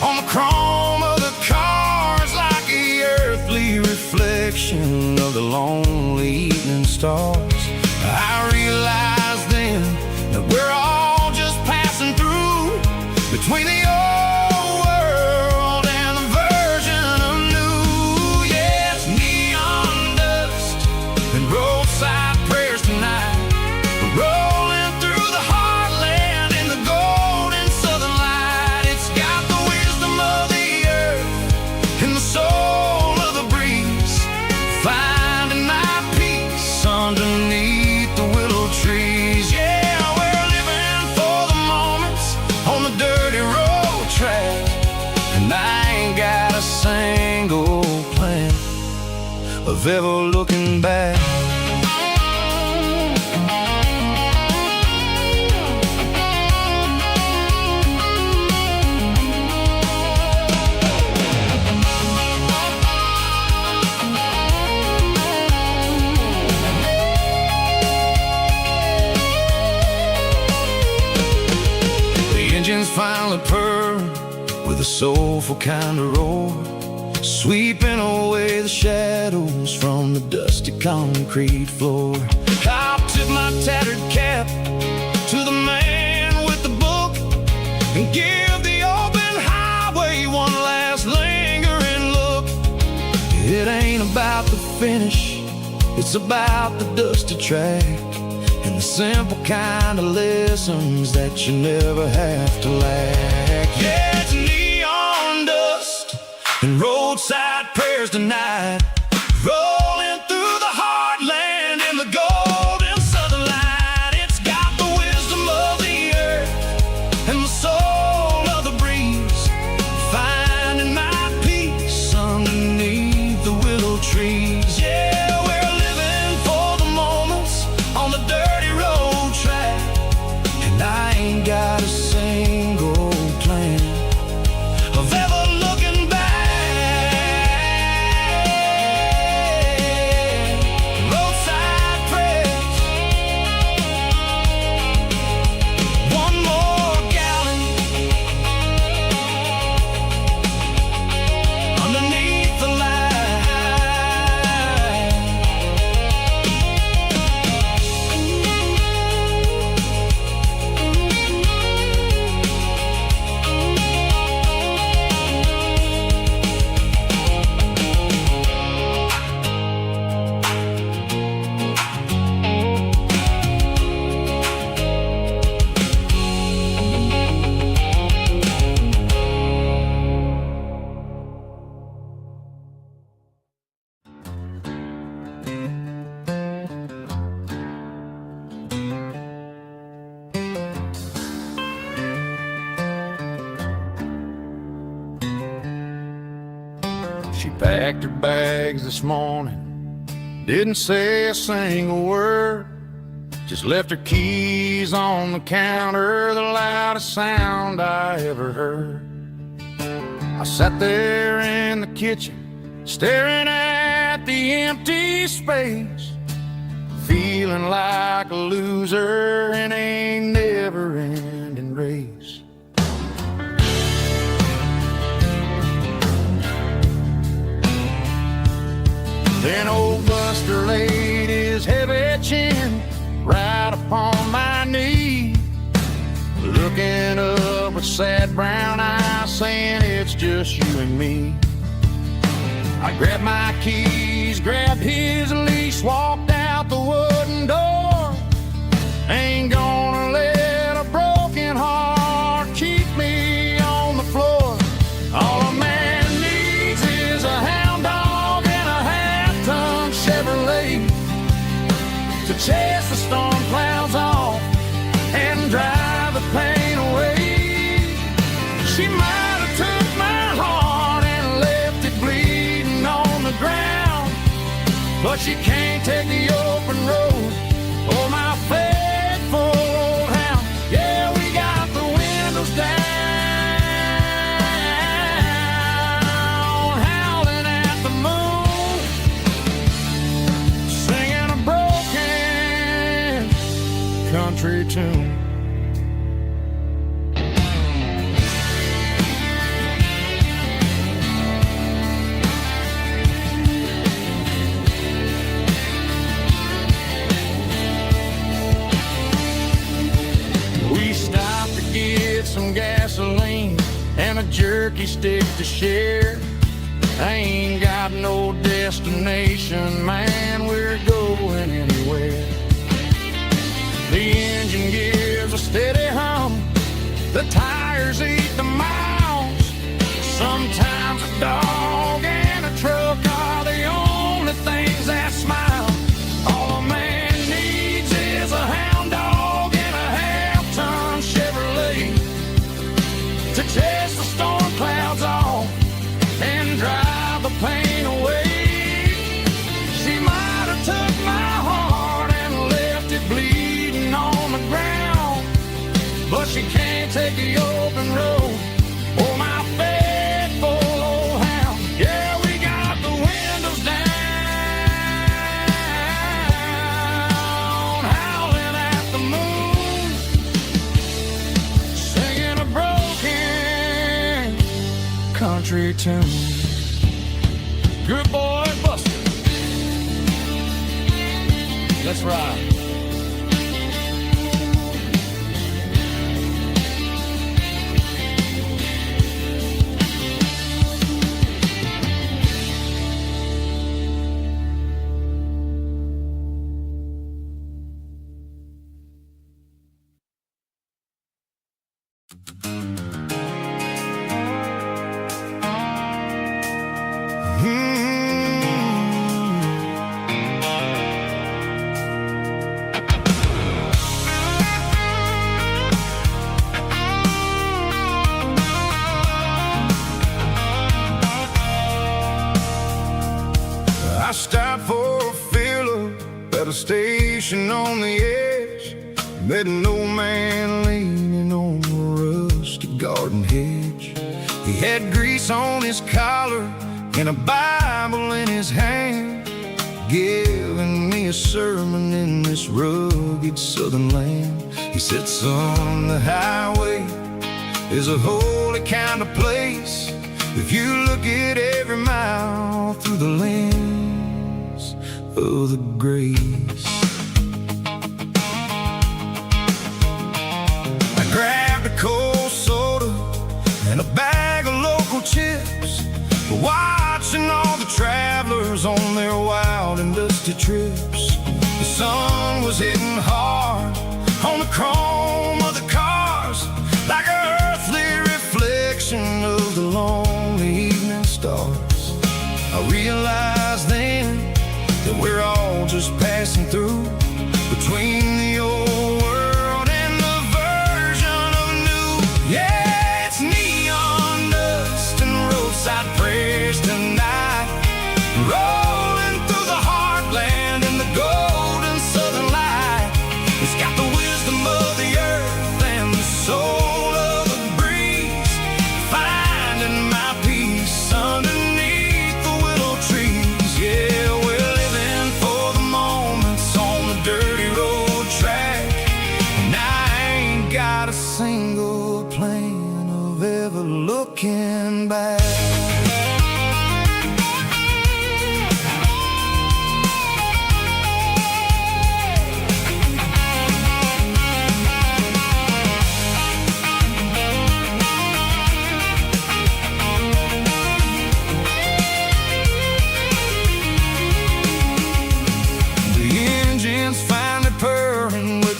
on the chrome of the cars, like the earthly reflection of the lonely evening stars. I realized then that we're all just passing through between the old world and the version of new. Yeah, it's neon dust and roadside prayers tonight. We're rolling through the heartland in the golden southern light. It's got the wisdom of the earth and the soul of the breeze, finding my peace underneath the willow trees. Yeah, we're living for the moments on the dirty road track, and I ain't got a single plan of ever looking back. Engines finally purr with a soulful kind of roar, sweeping away the shadows from the dusty concrete floor. I'll tip my tattered cap to the man with the book and give the open highway one last lingering look. It ain't about the finish, it's about the dusty track, and the simple kind of lessons that you never have to lack. Yeah, it's neon dust and roadside prayers tonight, rolling through the heartland in the golden southern light. It's got the wisdom of the earth and the soul of the breeze, finding my She packed her bags this morning, didn't say a single word, just left her keys on the counter, the loudest sound I ever heard. I sat there in the kitchen, staring at the empty space, feeling like a loser in a never-ending race. Then old Buster laid his heavy chin right upon my knee, looking up with sad brown eyes, saying it's just you and me. I grabbed my keys, grabbed his leash, walked out the wooden door. Ain't gonna let a broken heart keep me on the floor. All a man needs is a hound dog and a half-ton Chevrolet to chase the storm clouds off and drive the pain away. She might have took my heart and left it bleeding on the ground, but she can't take the open road or my faithful old hound. Yeah, we got the windows down, howling at the moon, singing a broken country tune. Some gasoline and a jerky stick to share. I ain't got no destination, man, we're going anywhere. The engine gives a steady hum, the tires eat the miles. Sometimes a dog and a truck are the only things that smile. All a man needs is a hound dog and a half-ton Chevrolet to chase the storm clouds off and drive the pain away. She might have took my heart and left it bleeding on the ground, but she can't take the open road or my faithful old hound. Yeah, we got the windows down, howling at the moon, singing a broken country tune. Good boy, Buster. Let's ride. I stopped for a fill-up at a station on the edge. Met an old man leaning on a rusty garden hedge. He had grease on his collar and a Bible in his hand, giving me a sermon in this rugged southern land. He said, son, the highway is a holy kind of place if you look at every mile through the lens of the grace. I grabbed a cold soda and a bag of local chips, watching all the travelers on their wild and dusty trips. The sun was hitting hard on the chrome of the cars, like an earthly reflection of the lonely evening stars. I realized then that we're all just passing through. looking back.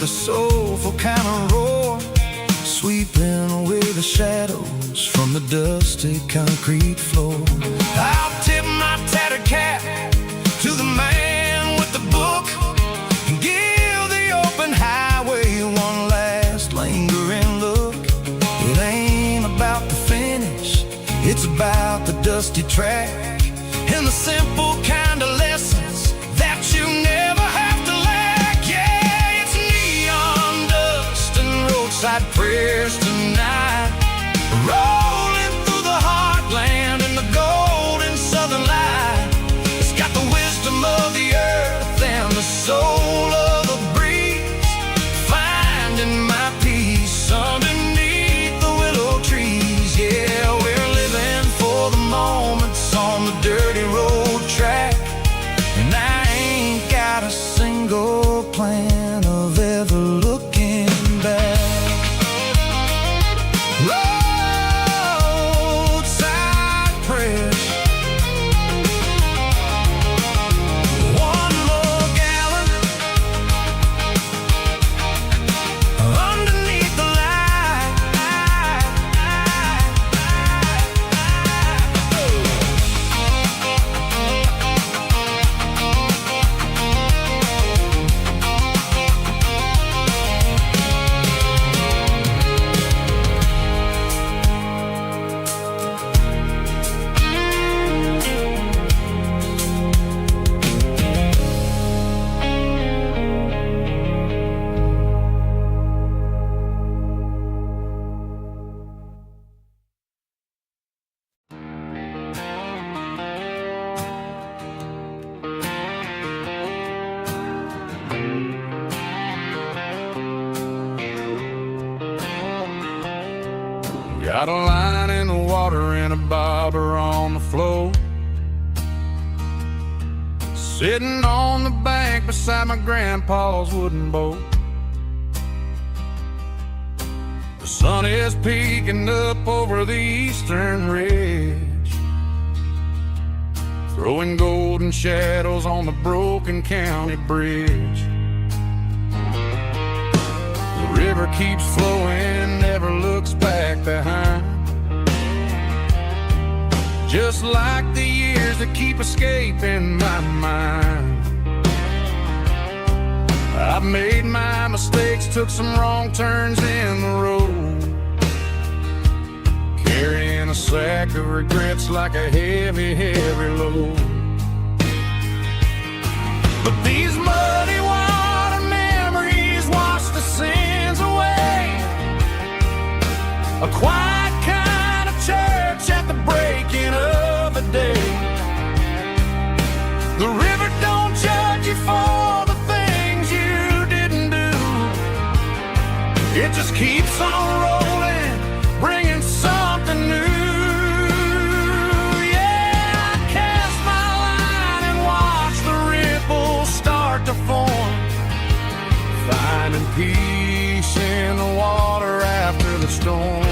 Soulful kind of roar, sweeping away the shadows from the dusty concrete floor. I'll tip my tattered cap to the man with the book and give the open highway one last lingering look. It ain't about the finish, it's about the dusty track and the simple kind of lessons that you never have to lack. Yeah, it's neon dust and roadside prayers tonight, rolling through the heartland in the golden southern light. It's got the wisdom of the earth and the soul of the breeze, finding my peace underneath the willow trees. Yeah, we're living for the moments on the dirty road track, and I ain't got a single plan of ever looking back. Roadside prayers, one more gallon underneath the light. Got a line in the water and a bobber on the floor, sitting on the bank beside my grandpa's wooden boat. The sun is peeking up over the eastern ridge, throwing golden shadows on the broken county bridge. The river keeps flowing, never looks back behind, just like the years that keep escaping my mind. I've made my mistakes, took some wrong turns in the road, carrying a sack of regrets like a heavy, heavy load. But these muddy water memories wash the sins away, a quiet kind of church at the breaking of the day. The river don't judge you for the things you didn't do, it just keeps on rolling, bringing something new. Yeah, I cast my line and watch the ripples start to form, finding peace in the water after the storm.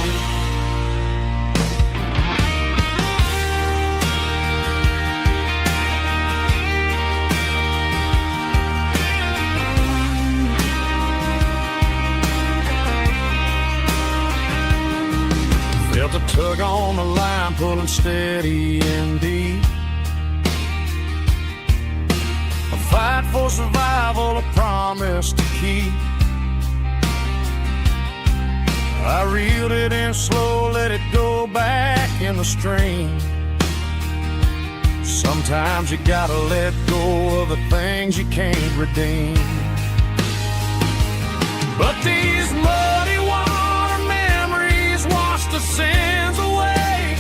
Felt a tug on the line, pulling steady and deep, a fight for survival, a promise to keep. I reeled it in slow, let it go back in the stream. Sometimes you gotta let go of the things you can't redeem. But these muddy water memories wash the sins away,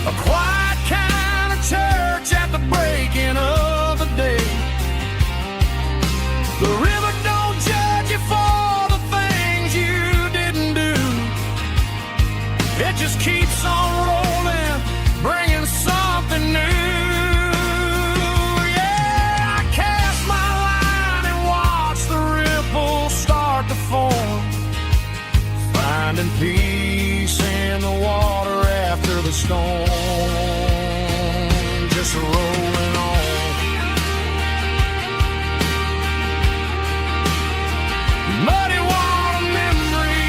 a quiet kind of church at the breaking of the day. The river don't judge you for the things you didn't do, It just keeps on rolling, bringing something new. Yeah, I cast my line and watch the ripples start to form, finding peace in the water after the storm, just rolling on. Muddy water memory,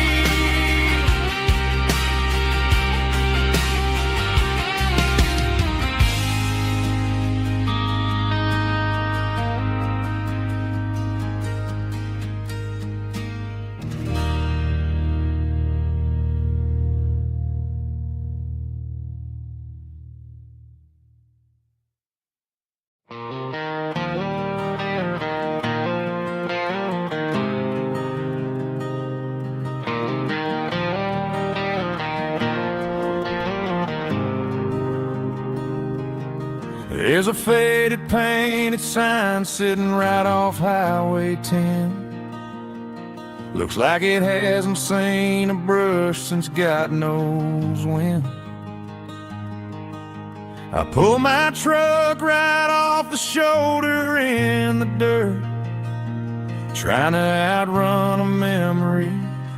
there's a faded painted sign sitting right off Highway 10. Looks like it hasn't seen a brush since God knows when. I pull my truck right off the shoulder in the dirt, trying to outrun a memory,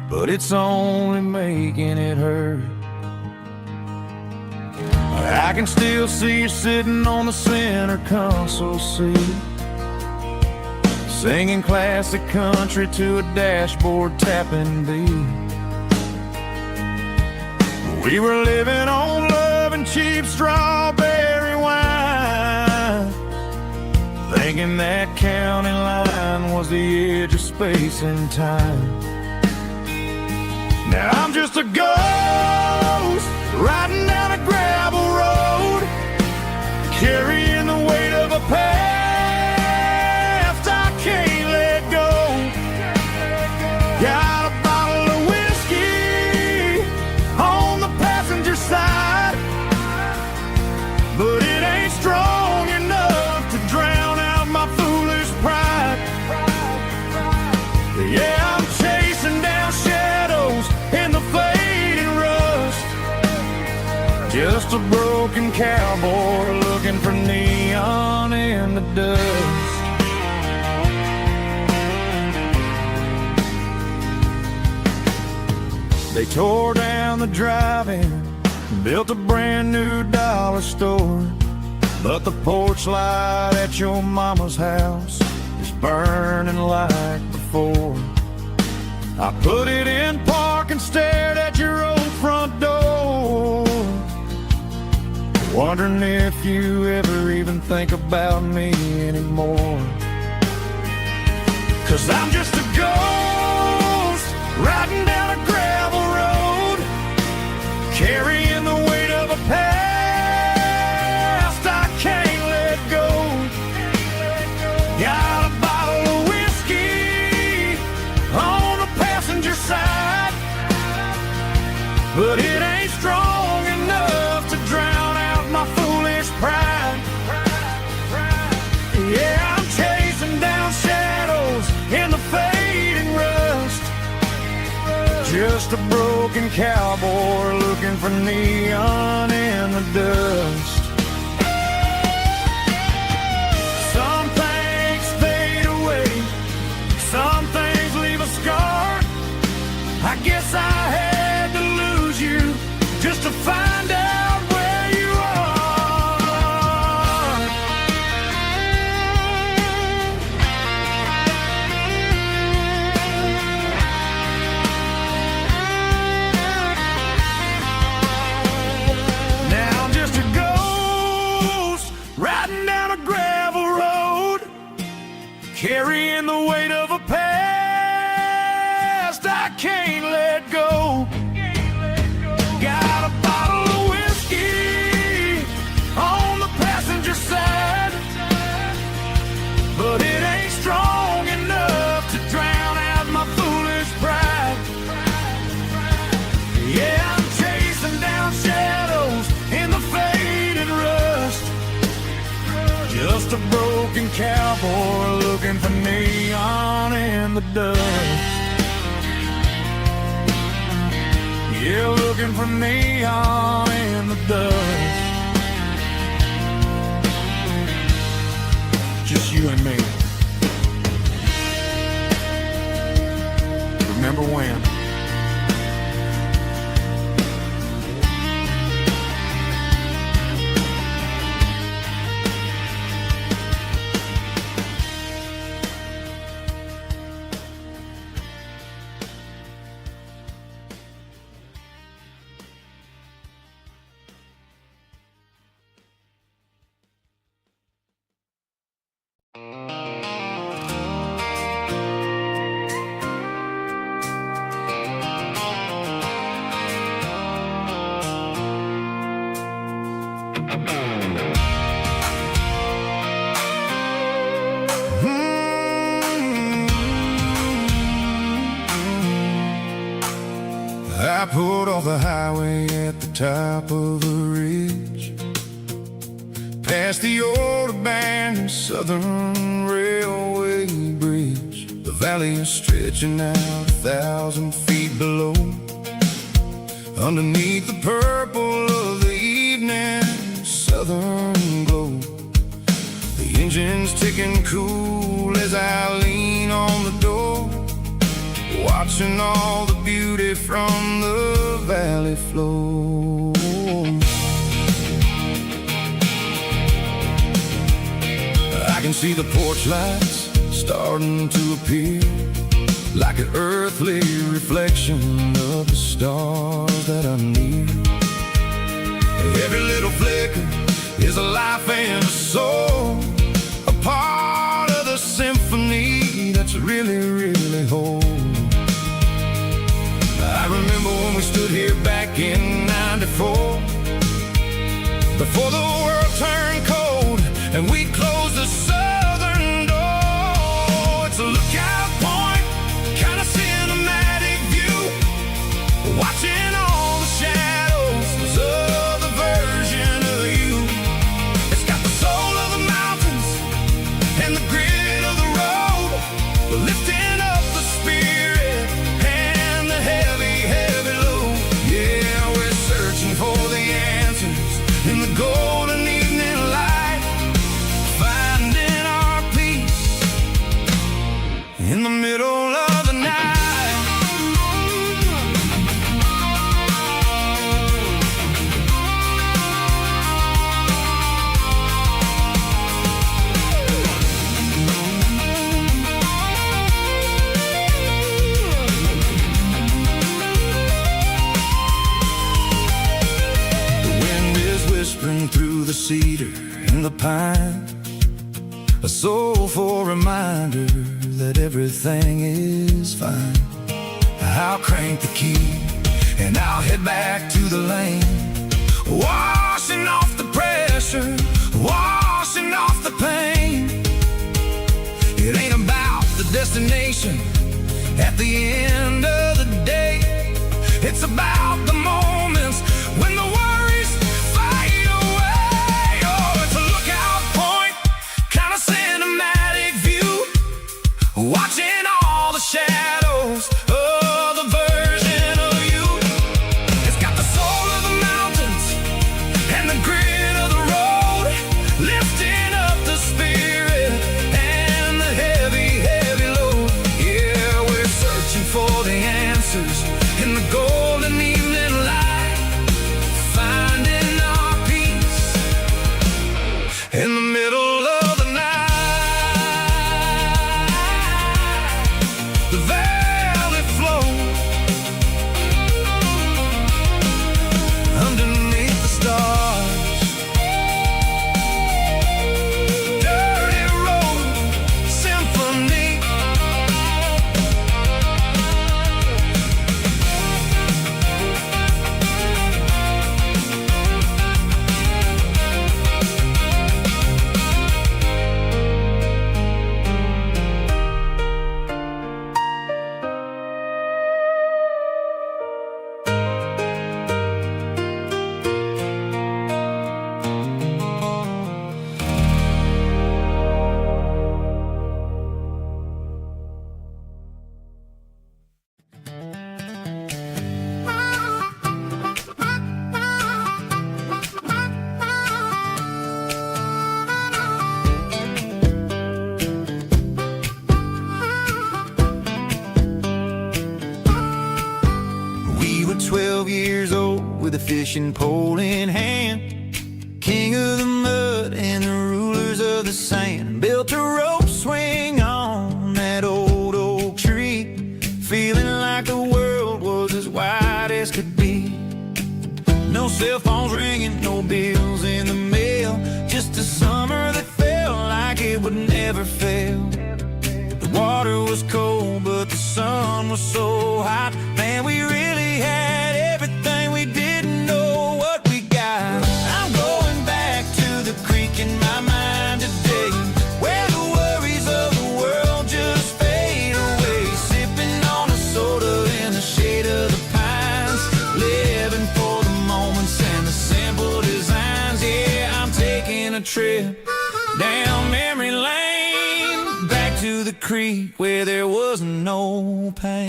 but it's only making it hurt. I can still see you sitting on the center console seat, singing classic country to a dashboard tapping beat. We were living on love and cheap strawberry wine, thinking that county line was the edge of space and time. Now I'm just a ghost riding down a gravel road, carrying the weight of a past I can't let go. Got a bottle of whiskey on the passenger side, but it ain't strong enough to drown out my foolish pride. Yeah, I'm chasing down shadows in the fading rust, just a broken cowboy looking for neon in the dust. They tore down the drive-in, built a brand new dollar store, but the porch light at your mama's house is burning like before. I put it in park and stared at your old front door, wondering if you ever even think about me anymore. 'Cause I'm just a ghost riding down a gravel road, carrying the weight of a past I can't let go. Got a bottle of whiskey on the passenger side, but it ain't strong enough to drown out my foolish pride. Yeah, I'm chasing down shadows in the fading rust, just a broken cowboy looking for neon in the dust. Some things fade away, some things leave a scar. I guess I had to lose you just to find out where you are. Now I'm just a ghost riding down a gravel road, carrying the weight of a past I can't let go. Got a bottle of whiskey on the passenger side, but it ain't strong enough to drown out my foolish pride. Yeah, I'm chasing down shadows in the faded rust, just a broken cowboy looking for neon in the dust. Yeah, looking for neon in the dust. Just you and me. Remember when? I pulled off the highway at the top of a ridge, past the old abandoned Southern Railway bridge. The valley is stretching out 1,000 feet below, underneath the purple of the evening southern glow. The engine's ticking cool as I lean on the door, watching all the beauty from the valley flow. I can see the porch lights starting to appear, like an earthly reflection of the stars that are near. Every little flicker is a life and a soul, a part of the symphony that's really, really whole. I remember when we stood here back in '94, before the world turned cold and we closed the southern door. It's a lookout point, kind of cinematic view, watching all the shadows of the version of you. It's got the soul of the mountains and the grit of the road, lifting up the spirit and the heavy, heavy load. Yeah, we're searching for the answers in the golden evening light, finding our peace in the middle of the night. Whispering through the cedar and the pine, a soulful reminder that everything is fine. I'll crank the key and I'll head back to the lane, washing off the pressure, washing off the pain. It ain't about the destination at the end of the day, it's about the moments when the worries fade away. Oh, it's a lookout point, kind of cinematic view, watching all the shadows of the version of you. It's got the soul of the mountains and the grit of the road, lifting up the spirit and the heavy, heavy load. Yeah, we're searching for the answers in the golden evening with a fishing pole in hand. King of the mud and the rulers of the sand. Built a rope swing on that old oak tree, feeling like the world was as wide as could be. No cell phones ringing, no bills in the mail, just a summer that felt like it would never fail. The water was cold, but the sun was so hot. Man, we really had everything, we didn't know what we got. I'm going back to the creek in my mind today, where the worries of the world just fade away. Sipping on a soda in the shade of the pines, living for the moments and the simple designs. Yeah, I'm taking a trip down memory lane, back to the creek where there was no pain.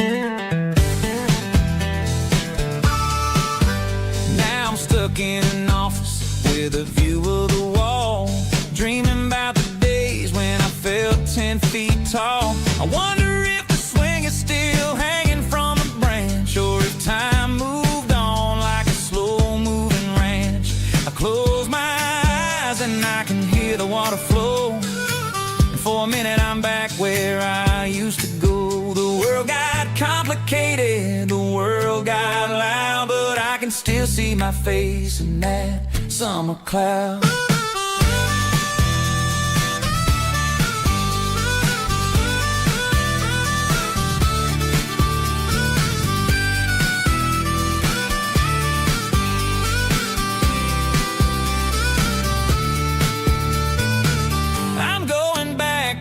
Now I'm stuck in an office with a view of the wall, dreaming about the days when I felt 10 feet tall. I wonder if the swing is still hanging from a branch, or if time moved on like a slow-moving ranch. I close my eyes and I can hear the water flow, and for a minute I'm back where I used to go. The world got complicated, the world got loud, but I can still see my face in that summer cloud.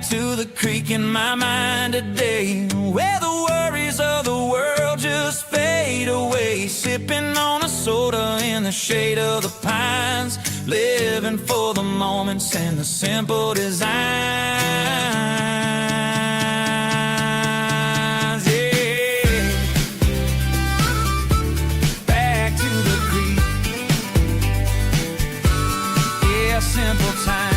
To the creek in my mind today, where the worries of the world just fade away. Sipping on a soda in the shade of the pines, living for the moments and the simple designs. Yeah, back to the creek. Yeah, simple times.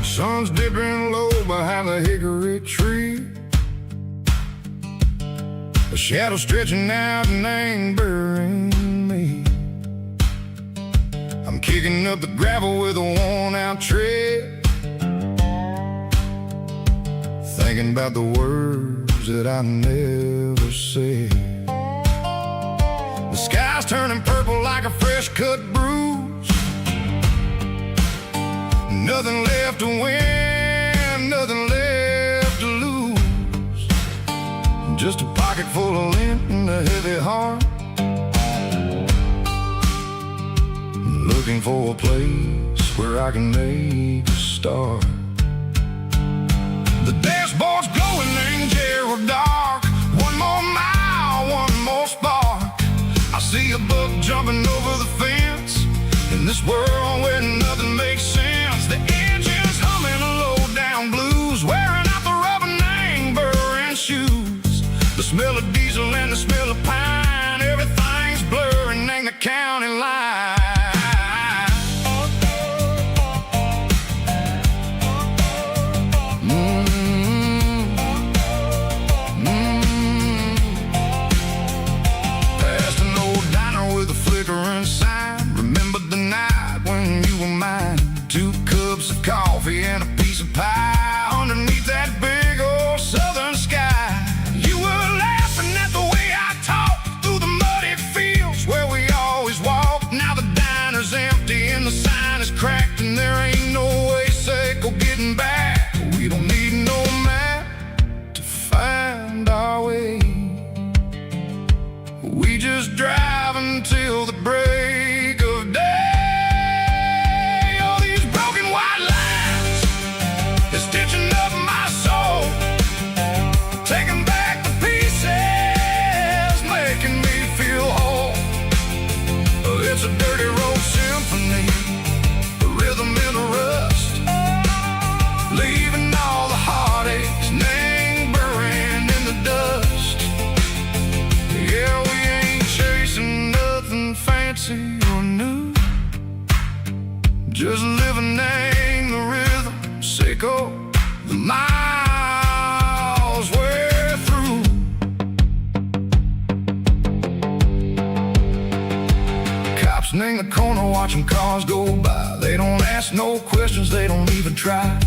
Sun's dipping low behind the hickory tree, a shadow stretching out and angering me. I'm kicking up the gravel with a worn-out tread, thinking about the words that I never said. The sky's turning purple like a fresh-cut bruise. Nothing left to win, nothing left to lose. Just a pocket full of lint and a heavy heart, looking for a place where I can make a start. The dashboard's glowing in Gerald dark. One more mile, one more spark. I see a buck jumping over the fence, in this world where nothing makes sense. The engine's humming a low-down blues, wearing out the rubber name, burring shoes. The smell of diesel and the smell of pine, everything's blurring, ain't the county line. Past an old diner with a flickering sign, remember the night when you were mine. 2 cups of coffee and a piece of pie underneath that big old southern sky. You were laughing at the way I talked through the muddy fields where we always walked. Now the diner's empty and the sign is cracked, and there ain't no way safe or getting back. We don't need no map to find our way. We just drive until the break of day. Stitching up my soul, taking back the pieces, making me Sitting in the corner watching cars go by. They don't ask no questions, they don't even try.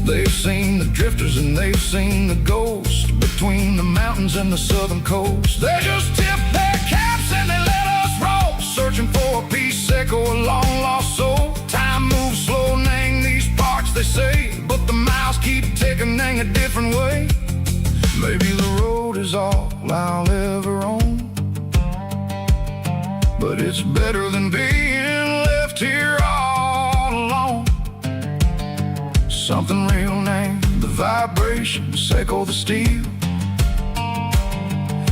They've seen the drifters and they've seen the ghosts between the mountains and the southern coast. They just tip their caps and they let us roll, searching for a piece echo, a long lost soul. Time moves slow, nang these parts they say, but the miles keep ticking, nang a different way. Maybe the road is all I'll ever own, but it's better than being left here all alone. Something real name, the vibrations echo the steel.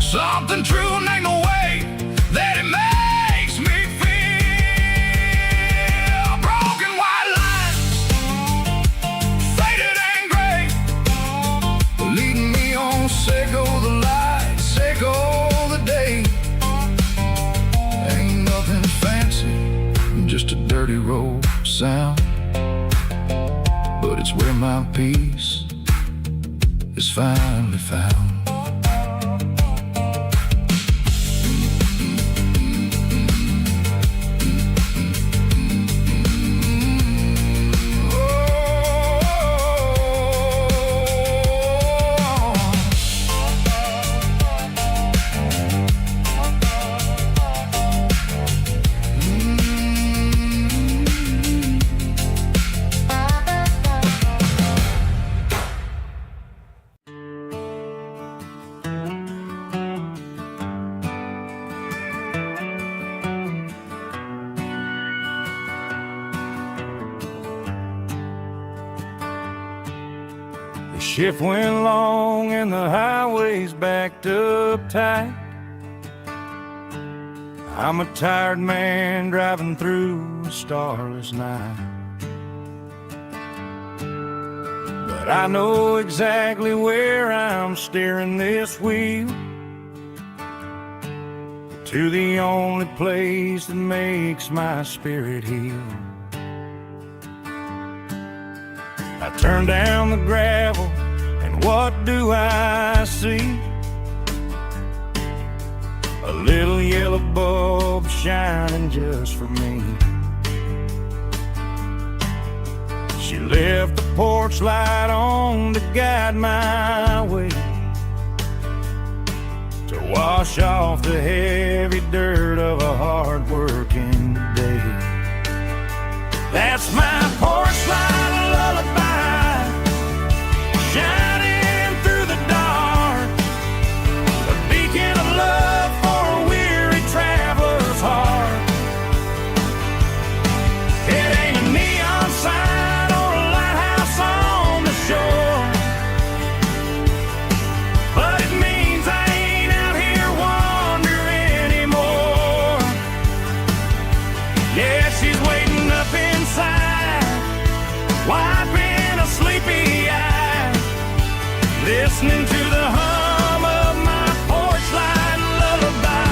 Something true name, the way that it makes me feel. Broken white lines, faded and gray, leading me on, Seiko the light, Seiko the day. Ain't nothing fancy, just a dirty road sound, but it's where my peace is finally found. Shift went long and the highway's backed up tight. I'm a tired man driving through a starless night, but I know exactly where I'm steering this wheel, to the only place that makes my spirit heal. I turn down the gravel, and what do I see? A little yellow bulb shining just for me. She left the porch light on to guide my way, to wash off the heavy dirt of a hard-working day. That's my porch light lullaby, shining through the dark, a beacon of love for a weary traveler's heart. It ain't a neon sign or a lighthouse on the shore, but it means I ain't out here wandering anymore. Yeah, she's waiting up inside, wiping a sleepy eye, listening to the hum of my porch light lullaby.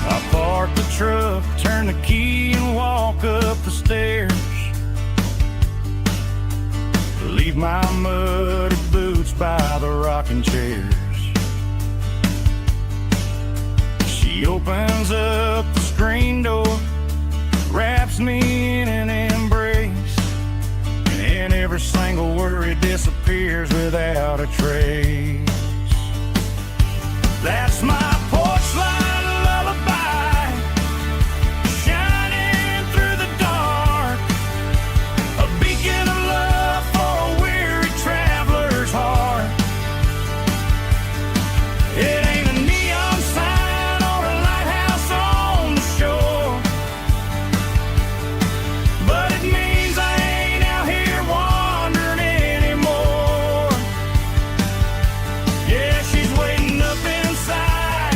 I park the truck, turn the key and walk up the stairs, leave my muddy boots by the rocking chairs. She opens up the screen door, wraps me in an embrace, and every single worry disappears without a trace. That's my porch light lullaby, shining through the dark, a beacon of love for a weary traveler's heart. It ain't a neon sign or a lighthouse on the shore, but it means I ain't out here wandering anymore. Yeah, she's waiting up inside,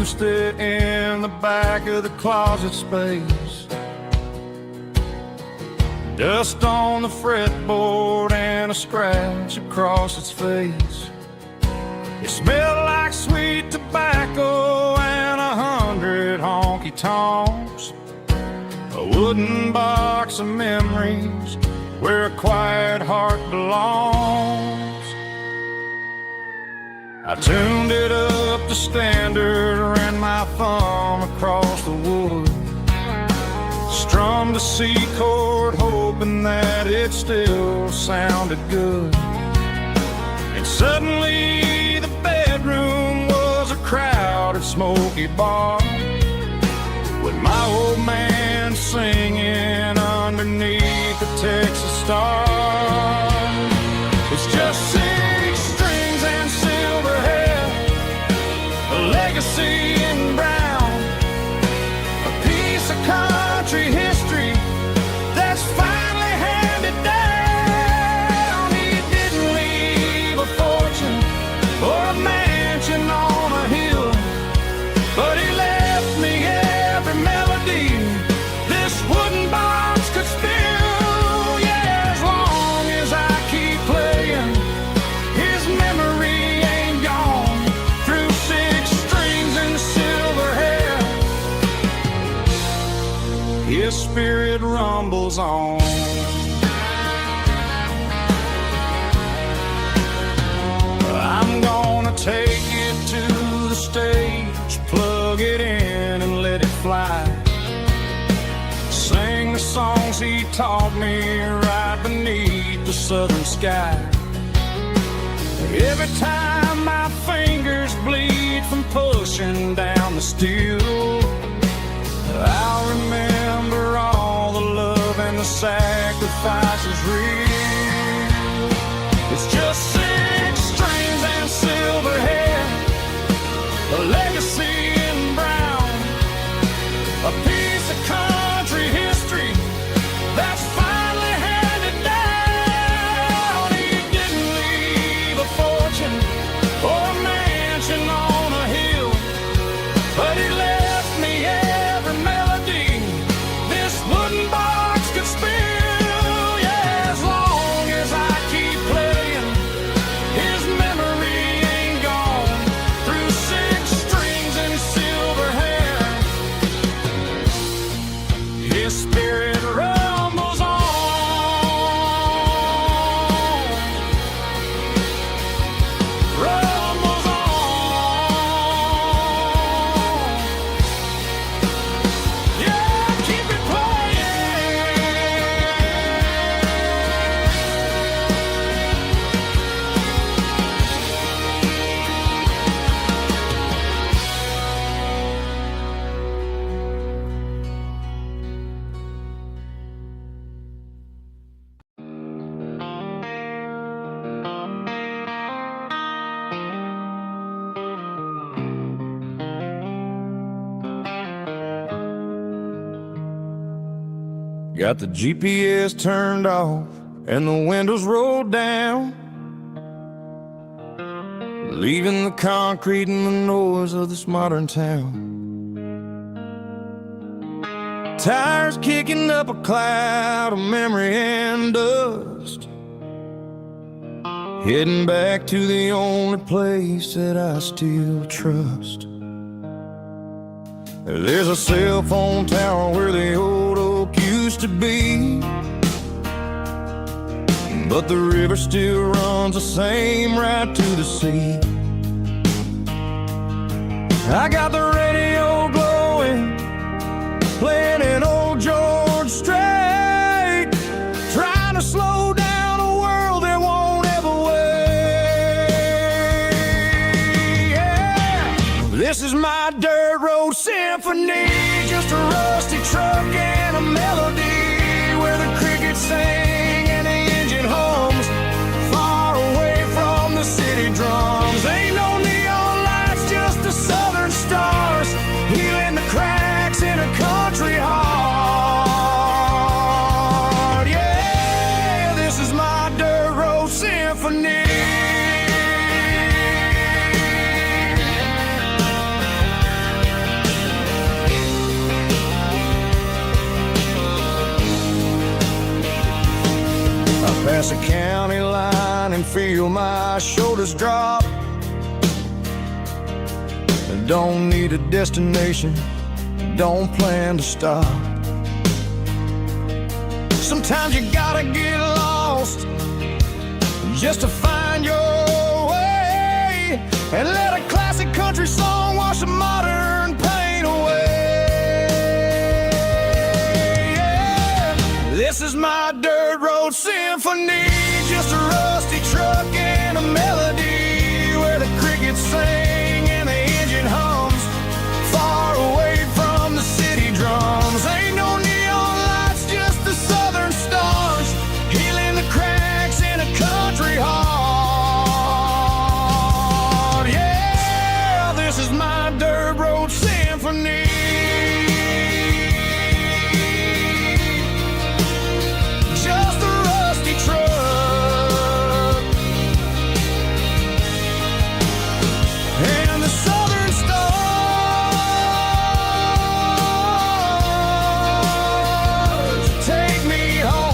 used it in the back of the closet space. Dust on the fretboard and a scratch across its face. It smelled like sweet tobacco and 100 honky-tonks. A wooden box of memories where a quiet heart belongs. I tuned it up to standard, ran my thumb across the wood, strummed a C chord hoping that it still sounded good. And suddenly the bedroom was a crowded smoky bar, with my old man singing underneath the Texas star. It's just 6 strings and silver hair, a legacy in brown, a piece of country history that's finally handed down. He didn't leave a fortune or a mansion on a hill, but he left me every melody this wooden box could spill. Yeah, as long as I keep playing, his memory ain't gone. Through 6 strings and silver hair, his spirit rumbles on. I'm gonna take it to the stage, plug it in and let it fly. Sing the songs he taught me right beneath the southern sky. Every time my fingers bleed from pushing down the steel, I'll remember all the love and the sacrifices real. It's just 6 strings and silver hair, a legacy in brown, a piece of country history that's finally handed down. He didn't leave a fortune or a mansion on a hill, but he left me every melody this wooden box could spill. Yeah, as long as I keep playing, his memory ain't gone. Through 6 strings and silver hair, his spirit rumbles on. Rumbles on. Yeah, keep it playing. Got the GPS turned off and the windows rolled down, leaving the concrete and the noise of this modern town. Tires kicking up a cloud of memory and dust, heading back to the only place that I still trust. There's a cell phone tower where the old oak used to be, but the river still runs the same right to the sea. I got the radio glowing, playing an old George Strait, trying to slow down a world that won't ever wait. Yeah. This is my dirt road symphony, just a rusty truck and a melody where the crickets sing and the engine hums, far away from the city drums. Ain't no neon lights, just the southern stars, healing the cracks in a country heart. Yeah, this is my dirt road symphony. Pass a county line and feel my shoulders drop. Don't need a destination, don't plan to stop. Sometimes you gotta get lost just to find your way, and let a classic country song wash the modern pain away. Yeah. This is my dirt road symphony, just a rusty truck and a melody where the crickets sing and the engine hums, far away from the city drums. Ain't no neon lights, just the southern stars, healing the cracks in a country heart. Yeah, this is my dirt road symphony. Just a rusty truck and the southern stars take me home.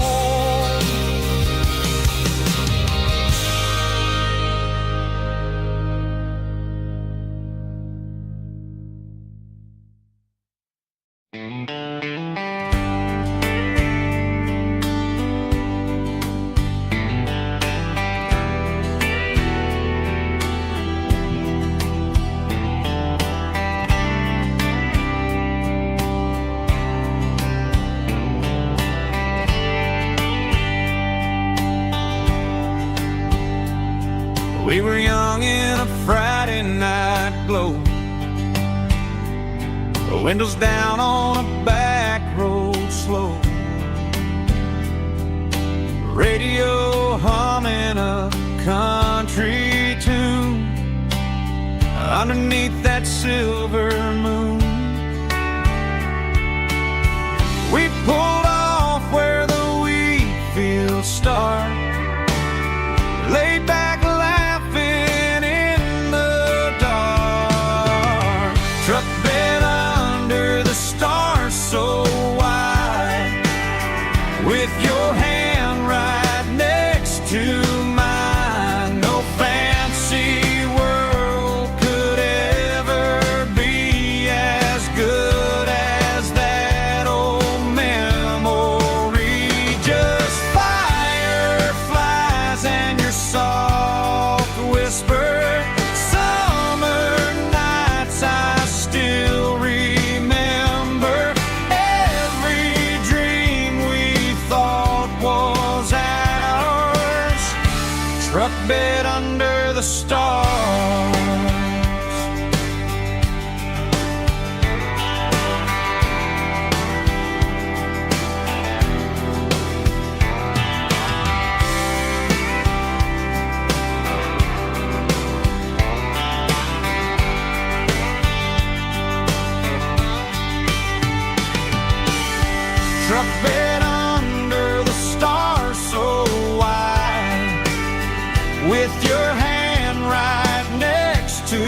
We were young in a Friday night glow, the windows down on a back road slow, radio humming a country tune underneath that silver moon. We pulled off where the wheat fields start, laid back laughing in the dark, truck bed under the stars so wide, with your hand right next to mine. No fancy world could ever be as good as that old memory. Just fireflies and your soft whisper, summer nights I still remember. Every dream we thought was ours, truck bed under the stars. Truck bed under the stars so wide, with your hand right next to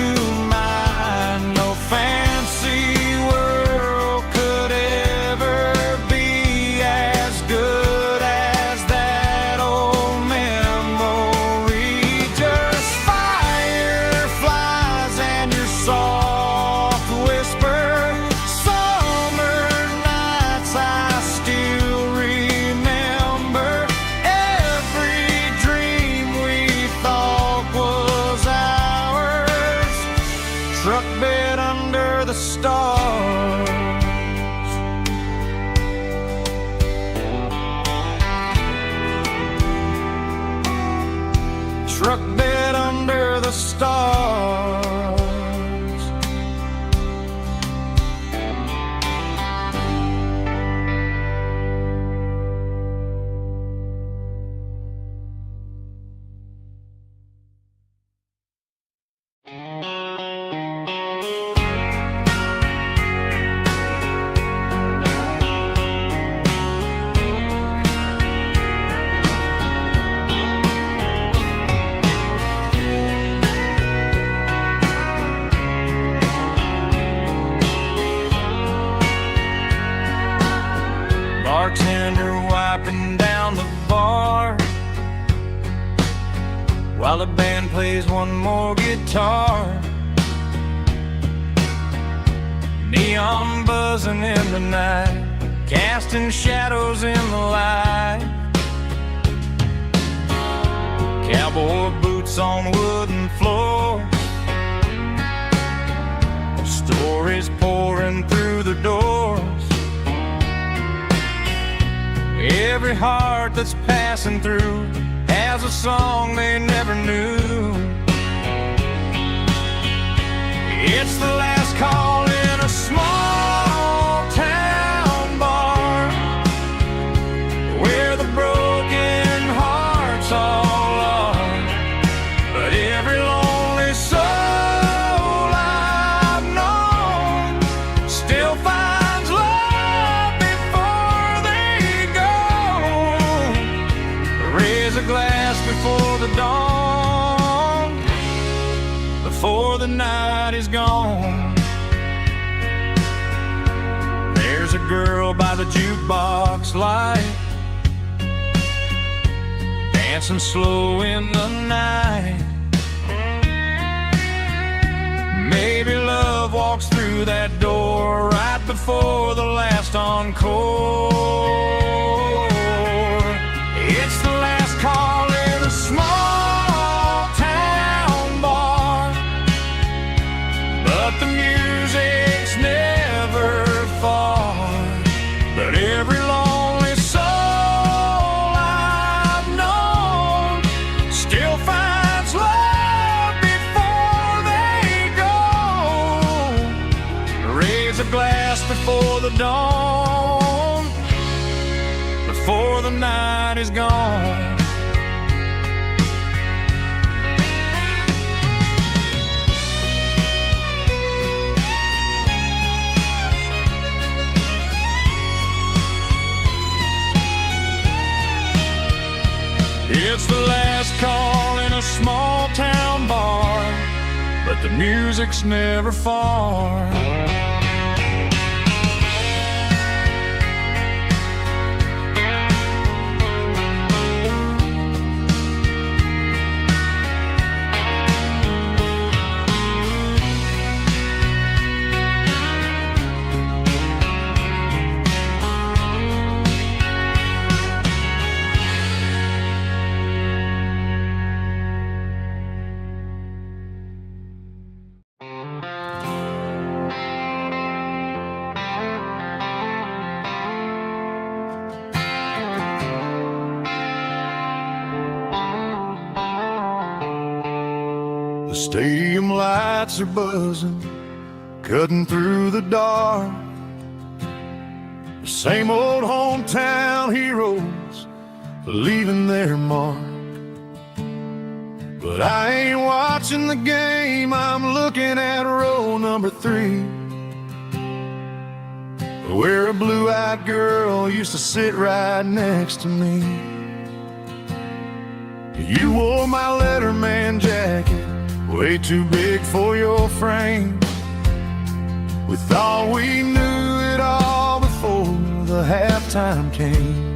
mine. No fancy world could ever be as good as that old memory. Just fireflies and your soft whisper, summer nights I still remember. Every dream we thought was ours, truck bed under the stars. Truck bed under the stars. Bartender wiping down the bar, while the band plays one more guitar. Neon buzzing in the night, casting shadows in the light. Cowboy boots on wooden floors, stories pouring through the doors. Every heart that's passing through has a song they never knew. It's the last call in a small town bar, where the broken hearts all are. But every lonely soul I've known still finds love before they go. Raise a glass before the dawn, before the night is gone. There's a girl by the jukebox light, dancing slow in the night. Maybe love walks through that door right before the last encore. It's the last call in a small town bar, but the music's never far. But every lonely soul I've known still finds love before they go. Raise a glass before the dawn, before the night is gone. It's the last call in a small town bar, but the music's never far. The stadium lights are buzzing, cutting through the dark. The same old hometown heroes leaving their mark. But I ain't watching the game, I'm looking at row number 3, where a blue-eyed girl used to sit right next to me. You wore my Letterman jacket, way too big for your frame. We thought we knew it all before the halftime came.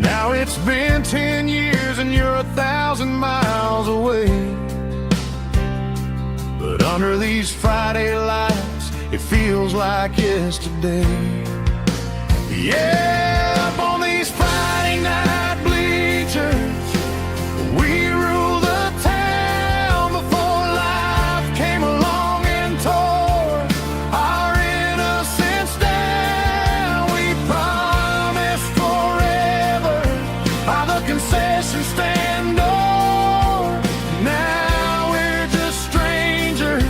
Now it's been 10 years and you're 1,000 miles away. But under these Friday lights, it feels like yesterday. Yeah, up on these Friday night bleachers, we rule the town before life came along and tore our innocence down. We promised forever by the concession stand door. Now we're just strangers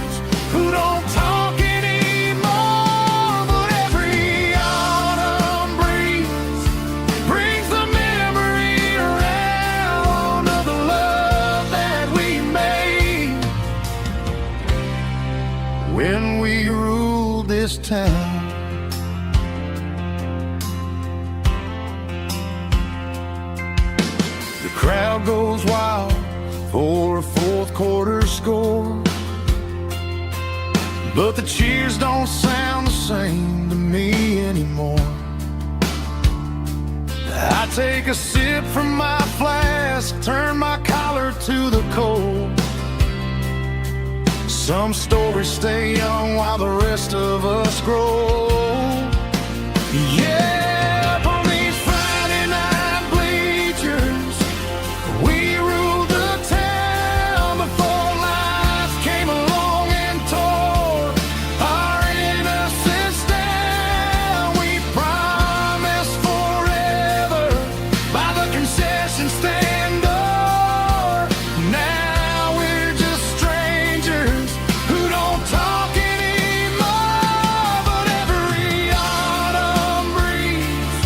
who don't talk anymore. But every autumn breeze brings the memory around of the love that we made when we ruled this town. The crowd goes wild for a fourth quarter score, but the cheers don't sound the same to me anymore. I take a sip from my flask, turn my collar to the cold. Some stories stay young while the rest of us grow. Yeah, up on these Friday night bleachers, we ruled the town before life came along and tore our innocence down. We promised forever by the concession stand door. Now we're just strangers who don't talk anymore. But every autumn breeze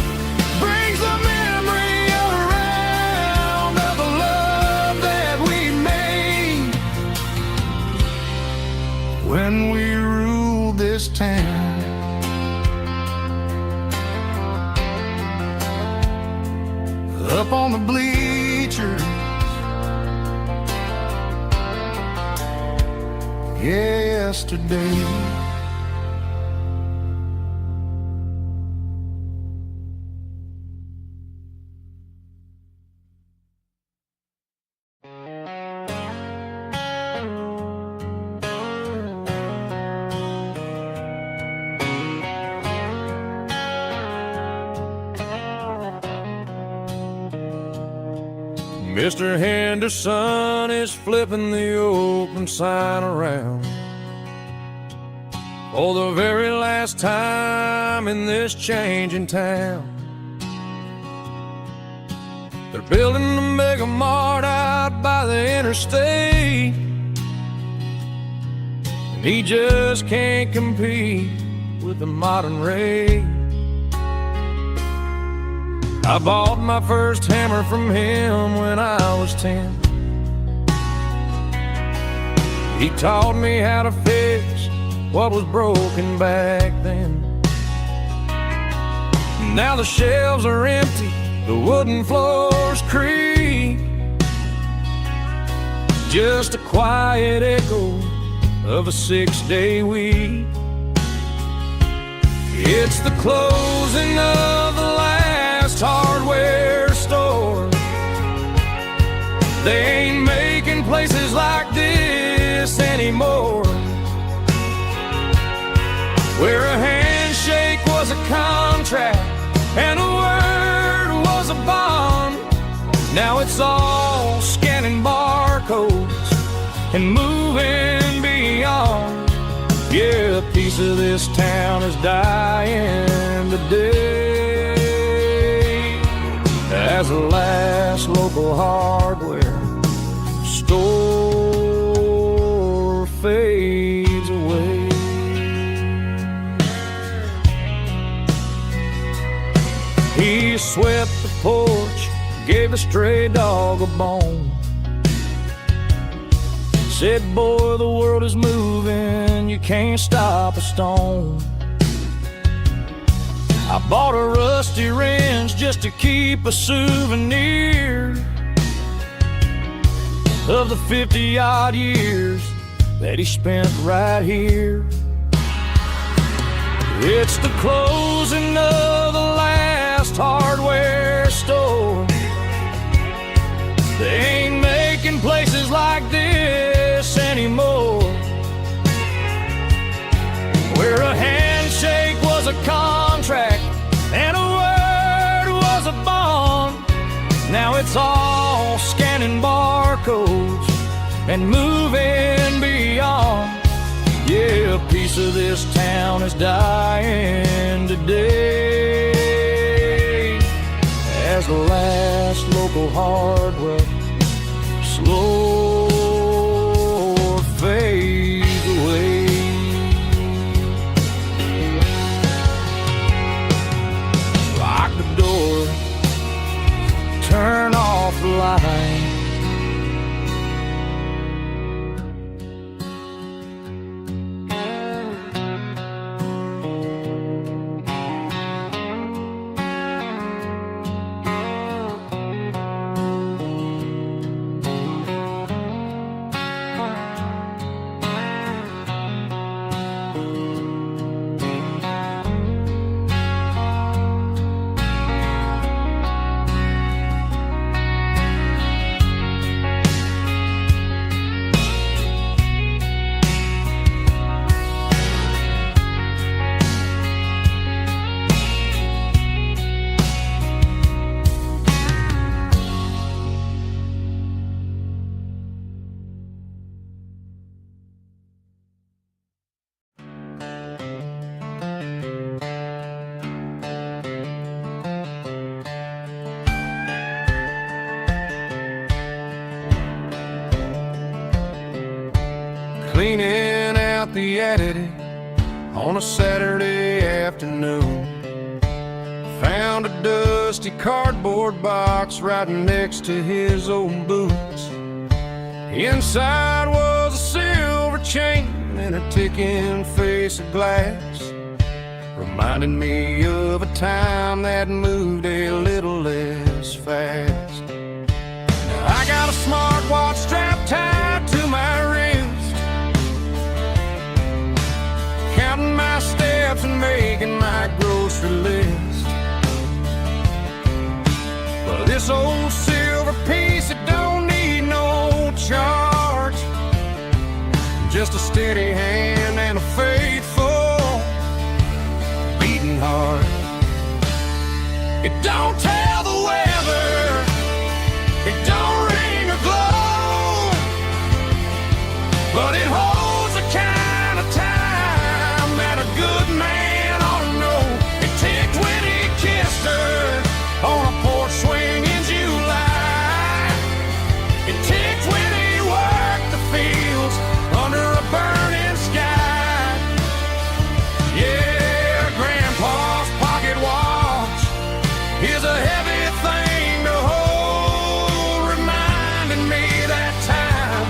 brings the memory around of the love that we made when we ruled this town. Up on the bleachers, yesterday. Mr. Henderson is flipping the open sign around for the very last time in this changing town. They're building a mega mart out by the interstate, and he just can't compete with the modern rate. I bought my first hammer from him when I was 10. He taught me how to fix what was broken back then. Now the shelves are empty, the wooden floors creak, just a quiet echo of a 6-day week. It's the closing of the last hardware store. They ain't making places like this anymore, where a handshake was a contract and a word was a bond. Now it's all scanning barcodes and moving beyond. Yeah, a piece of this town is dying today as the last local hardware store fades away. He swept the porch, gave a stray dog a bone, said, boy, the world is moving, you can't stop a stone. I bought a rusty wrench just to keep a souvenir of the 50-odd years that he spent right here. It's the closing of the last hardware store. They ain't making places like this anymore, where a handshake was a contract and a word was a bond. Now it's all scanning barcodes and moving beyond. Yeah, a piece of this town is dying today as the last local hardware slow fades away. Lock the door, turn off the light. cleaning out the attic on a Saturday afternoon. Found a dusty cardboard box right next to his old boots. Inside was a silver chain and a ticking face of glass, reminding me of a time that moved a little less fast. Now I got a smartwatch strapped tied to my wrist, counting my steps and making my grocery list. But this old silver piece, it don't need no charge, just a steady hand and a faithful beating heart. It don't tell the weather, it don't ring or glow, but it holds the kind of time that a good man ought to know. It ticked when he kissed her on a porch swing in July. It ticked when he worked the fields under a burning sky. Yeah, Grandpa's pocket watch is a heavy thing to hold, reminding me that time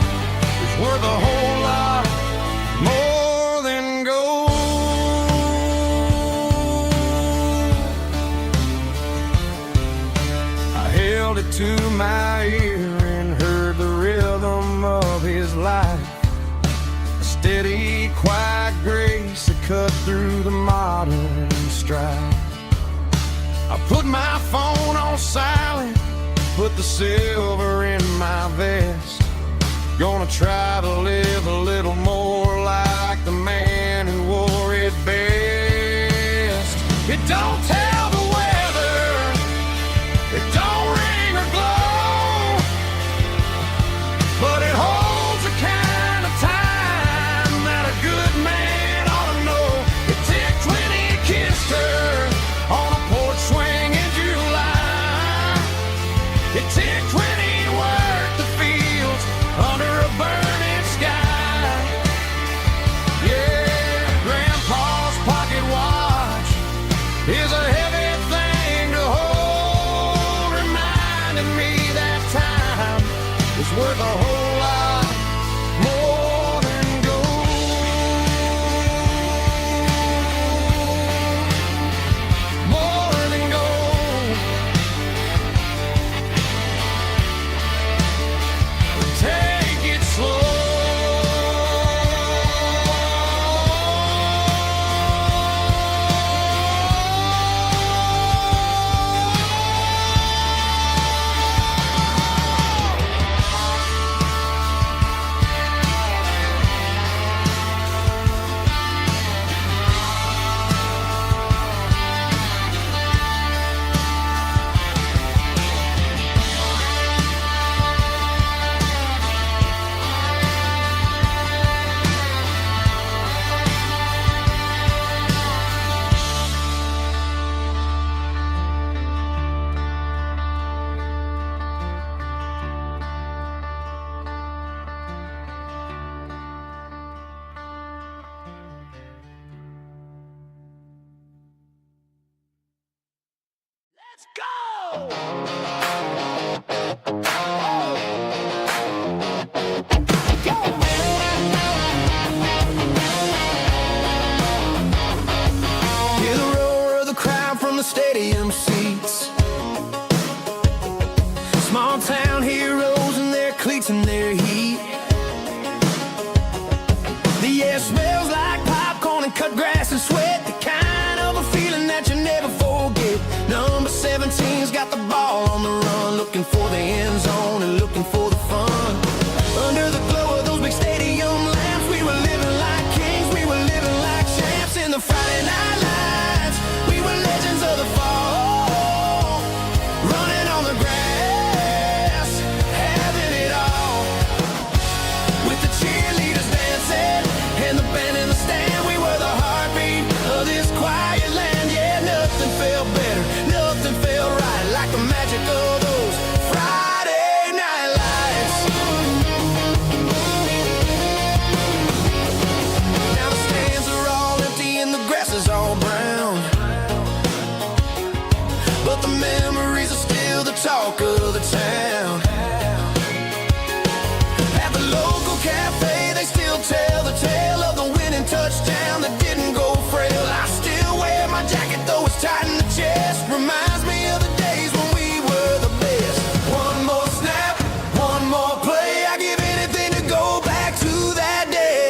is worth a whole lot more than gold. I held it to my ear and heard the rhythm of his life, a steady, quiet grace that cut through the modern strife. I put my phone on silent, put the silver in my vest. Gonna try to live a little more like the man who wore it best. It don't tell the weather, it don't ring or glow, but it holds the kind of time that a good man ought to know. It ticked when he kissed her on a porch swing in July. It ticked when he worked the fields under a burning sky. Yeah, Grandpa's pocket watch is a heavy thing to hold, reminding me that time is worth a whole lot more than gold. More than gold. Take it slow. Let's go! Hear the roar of the crowd from the stadium seats. Small town heroes in their cleats and their heat. The air smells like popcorn and cut grass and sweat, the kind of a feeling that you never forget. Number 17's got the ball on the run, looking for the end zone and looking for the fun. Under the glow of those big stadium lamps, we were living like kings, we were living like champs in the Friday night lights. We were legends of the fall, running on the grass, having it all. With the cheerleaders dancing and the band in the stand, we were the heartbeat of this quiet land. Yeah, nothing felt better, nothing felt right like the magic talk of the town. At the local cafe, they still tell the tale of the winning touchdown that didn't go frail. I still wear my jacket, though it's tight in the chest. Reminds me of the days when we were the best. One more snap, one more play. I give anything to go back to that day.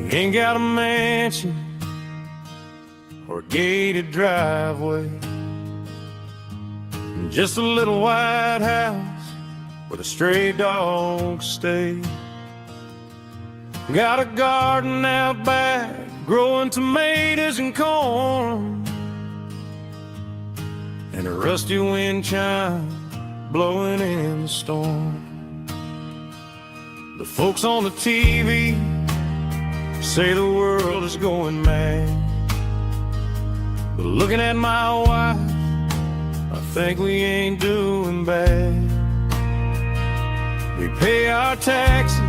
Ain't got a mansion or a gated driveway, just a little white house where the stray dogs stay. Got a garden out back, growing tomatoes and corn, and a rusty wind chime blowing in the storm. The folks on the TV say the world is going mad, but looking at my wife, I think we ain't doing bad. We pay our taxes,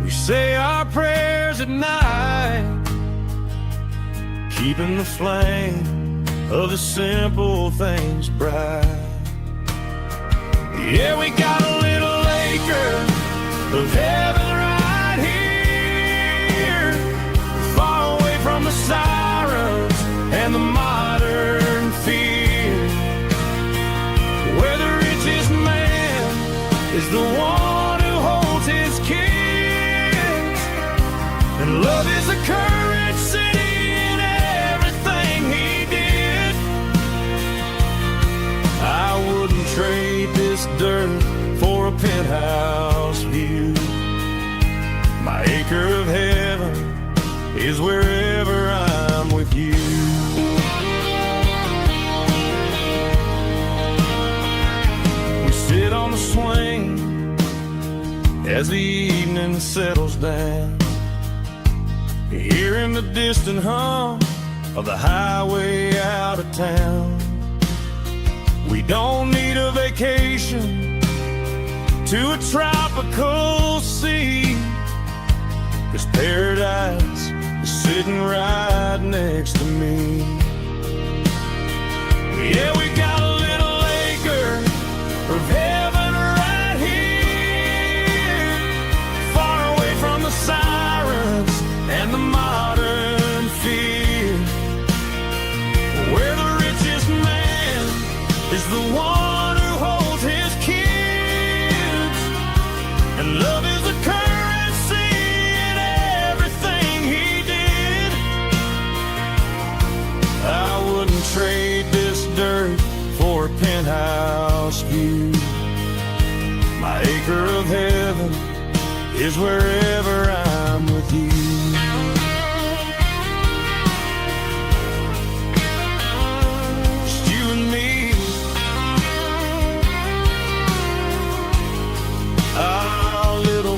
we say our prayers at night, keeping the flame of the simple things bright. Yeah, we got a little acre of heaven right here, far away from the sirens and the modern fear, where the richest man is the one who holds his kids, and love is the currency in everything he did. I wouldn't trade this dirt for a penthouse view. My acre of heaven is wherever I'm with you. We sit on the swing as the evening settles down, hearing the distant hum of the highway out of town. We don't need a vacation to a tropical sea, 'cause paradise is sitting right next to me. Yeah, we got a little acre of heaven right here, far away from the sirens and the modern fear, where the richest man is the one who holds his kids, and love is the currency in everything he did. I wouldn't trade this dirt for a penthouse view. My acre of heaven is wherever I'm with you. Just you and me, our little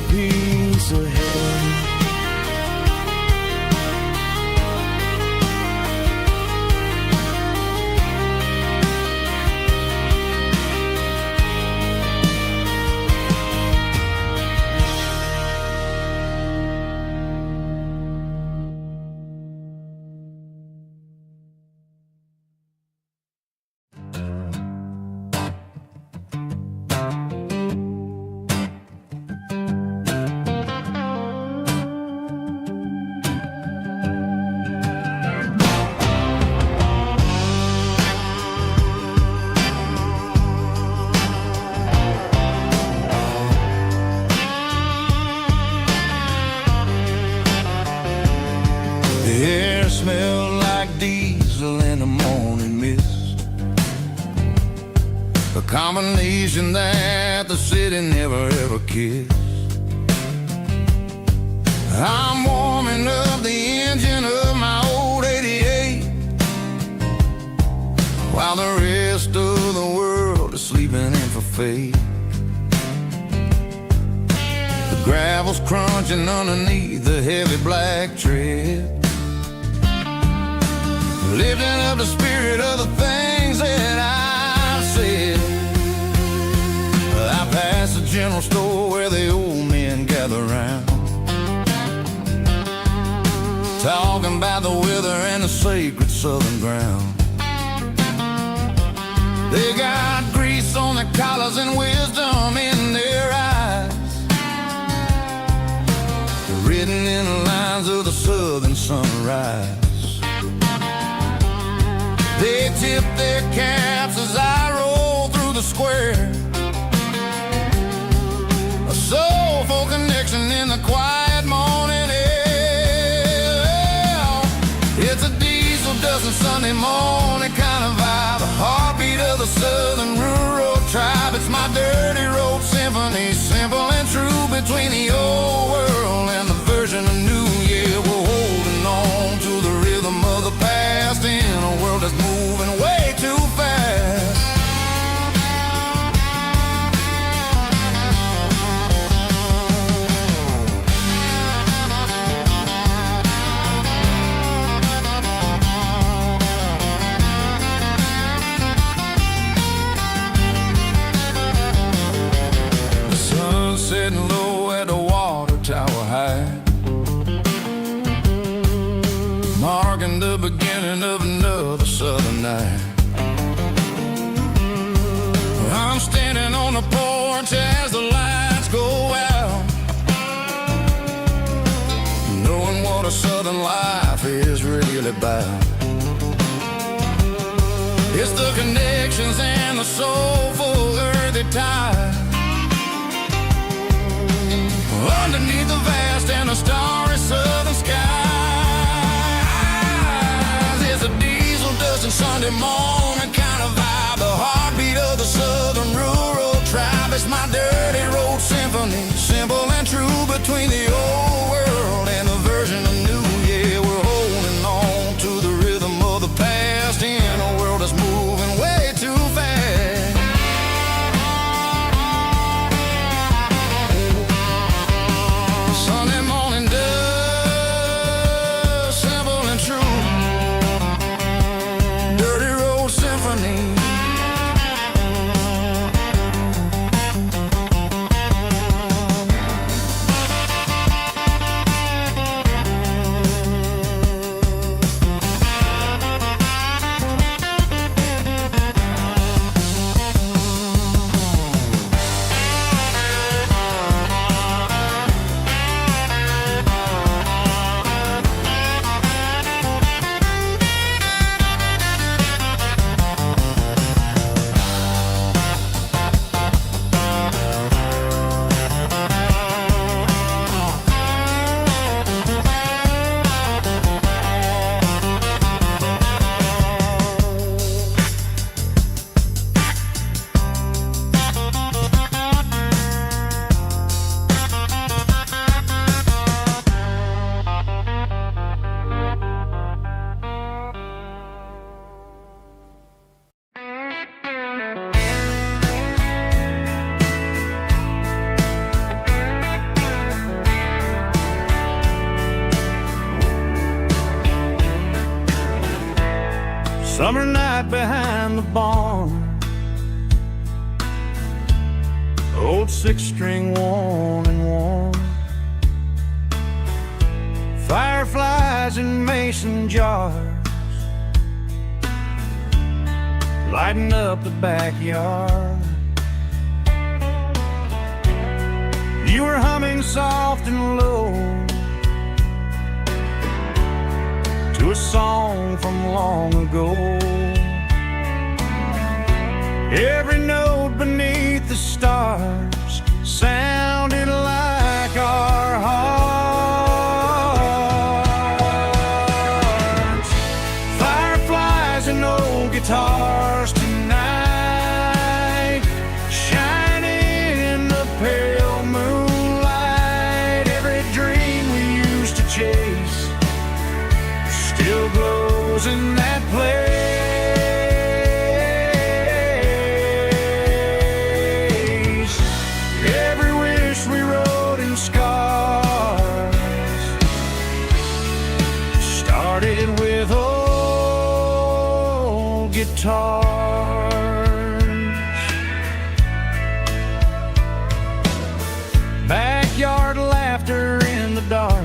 combination that the city never ever kissed. I'm warming up the engine of my old 88, while the rest of the world is sleeping in for fate. The gravel's crunching underneath the heavy black tread, lifting up the spirit of the things that I've said. I pass the general store where the old men gather round, talking about the weather and the sacred southern ground. They got grease on their collars and wisdom in their eyes, written in the lines of the southern sunrise. They tip their caps as I roll through the square, a soulful connection in the quiet morning air. It's a diesel dozen Sunday morning kind of vibe, a heartbeat of the southern rural tribe. It's my dirty road symphony, simple and true, between the old world and the version of new. Yeah, we're holding on to the rhythm of the past in a world that's moving way too fast. The sun setting low at the water tower high, marking the beginning of another southern night. I'm standing on the porch as the lights go out, knowing what a southern life is really about. It's the connections and the soulful earthy tide, underneath the vast and the starry southern skies. It's a diesel dusting Sunday morning kind of vibe, the heartbeat of the southern rural tribe. It's my dirty road symphony, simple and true, between the old world and the version of new. Yeah, we're holding on to the rhythm of the past in a world that's moving way too fast. Sunday morning dust, simple and true, dirty road symphony. Summer night behind the barn, old six-string worn and worn, fireflies in mason jars, lighting up the backyard. You were humming soft and low to a song from long ago. Every note beneath the stars sounded like our hearts. Fireflies and old guitars tonight, glows in that place. Every wish we wrote in scars started with old guitars. Backyard laughter in the dark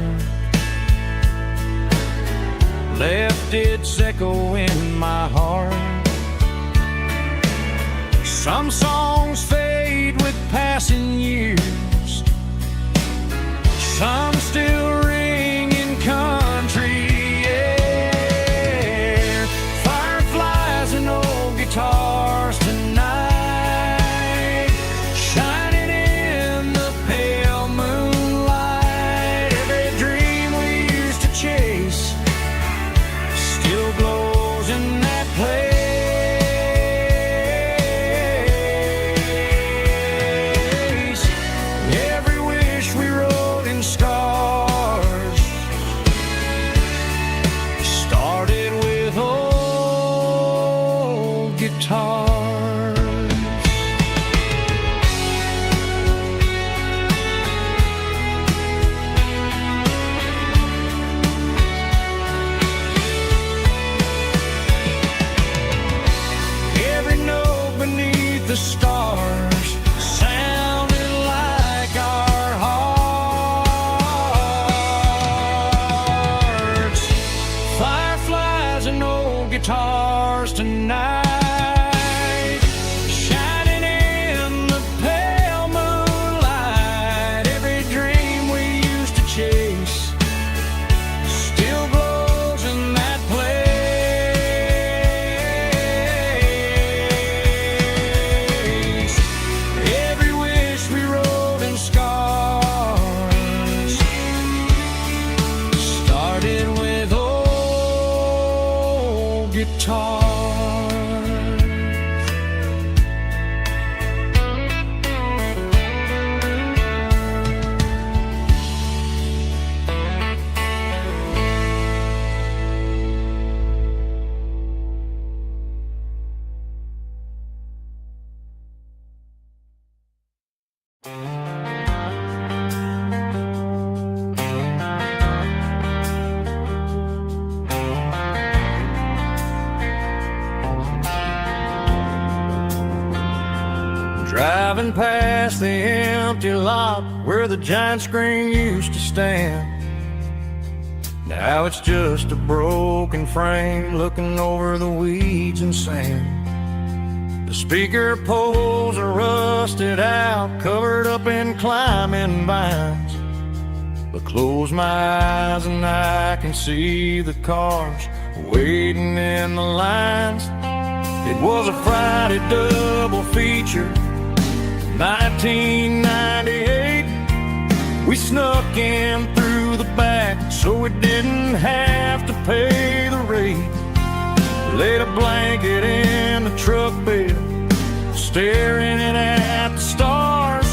left its echo in my heart. Some songs fade with passing years, some still ring in country air. Fireflies and old guitars tonight, shining in the pale moonlight. Every dream we used to chase still glows in that place. Every wish we wrote in scars started with old guitars. Every note beneath the stars sounded like our hearts. Fireflies and old guitars tonight, shining in the pale moonlight. Every dream we used to chase still glows in that place. Every wish we wrote in scars started with old guitars. Driving past the empty lot where the giant screen used to stand. Now it's just a broken frame looking over the weeds and sand. The speaker poles are rusted out, covered up in climbing vines. But close my eyes and I can see the cars waiting in the lines. It was a Friday double feature, 1998. We snuck in through the back so we didn't have to pay the rate. Laid a blanket in the truck bed, staring at the stars,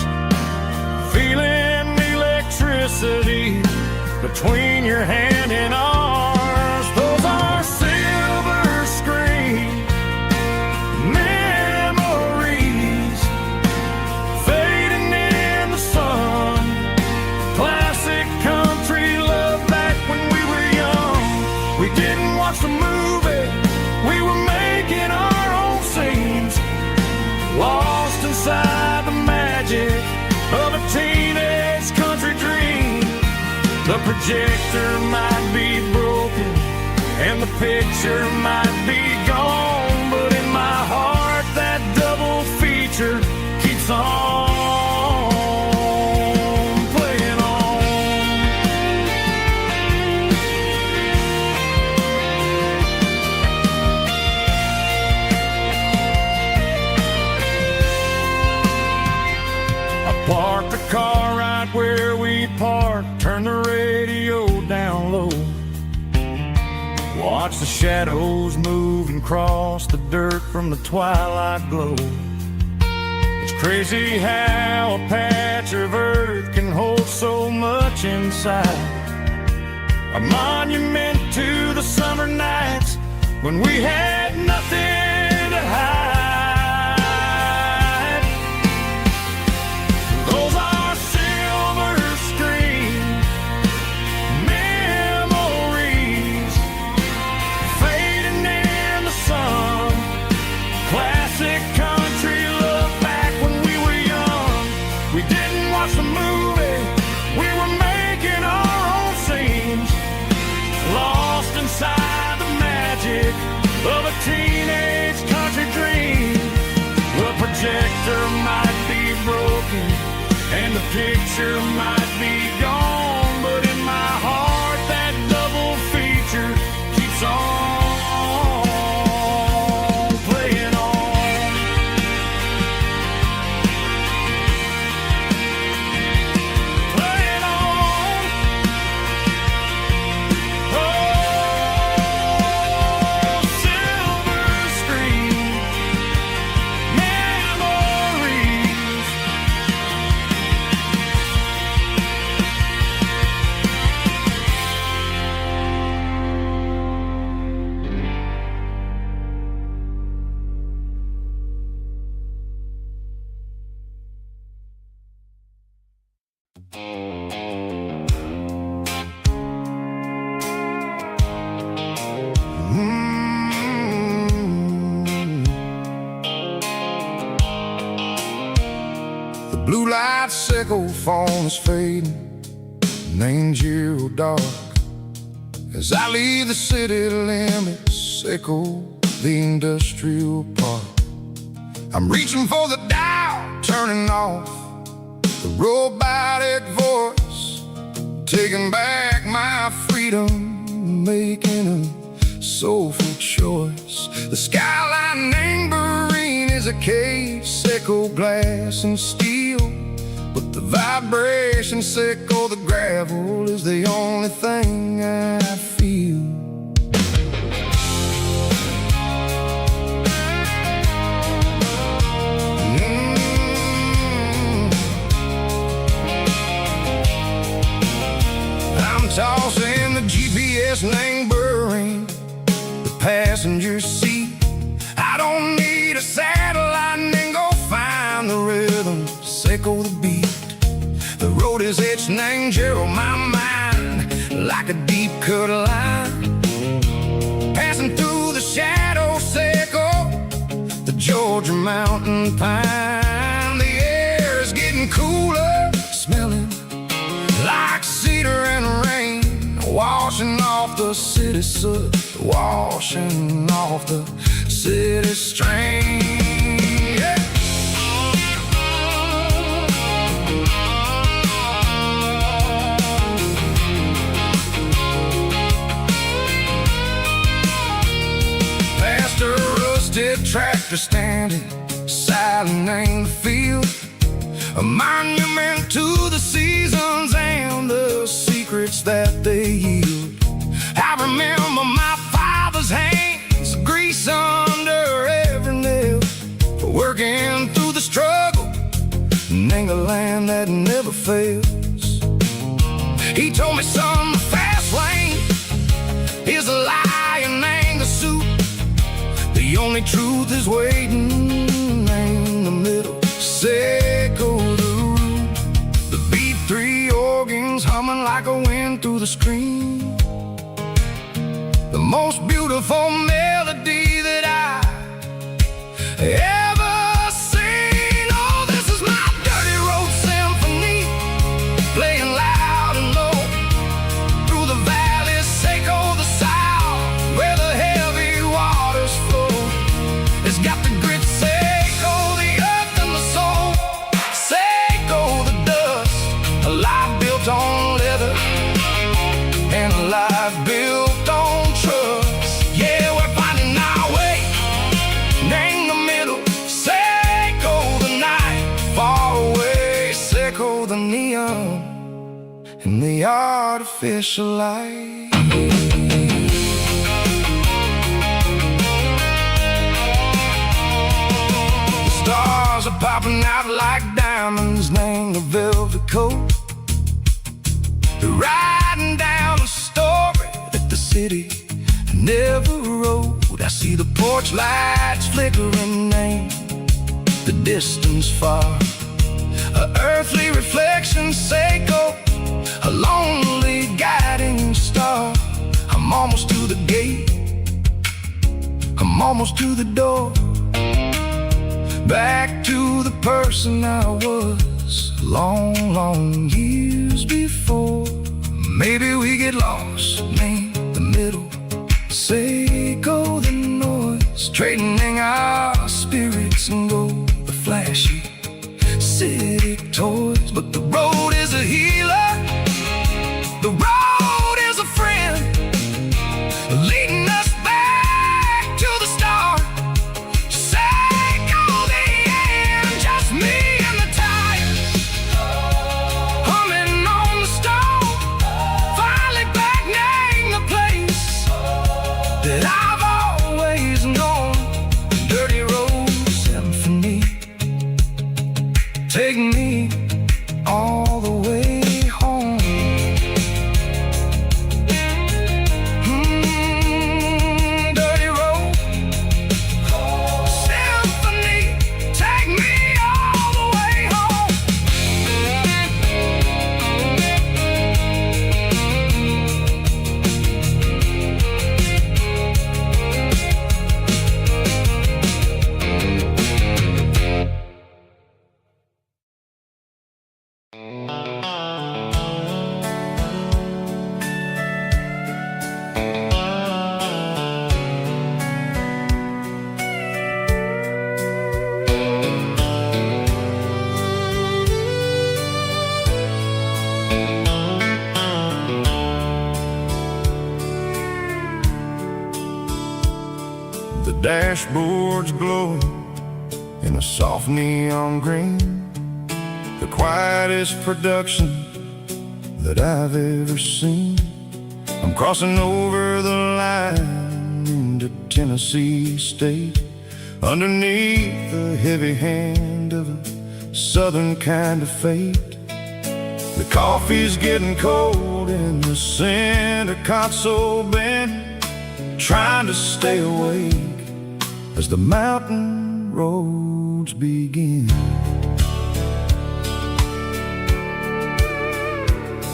feeling the electricity between your hand and ours. Those are silver screen memories fading in the sun. Classic country love back when we were young. We didn't watch the movie, we were making our own scenes, lost inside the magic of a teenage country dream. The projector might be broken and the picture might be gone, but in my heart that double feature keeps on playing on. I parked the car right where we parked, turned the radio down low, watch the shadows move and cross the dirt from the twilight glow. It's crazy how a patch of earth can hold so much inside. A monument to the summer nights when we had nothing to hide. Those are silver screen memories, fading in the sun. Classic country look back when we were young. We didn't watch the movie, we were making our own scenes, lost inside the magic of a teenage country dream. The projector might be broken and the picture might be gone, but in my heart that double feature keeps on playing on. Playing on. Oh, silver screen memories. The blue light sickle phone is fading, named zero dark. As I leave the city limits, echo the industrial park. I'm reaching for the dial, turning off the robotic voice, taking back my freedom, making a soulful choice. The skyline named Bryan is a case, echo glass and steel, but the vibration sickle, the gravel is the only thing I feel. I'm tossing the GPS named Bryan, the passenger seat. I don't need a satellite and go find the rhythm, sickle the beat. The road is etched named Gerald, my mind, like a deep cut line. Passing through the shadow sickle, the Georgia mountain pine. The air is getting cooler, smelling like cedar and rain, washing off the city soot, washing off the city strain. Yeah. Past a rusted tractor standing silent in the field, a monument to the seasons and the secrets that they yield. I remember my father's hands, grease under every nail, working through the struggle, and the land that never fails. He told me, son, the fast lane is a lie and anger soup. The only truth is waiting in the middle. Sickle the root, the B3 organs humming like a wind through the screen. The most beautiful melody that I ever seen. Oh, this is my dirty road symphony, playing loud and low through the valleys, sickle the south, where the heavy waters flow. It's got the grit, sickle the earth and the soul, sickle the dust, a life built on leather and a life built on trust. Yeah, we're finding our way in the middle, sickle the night far away, sickle the neon and the artificial light. The stars are popping out like diamonds, named the velvet coat. They're riding down a story that the city never wrote. I see the porch lights flickering in the distance far. A earthly reflection, Seiko, a lonely guiding star. I'm almost to the gate, I'm almost to the door, back to the person I was long, long years before. Maybe we get lost, me, the middle, Seiko, the noise, trading our spirits and go the flashy city toys. But the road is a healer, the road is a friend, leading us back to the start. Seiko, the end, just me and the tires, humming on the stove, finally back name the place that I've always known. Dirty road symphony, take me all the way home. Dirty road symphony, take me all the way home. The dashboard's glowing in a soft neon green, the quietest production that I've ever seen. I'm crossing over the line into Tennessee State, underneath the heavy hand of a southern kind of fate. The coffee's getting cold in the center console bin, trying to stay awake as the mountain roads begin.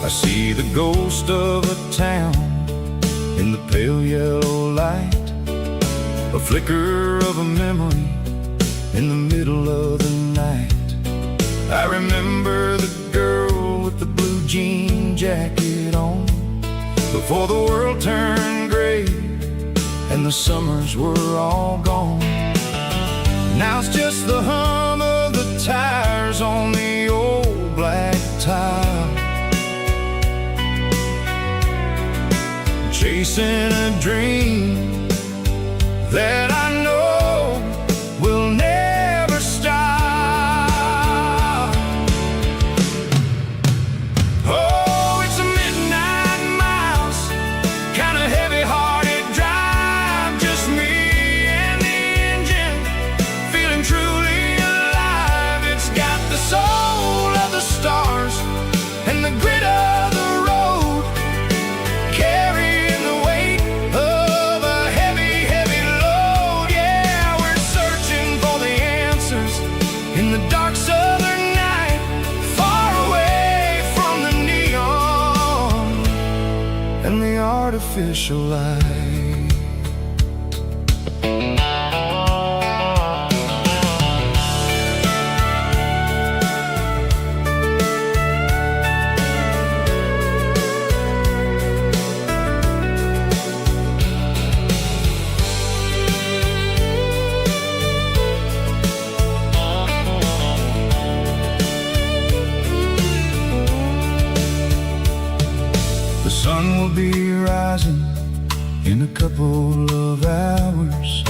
I see the ghost of a town in the pale yellow light, a flicker of a memory in the middle of the night. I remember the girl with the blue jean jacket on, before the world turned gray and the summers were all gone. Now it's just the hum of the tires on the old black tile, chasing a dream that I know will never stop. Oh, it's a midnight miles, kind of heavy-hearted drive, just me and the engine, feeling truly alive. It's got the soul of the stars and the grit of the road, carrying the weight of a heavy, heavy load. Yeah, we're searching for the answers in the dark southern night, far away from the neon and the artificial light. The sun will be rising in a couple of hours,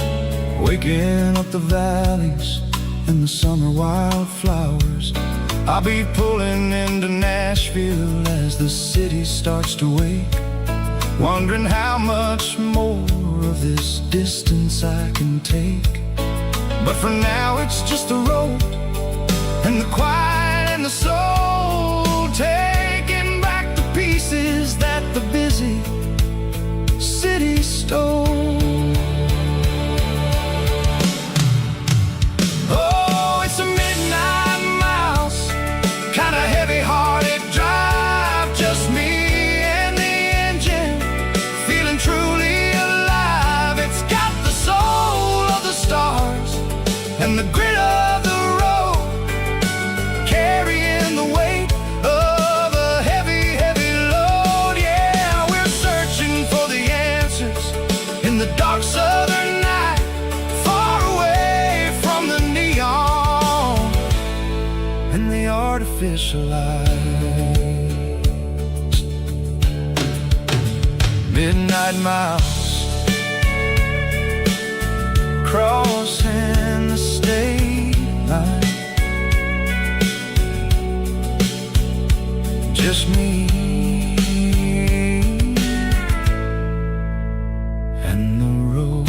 waking up the valleys and the summer wildflowers. I'll be pulling into Nashville as the city starts to wake, wondering how much more of this distance I can take. But for now it's just the road and the quiet and the soul, taking back the pieces that the busy city stole. midnight miles, crossing the state line. Just me and the road.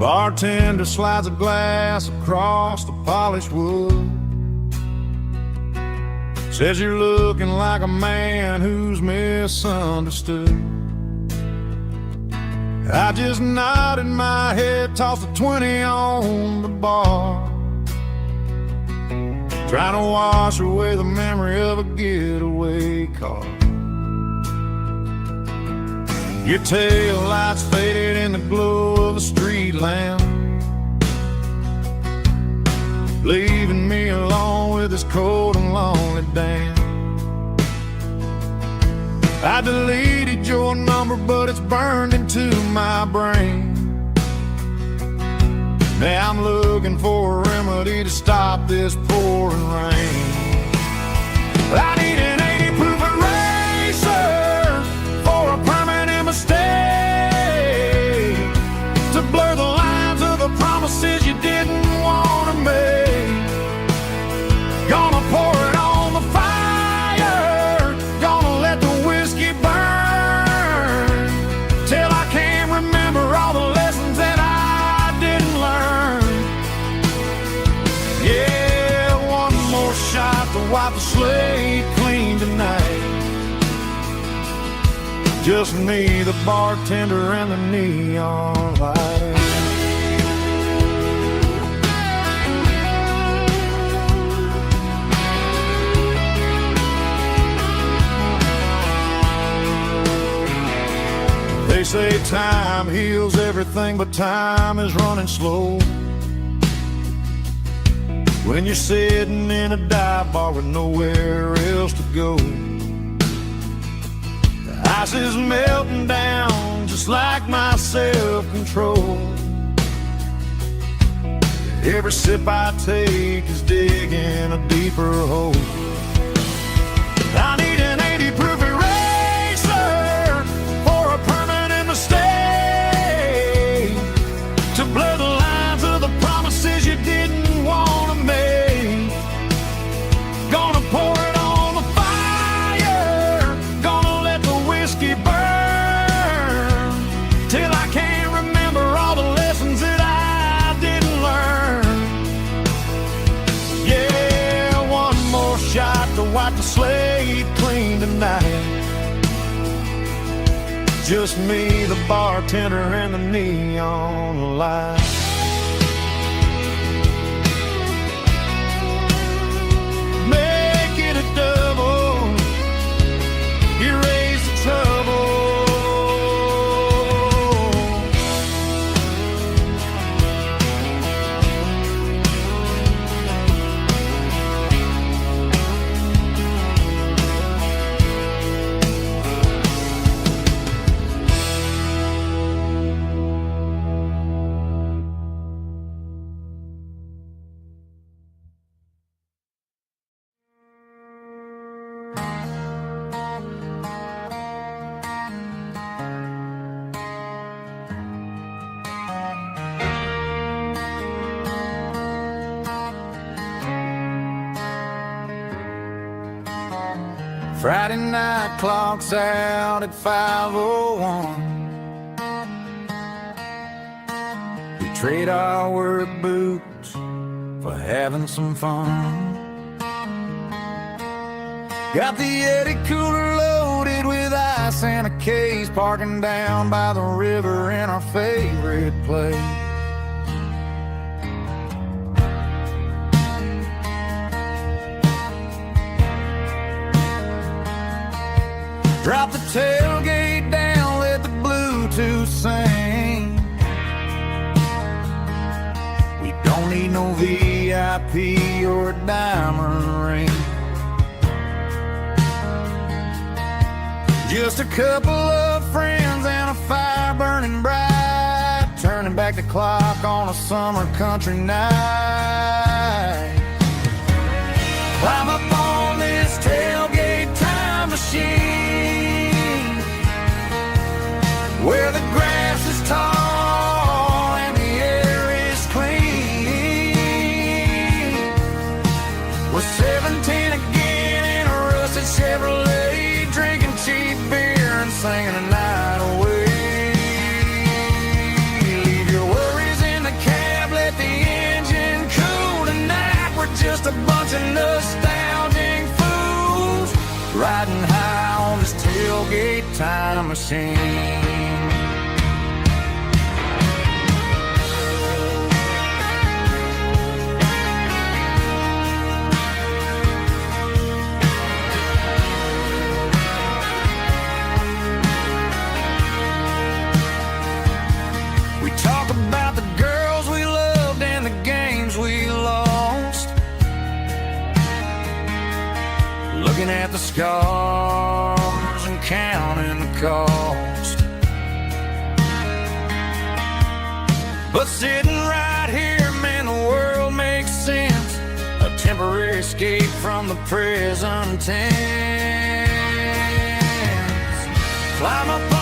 Bartender slides a glass across the polished wood. Says you're looking like a man who's misunderstood. I just nodded my head, tossed a 20 on the bar, trying to wash away the memory of a getaway car. Your tail lights faded in the glow of the street lamp, leaving me alone with this cold and lonely damn. I deleted your number, but it's burned into my brain. Now I'm looking for a remedy to stop this pouring rain. I need an 80 proof eraser for a permanent mistake, to blur the lines of the promises you didn't want to make. Gonna pour it on the fire, gonna let the whiskey burn, till I can't remember all the lessons that I didn't learn. Yeah, one more shot to wipe the slate clean tonight. Just me, the bartender, and the neon light. They say time heals everything, but time is running slow when you're sitting in a dive bar with nowhere else to go. The ice is melting down just like my self-control. Every sip I take is digging a deeper hole. I need an 80 proof eraser for a permanent mistake, to blur the lines of the promises you didn't want to make. Gonna pour it on the fire, gonna let the whiskey burn, till I can't remember all the lessons that I didn't learn. Yeah, one more shot to wipe the slate clean tonight. Just me, the bartender, and the neon light. Make it a double, erase the trouble. Friday night clock's out at 5:01. We trade our work boots for having some fun. Got the Yeti cooler loaded with ice and a K's, parking down by the river in our favorite place. Drop the tailgate down, let the Bluetooth sing. We don't need no VIP or a diamond ring. Just a couple of friends and a fire burning bright, turning back the clock on a summer country night. Climb up on this tailgate time machine, where the grass is tall and the air is clean. We're 17 again in a rusted Chevrolet, drinking cheap beer and singing a night away. Leave your worries in the cab, let the engine cool tonight. We're just a bunch of nostalgic fools, riding high on this tailgate time machine. Talk about the girls we loved and the games we lost, looking at the scars and counting the cost. But sitting right here, man, the world makes sense, a temporary escape from the present tense. Climb up